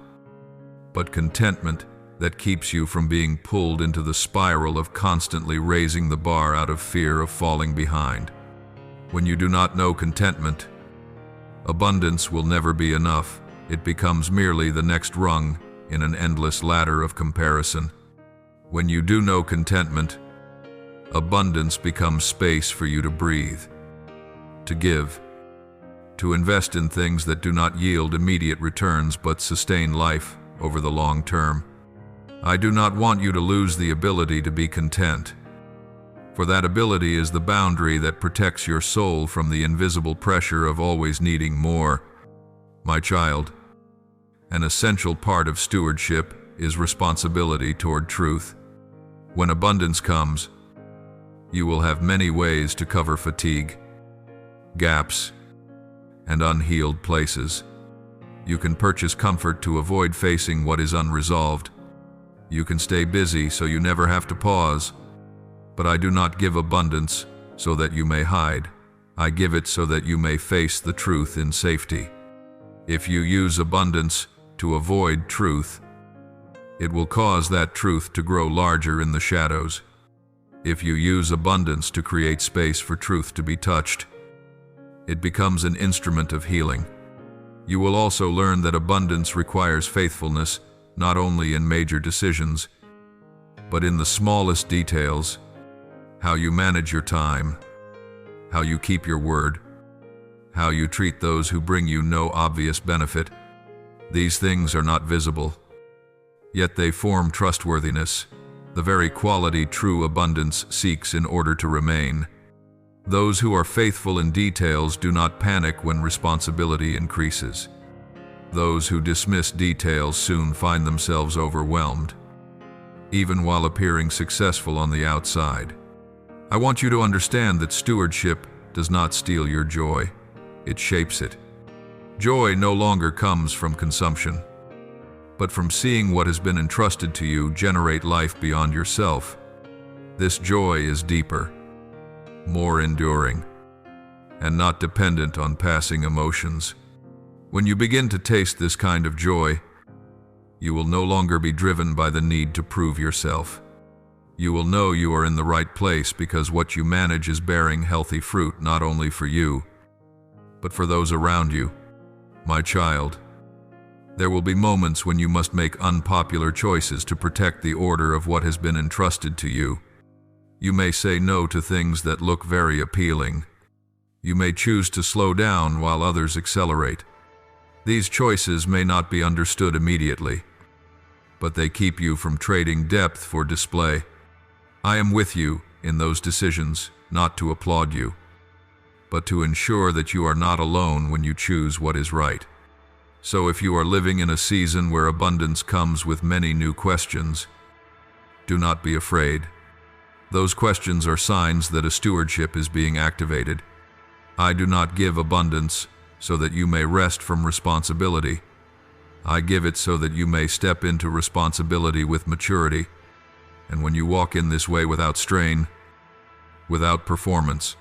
but contentment that keeps you from being pulled into the spiral of constantly raising the bar out of fear of falling behind. When you do not know contentment, abundance will never be enough. It becomes merely the next rung in an endless ladder of comparison. When you do know contentment, abundance becomes space for you to breathe, to give, to invest in things that do not yield immediate returns but sustain life over the long term. I do not want you to lose the ability to be content, for that ability is the boundary that protects your soul from the invisible pressure of always needing more. My child, an essential part of stewardship is responsibility toward truth. When abundance comes, you will have many ways to cover fatigue, gaps, and unhealed places. You can purchase comfort to avoid facing what is unresolved. You can stay busy so you never have to pause. But I do not give abundance so that you may hide. I give it so that you may face the truth in safety. If you use abundance to avoid truth, it will cause that truth to grow larger in the shadows. If you use abundance to create space for truth to be touched, it becomes an instrument of healing. You will also learn that abundance requires faithfulness, not only in major decisions, but in the smallest details: how you manage your time, how you keep your word, how you treat those who bring you no obvious benefit. These things are not visible, yet they form trustworthiness, the very quality true abundance seeks in order to remain. Those who are faithful in details do not panic when responsibility increases. Those who dismiss details soon find themselves overwhelmed, even while appearing successful on the outside. I want you to understand that stewardship does not steal your joy, it shapes it. Joy no longer comes from consumption, but from seeing what has been entrusted to you generate life beyond yourself. This joy is deeper, more enduring, and not dependent on passing emotions. When you begin to taste this kind of joy, you will no longer be driven by the need to prove yourself. You will know you are in the right place because what you manage is bearing healthy fruit not only for you, but for those around you. My child, there will be moments when you must make unpopular choices to protect the order of what has been entrusted to you. You may say no to things that look very appealing. You may choose to slow down while others accelerate. These choices may not be understood immediately, but they keep you from trading depth for display. I am with you in those decisions, not to applaud you, but to ensure that you are not alone when you choose what is right. So if you are living in a season where abundance comes with many new questions, do not be afraid. Those questions are signs that a stewardship is being activated. I do not give abundance so that you may rest from responsibility. I give it so that you may step into responsibility with maturity. And when you walk in this way without strain, without performance,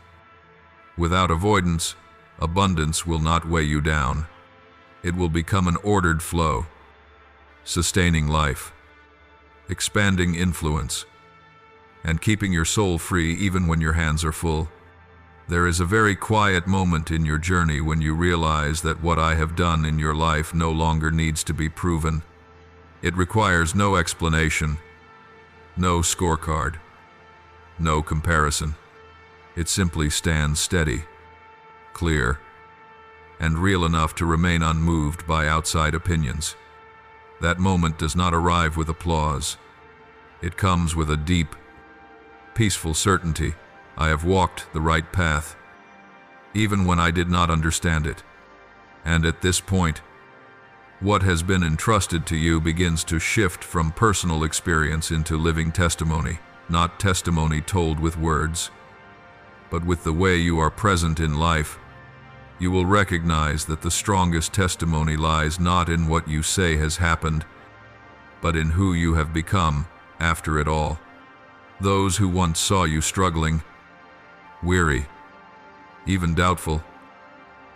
without avoidance, abundance will not weigh you down. It will become an ordered flow, sustaining life, expanding influence, and keeping your soul free even when your hands are full. There is a very quiet moment in your journey when you realize that what I have done in your life no longer needs to be proven. It requires no explanation, no scorecard, no comparison. It simply stands steady, clear, and real enough to remain unmoved by outside opinions. That moment does not arrive with applause. It comes with a deep, peaceful certainty. I have walked the right path, even when I did not understand it. And at this point, what has been entrusted to you begins to shift from personal experience into living testimony, not testimony told with words, but with the way you are present in life. You will recognize that the strongest testimony lies not in what you say has happened, but in who you have become after it all. Those who once saw you struggling, weary, even doubtful,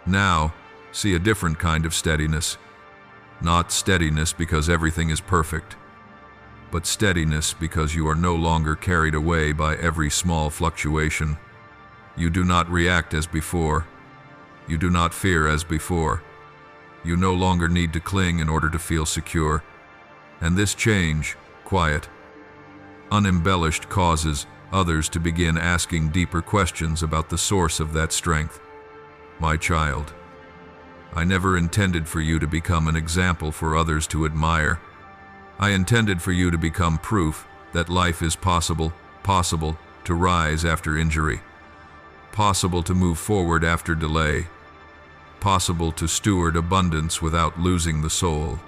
now see a different kind of steadiness. Not steadiness because everything is perfect, but steadiness because you are no longer carried away by every small fluctuation. You do not react as before. You do not fear as before. You no longer need to cling in order to feel secure. And this change, quiet, unembellished, causes others to begin asking deeper questions about the source of that strength. My child, I never intended for you to become an example for others to admire. I intended for you to become proof that life is possible to rise after injury, possible to move forward after delay, possible to steward abundance without losing the soul.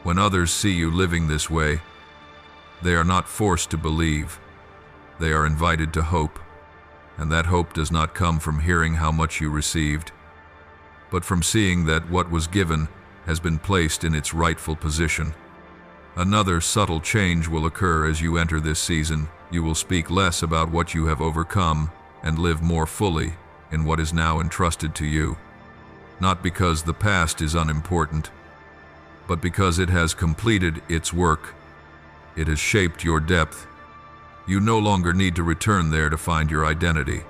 When others see you living this way, they are not forced to believe. They are invited to hope, and that hope does not come from hearing how much you received, but from seeing that what was given has been placed in its rightful position. Another subtle change will occur as you enter this season. You will speak less about what you have overcome and live more fully in what is now entrusted to you. Not because the past is unimportant, but because it has completed its work. It has shaped your depth. You no longer need to return there to find your identity.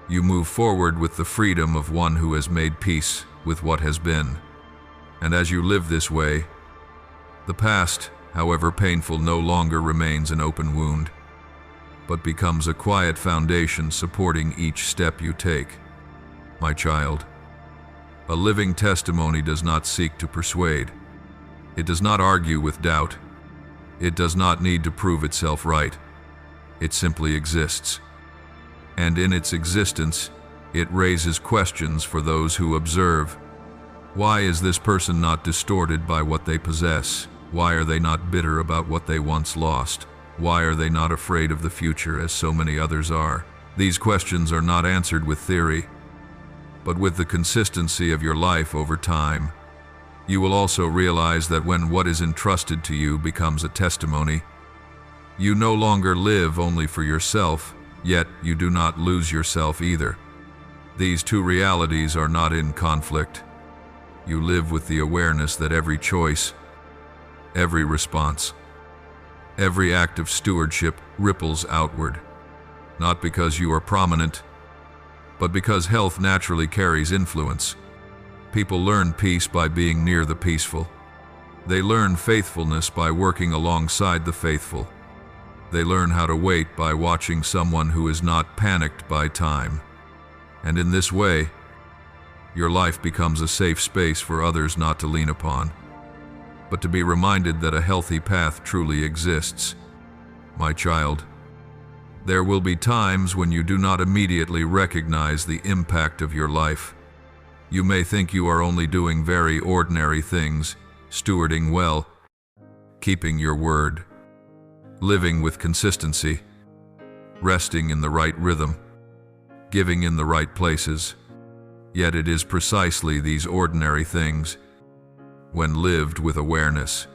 You move forward with the freedom of one who has made peace with what has been. And as you live this way, the past, however painful, no longer remains an open wound, but becomes a quiet foundation supporting each step you take. My child, a living testimony does not seek to persuade. It does not argue with doubt. It does not need to prove itself right. It simply exists. And in its existence, it raises questions for those who observe. Why is this person not distorted by what they possess? Why are they not bitter about what they once lost? Why are they not afraid of the future as so many others are? These questions are not answered with theory, but with the consistency of your life over time. You will also realize that when what is entrusted to you becomes a testimony, you no longer live only for yourself, yet you do not lose yourself either. These two realities are not in conflict. You live with the awareness that every choice, every response, every act of stewardship ripples outward, not because you are prominent, but because health naturally carries influence. People learn peace by being near the peaceful. They learn faithfulness by working alongside the faithful. They learn how to wait by watching someone who is not panicked by time. And in this way, your life becomes a safe space for others not to lean upon, but to be reminded that a healthy path truly exists. My child, there will be times when you do not immediately recognize the impact of your life. You may think you are only doing very ordinary things, stewarding well, keeping your word, living with consistency, resting in the right rhythm, giving in the right places. Yet it is precisely these ordinary things, when lived with awareness,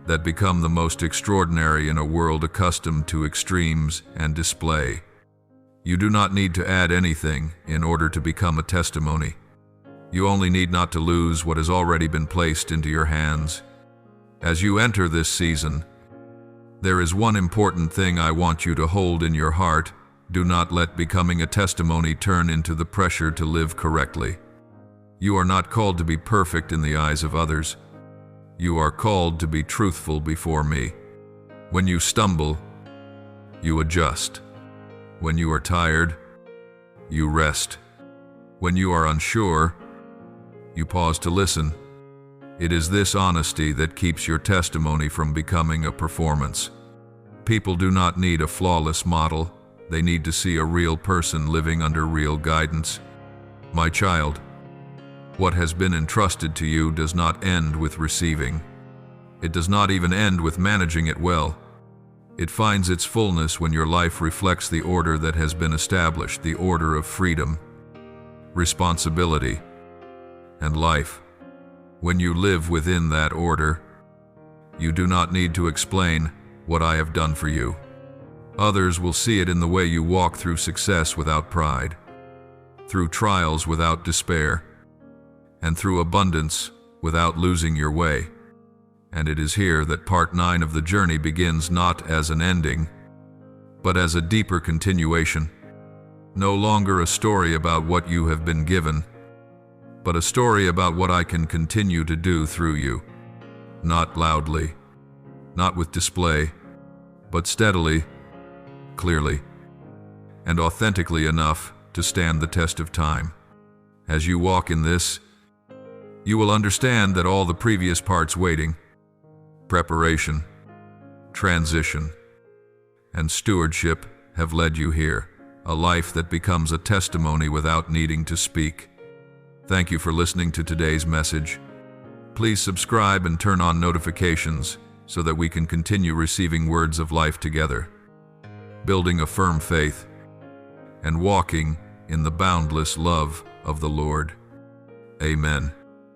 that become the most extraordinary in a world accustomed to extremes and display. You do not need to add anything in order to become a testimony. You only need not to lose what has already been placed into your hands. As you enter this season, There is one important thing I want you to hold in your heart. Do not let becoming a testimony turn into the pressure to live correctly. You are not called to be perfect in the eyes of others. You are called to be truthful before me. When you stumble, you adjust. When you are tired, you rest. When you are unsure, you pause to listen. It is this honesty that keeps your testimony from becoming a performance. People do not need a flawless model. They need to see a real person living under real guidance. My child, what has been entrusted to you does not end with receiving. It does not even end with managing it well. It finds its fullness when your life reflects the order that has been established, the order of freedom, responsibility, and life. When you live within that order, you do not need to explain what I have done for you. Others will see it in the way you walk through success without pride, through trials without despair, and through abundance without losing your way. And it is here that part 9 of the journey begins, not as an ending, but as a deeper continuation. No longer a story about what you have been given, but a story about what I can continue to do through you. Not loudly, not with display, but steadily, clearly, and authentically enough to stand the test of time. As you walk in this, you will understand that all the previous parts, waiting, preparation, transition, and stewardship, have led you here, a life that becomes a testimony without needing to speak. Thank you for listening to today's message. Please subscribe and turn on notifications so that we can continue receiving words of life together, building a firm faith, and walking in the boundless love of the Lord. Amen.